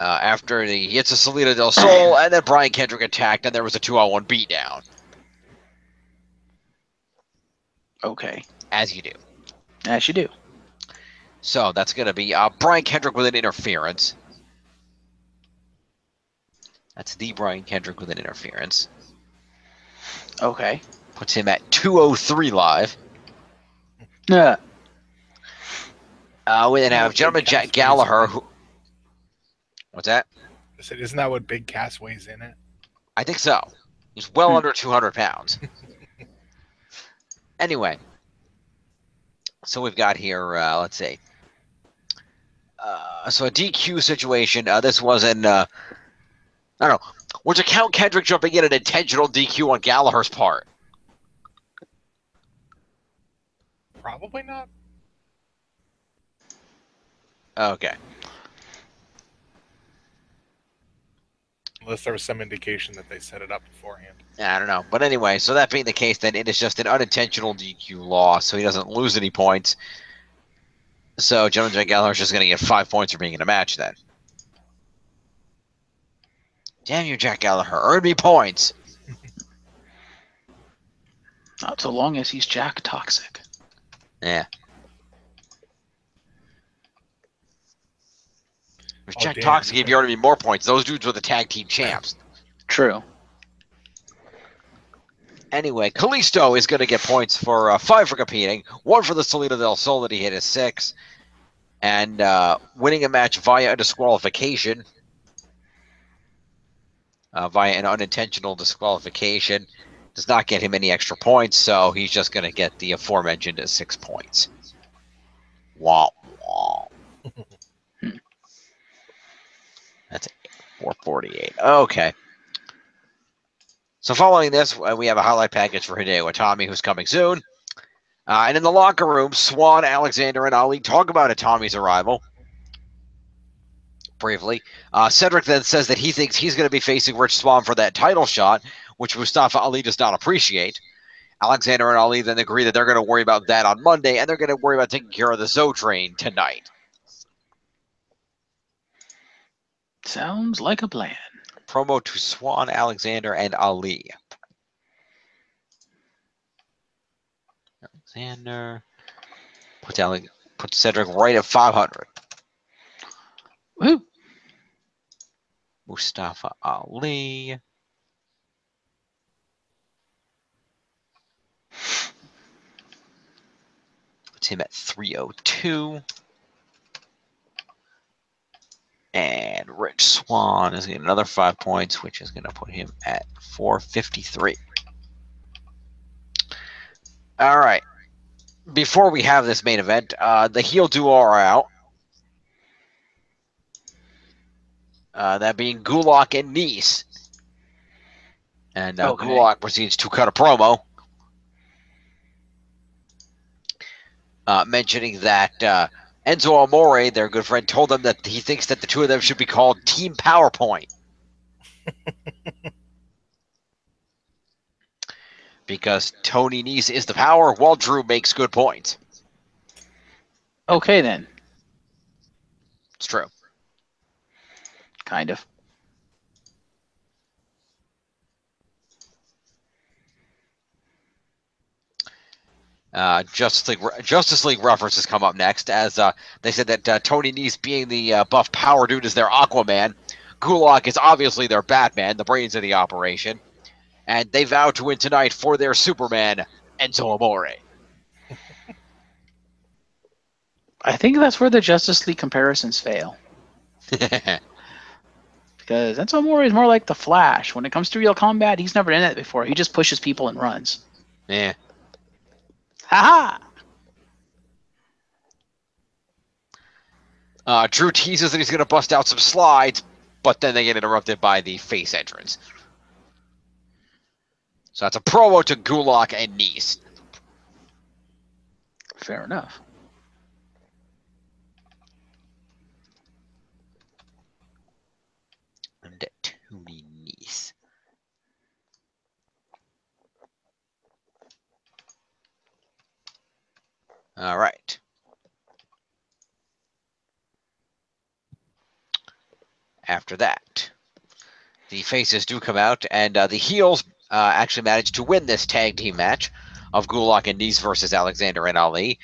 After he hits a Salida del Sol, and then Brian Kendrick attacked, and there was a 2-on-1 beatdown. Okay. As you do. As you do. So that's going to be Brian Kendrick with an interference. That's the Brian Kendrick with an interference. Okay. Puts him at 203 live. Yeah. We then have Gentleman Jack Gallagher, who... What's that? I said, isn't that what Big Cass weighs in at? I think so. He's well under 200 pounds. Anyway, so we've got here, let's see. So a DQ situation. This was in, I don't know. Was it Count Kendrick jumping in an intentional DQ on Gallagher's part? Probably not. Okay. Unless there was some indication that they set it up beforehand. I don't know. But anyway, so that being the case, then it is just an unintentional DQ loss, so he doesn't lose any points. So Gentleman Jack Gallagher's just going to get 5 points for being in a match then. Damn you, Jack Gallagher. Earn me points. Not so long as he's Jack Toxic. Yeah. If Oh, Jack damn. Toxic gave you already more points, those dudes were the tag team champs. True. Anyway, Kalisto is going to get points for 5 for competing, 1 for the Salida del Sol that he hit his 6, and winning a match via a disqualification, via an unintentional disqualification, does not get him any extra points, so he's just going to get the aforementioned 6 points. Wow. Wow. That's 448. Okay. So following this, we have a highlight package for Hideo Itami, who's coming soon. And in the locker room, Swan, Alexander, and Ali talk about Itami's arrival. Briefly. Cedric then says that he thinks he's going to be facing Rich Swann for that title shot, which Mustafa Ali does not appreciate. Alexander and Ali then agree that they're going to worry about that on Monday, and they're going to worry about taking care of the Zo train tonight. Sounds like a plan. Promo to Swan, Alexander, and Ali. Alexander puts Cedric right at 500. Woo. Mustafa Ali. Puts him at 302. And Rich Swann is getting another 5 points, which is going to put him at 453. All right. Before we have this main event, the heel duo are out. That being Gulak and Nice. And Okay. Gulak proceeds to cut a promo, mentioning that Enzo Amore, their good friend, told them that he thinks that the two of them should be called Team PowerPoint. Because Tony Nese is the power, while Drew makes good points. Okay, then. It's true. Kind of. Justice League references come up next, as they said that Tony Nese, being the buff power dude, is their Aquaman. Gulak is obviously their Batman, the brains of the operation. And they vow to win tonight for their Superman, Enzo Amore. I think that's where the Justice League comparisons fail. Because Enzo Amore is more like the Flash. When it comes to real combat, he's never done it before. He just pushes people and runs. Yeah. Ha ha! Drew teases that he's going to bust out some slides, but then they get interrupted by the face entrance. So that's a promo to Gulak and Nese. Fair enough. And Tony Nese. All right. After that, the faces do come out, and the heels actually managed to win this tag team match of Gulak and Nese versus Alexander and Ali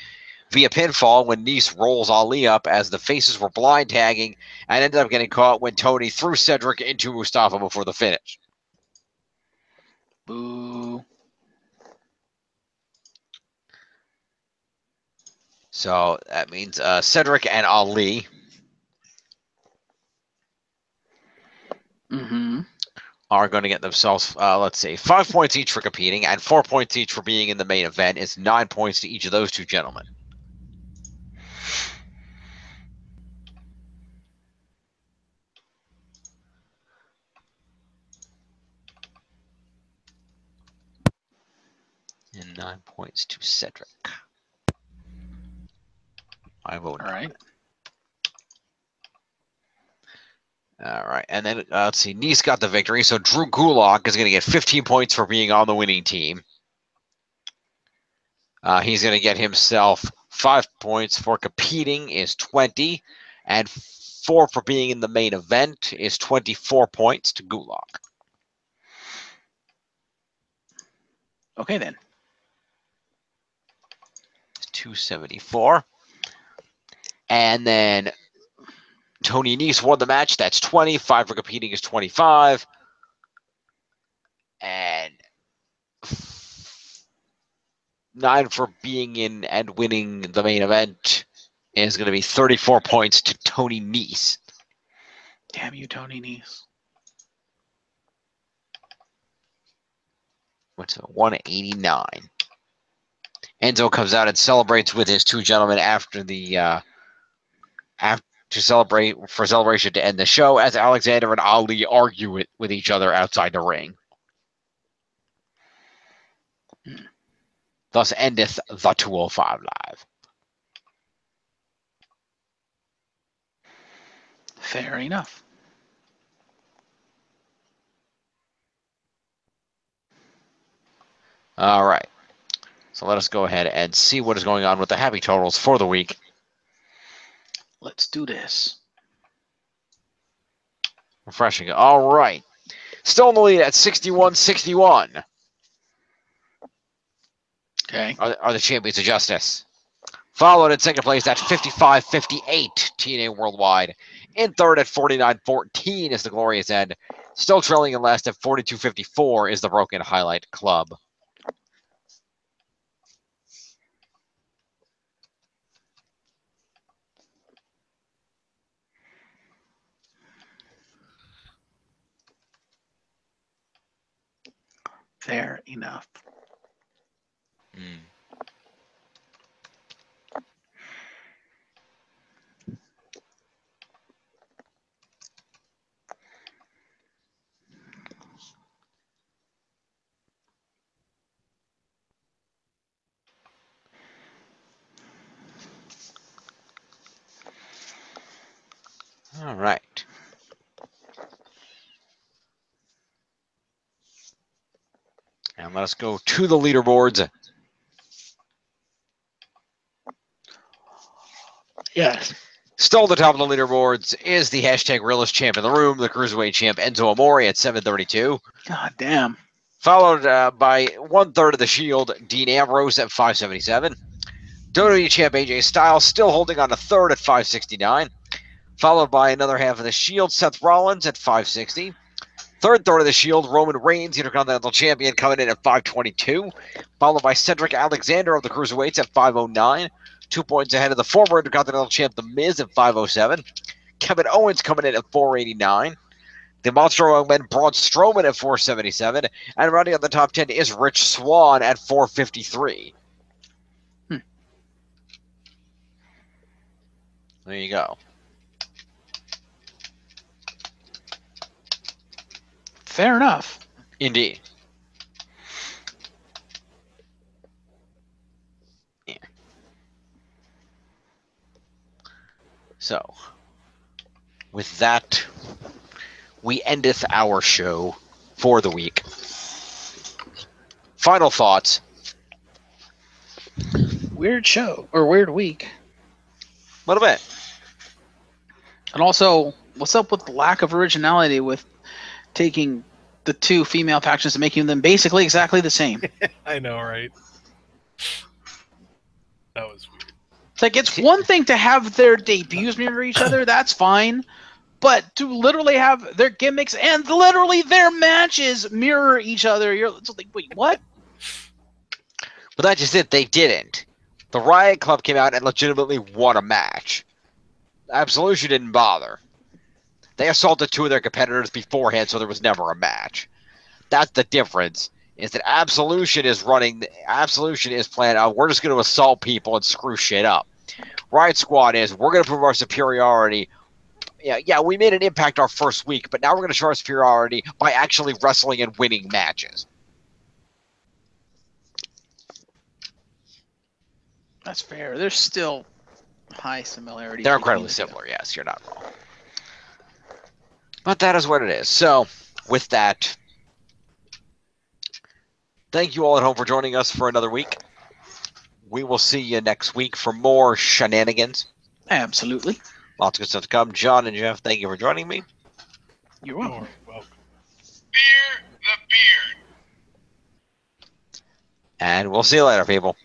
via pinfall when Nese rolls Ali up, as the faces were blind tagging and ended up getting caught when Tony threw Cedric into Mustafa before the finish. Boo. So that means Cedric and Ali are going to get themselves, let's see, 5 points each for competing and 4 points each for being in the main event. It's 9 points to each of those two gentlemen. And 9 points to Cedric. I vote. All right. All right. And then, let's see, Nice got the victory. So Drew Gulak is going to get 15 points for being on the winning team. He's going to get himself 5 points for competing is 20. And 4 for being in the main event is 24 points to Gulak. Okay, then. 274. And then Tony Nese won the match. That's 20. 5 for competing is 25. And 9 for being in and winning the main event is going to be 34 points to Tony Nese. Damn you, Tony Nese. What's it? 189. Enzo comes out and celebrates with his two gentlemen after the celebration to end the show as Alexander and Ali argue it with each other outside the ring. Thus endeth the 205 Live. Fair enough. All right. So let us go ahead and see what is going on with the happy totals for the week. Let's do this. Refreshing. All right. Still in the lead at 61-61. Okay. Are the champions of justice. Followed in second place at 55-58, TNA Worldwide. In third at 49-14 is the Glorious End. Still trailing in last at 42-54 is the Broken Highlight Club. Fair enough. All right. And let us go to the leaderboards. Yes. Still at the top of the leaderboards is the hashtag realest champ in the room, the Cruiserweight champ Enzo Amore at 732. God damn. Followed by 1/3 of the Shield, Dean Ambrose at 577. WWE champ AJ Styles still holding on a third at 569. Followed by another half of the Shield, Seth Rollins at 560. Third of the Shield, Roman Reigns, Intercontinental Champion, coming in at 522. Followed by Cedric Alexander of the Cruiserweights at 509. 2 points ahead of the former Intercontinental Champ, The Miz, at 507. Kevin Owens coming in at 489. The Monster Among Men, Braun Strowman at 477. And rounding out the top 10 is Rich Swann at 453. There you go. Fair enough. Indeed. Yeah. So, with that, we endeth our show for the week. Final thoughts. Weird show, or weird week. A little bit. And also, what's up with the lack of originality with taking the two female factions and making them basically exactly the same? I know, right? That was weird. It's like, it's one thing to have their debuts mirror each other, that's fine. But to literally have their gimmicks and literally their matches mirror each other, you're it's like, wait, what? But that's just it. They didn't. The Riot Club came out and legitimately won a match. Absolution didn't bother. They assaulted 2 of their competitors beforehand, so there was never a match. That's the difference. Is that Absolution is running? Absolution is planning. We're just going to assault people and screw shit up. Riot Squad is we're going to prove our superiority. Yeah, we made an impact our first week, but now we're going to show our superiority by actually wrestling and winning matches. That's fair. There's still high similarities. They're between incredibly the two. similar. Yes, you're not wrong. But that is what it is. So, with that, thank you all at home for joining us for another week. We will see you next week for more shenanigans. Absolutely. Lots of good stuff to come. John and Jeff, thank you for joining me. You're welcome. You're welcome. Beer the beard. And we'll see you later, people.